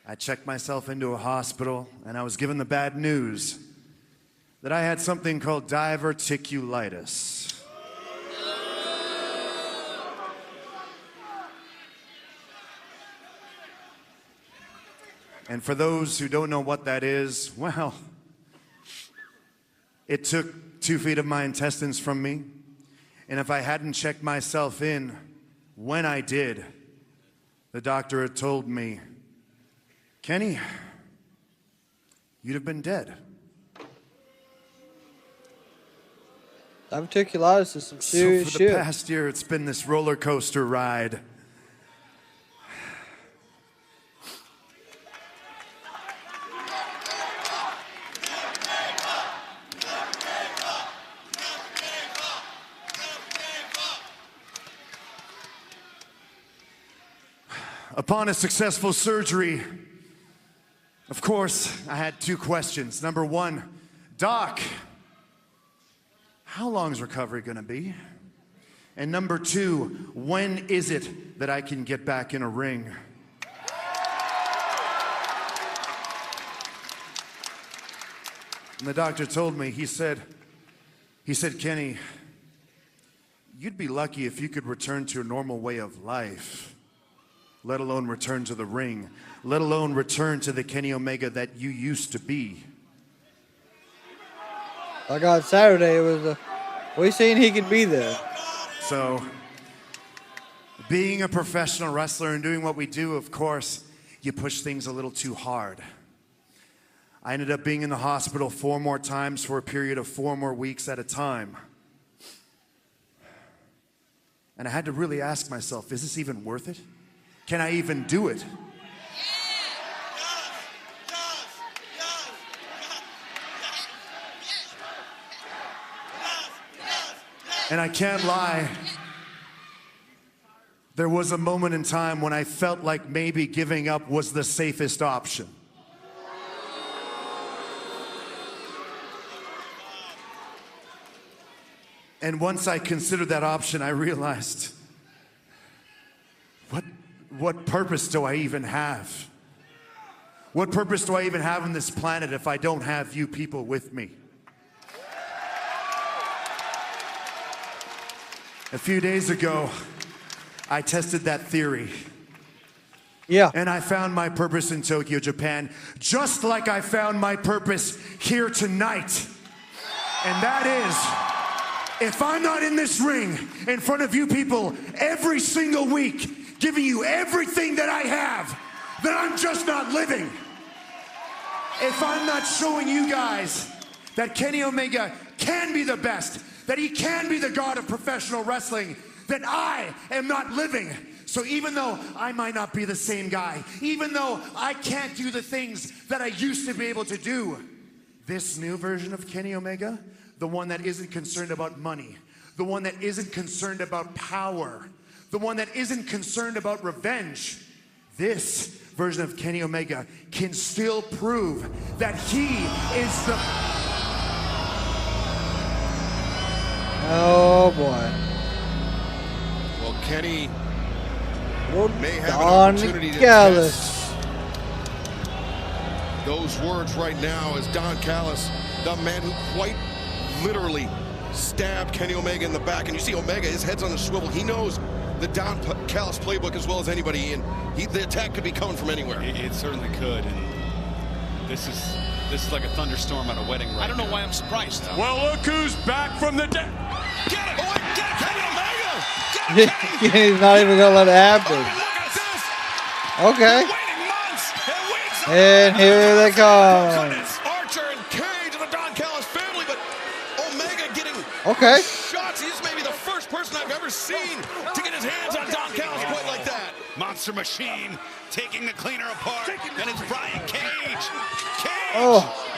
I checked myself into a hospital and I was given the bad news that I had something called diverticulitis. And for those who don't know what that is, well, it took 2 feet of my intestines from me. And if I hadn't checked myself in when I did, the doctor had told me, Kenny, you'd have been dead. Diverticulitis is some serious So for the shit. past year, it's been this roller coaster ride. Upon a successful surgery, of course, I had 2 questions. Number 1, Doc, how long is recovery gonna be? And number 2, when is it that I can get back in a ring? And the doctor told me, he said, Kenny, you'd be lucky if you could return to a normal way of life, let alone return to the ring, let alone return to the Kenny Omega that you used to be. Like on Saturday, it was we seen he could be there. So, being a professional wrestler and doing what we do, of course, you push things a little too hard. I ended up being in the hospital 4 more times for a period of 4 more weeks at a time. And I had to really ask myself, is this even worth it? Can I even do it? And I can't lie, there was a moment in time when I felt like maybe giving up was the safest option. And once I considered that option, I realized, what purpose do I even have? What purpose do I even have on this planet if I don't have you people with me? A few days ago, I tested that theory. Yeah. And I found my purpose in Tokyo, Japan, just like I found my purpose here tonight. And that is, if I'm not in this ring in front of you people every single week, giving you everything that I have, then I'm just not living. If I'm not showing you guys that Kenny Omega can be the best, that he can be the god of professional wrestling, then I am not living. So even though I might not be the same guy, even though I can't do the things that I used to be able to do, this new version of Kenny Omega, the one that isn't concerned about money, the one that isn't concerned about power, the one that isn't concerned about revenge, this version of Kenny Omega can still prove that he is the... Oh boy. Well, Kenny may have Don an opportunity to Callis. test those words right now as Don Callis, the man who quite literally stabbed Kenny Omega in the back. And you see Omega, his head's on a swivel. He knows the Don Callis playbook as well as anybody, and the attack could be coming from anywhere. It certainly could, and this is like a thunderstorm on a wedding right I don't know now. why I'm surprised. Well, look who's back from the dead. Get him! Oh, get him, Kenny Omega! Get him, Kenny! He's not even gonna let it happen. Okay. And here they come. Archer and Cage and the Don Callis family, but Omega getting Okay. shots. He's maybe the first person I've ever seen to get his hands on Don Callis quite like that. Monster Machine taking the cleaner apart, and it's Brian Cage. Cage! Oh.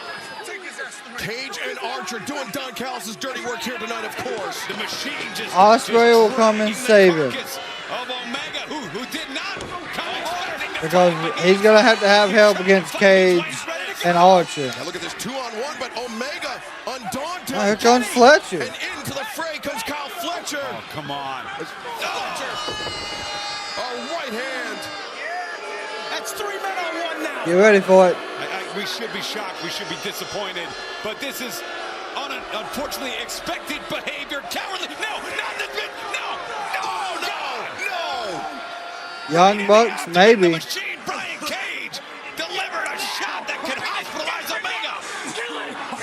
Cage and Archer doing Don Callis' dirty work here tonight, of course. The Machine just Ospreay will come and save him. of Omega, who did not come expecting to Because he's gonna have to have help against Cage and Archer. Now look at this 2-on-1, but Omega undaunted. Oh, here comes Fletcher. And into the fray comes Kyle Fletcher. Oh, come on. Fletcher. A right hand. That's 3 men on 1 now. Get ready for it. We should be shocked. We should be disappointed. But this is unfortunately expected behavior. Cowardly. No, not this bit. No. Young Bucks, maybe. Machine Brian Cage delivered a shot that could hospitalize Omega.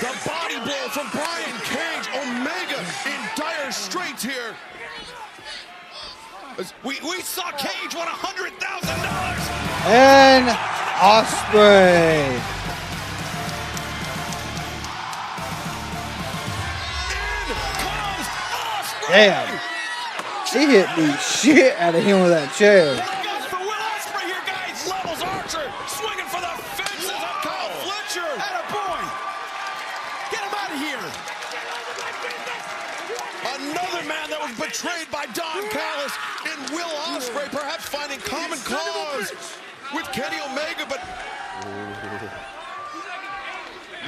The body blow from Brian Cage. Omega in dire straits here. We saw Cage won $100,000. And Ospreay. Damn. She hit the shit out of him with that chair. For Will Ospreay here, guys. Levels Archer. Swinging for the fences on Kyle Fletcher. Attaboy. Get him out of here. Another man that was betrayed by Don Callis and Will Ospreay, perhaps finding common cause with Kenny Omega, but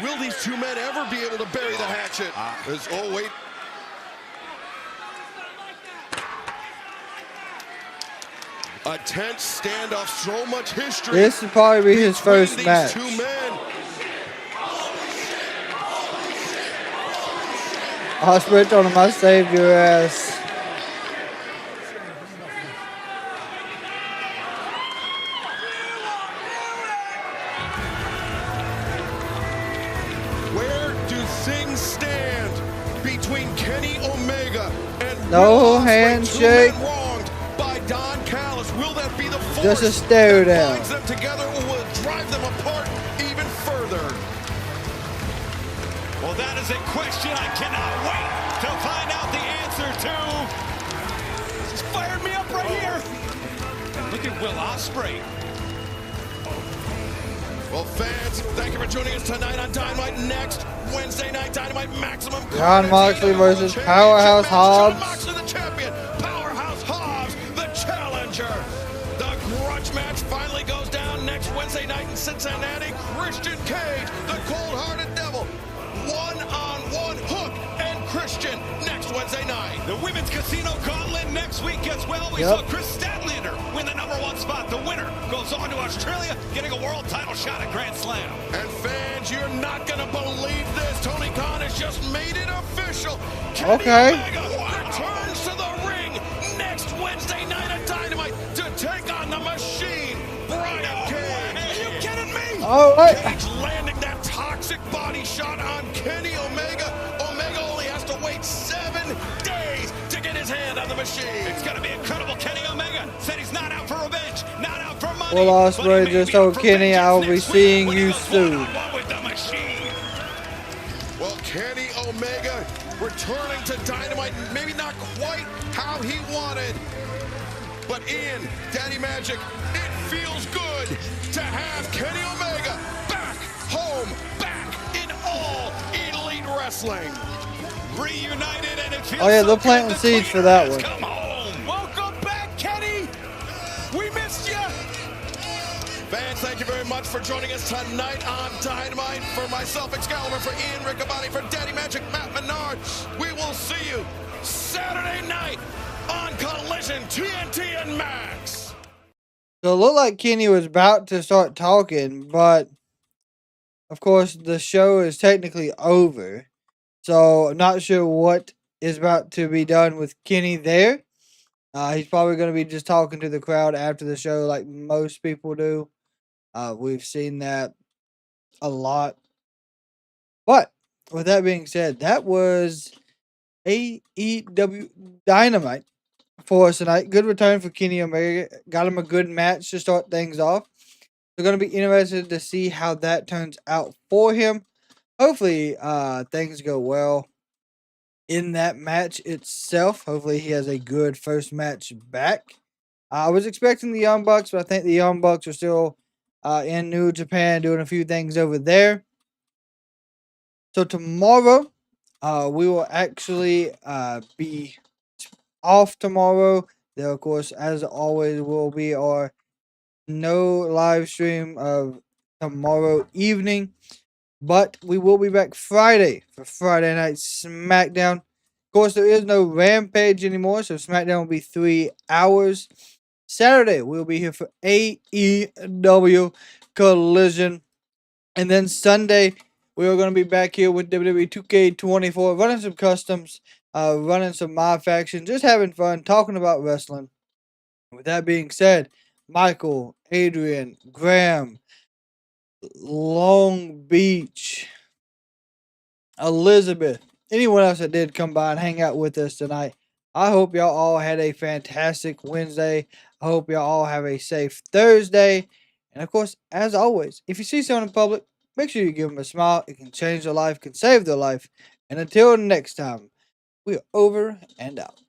will these two men ever be able to bury the hatchet? Oh, wait. A tense standoff, so much history. This would probably be his first these match. two men. Ospreay told him, I saved your ass. Where do things stand between Kenny Omega and No Will Ospreay, handshake. two men wronged by Don Callis? Will that be the force Just a stare that down. binds them together, or will it drive them apart even further? Well, that is a question I cannot wait to find out the answer to. This fired me up right here. Look at Will Ospreay. Well, fans, thank you for joining us tonight on Dynamite. Next Wednesday night, Dynamite Maximum. John Moxley versus Powerhouse John Hobbs. Moxley, the champion. Powerhouse Hobbs, the challenger. The grudge match finally goes down next Wednesday night in Cincinnati. Christian Cage, the cold-hearted devil. One-on-one Hook and Christian next Wednesday night. The Women's Casino Gauntlet next week as well. We saw Chris Statlander win the #1 spot. The winner goes on to Australia, getting a world title shot at Grand Slam. And fans, you're not going to believe this. Tony Khan has just made it official. Okay. Kenny Omega returns to the ring next Wednesday night at Dynamite to take on the Machine, Brian Cage. Are you kidding me? All right. Cage landing that toxic body shot on Kenny Omega. Omega only has to wait 7 days to get his hand on the Machine. It's going to be incredible. Kenny Omega said he's not out for revenge, not out for money. Will Ospreay just told Kenny, I will be seeing you soon. Well, Kenny Omega returning to Dynamite, maybe not quite how he wanted. But Ian, Daddy Magic, it feels good to have Kenny Omega back home, back in all Elite Wrestling. Reunited, and it feels Oh yeah, so they're good. planting The seeds for Queen that has one. come home. Welcome back, Kenny. We missed you. Fans, thank you very much for joining us tonight on Dynamite. For myself, Excalibur, for Ian Riccaboni, for Daddy Magic, Matt Menard. We will see you Saturday night on Collision, TNT and Max. So it looked like Kenny was about to start talking, but of course the show is technically over. So I'm not sure what is about to be done with Kenny there. He's probably going to be just talking to the crowd after the show like most people do. We've seen that a lot. But with that being said, that was AEW Dynamite for us tonight. Good return for Kenny Omega. Got him a good match to start things off. We're going to be interested to see how that turns out for him. Hopefully, things go well in that match itself. Hopefully, he has a good first match back. I was expecting the Young Bucks, but I think the Young Bucks are still in New Japan doing a few things over there. So tomorrow, we will actually be off tomorrow. There, of course, as always, will be our no live stream of tomorrow evening. But we will be back Friday for Friday Night SmackDown. Of course, there is no Rampage anymore, so SmackDown will be 3 hours. Saturday, we'll be here for AEW Collision. And then Sunday, we are going to be back here with WWE 2K24, running some customs, running some My Faction, just having fun, talking about wrestling. With that being said, Michael, Adrian, Graham, Long Beach, Elizabeth, anyone else that did come by and hang out with us tonight, I hope y'all all had a fantastic Wednesday. I hope y'all all have a safe Thursday. And of course, as always, if you see someone in public, make sure you give them a smile. It can change their life, can save their life. And until next time, we are over and out.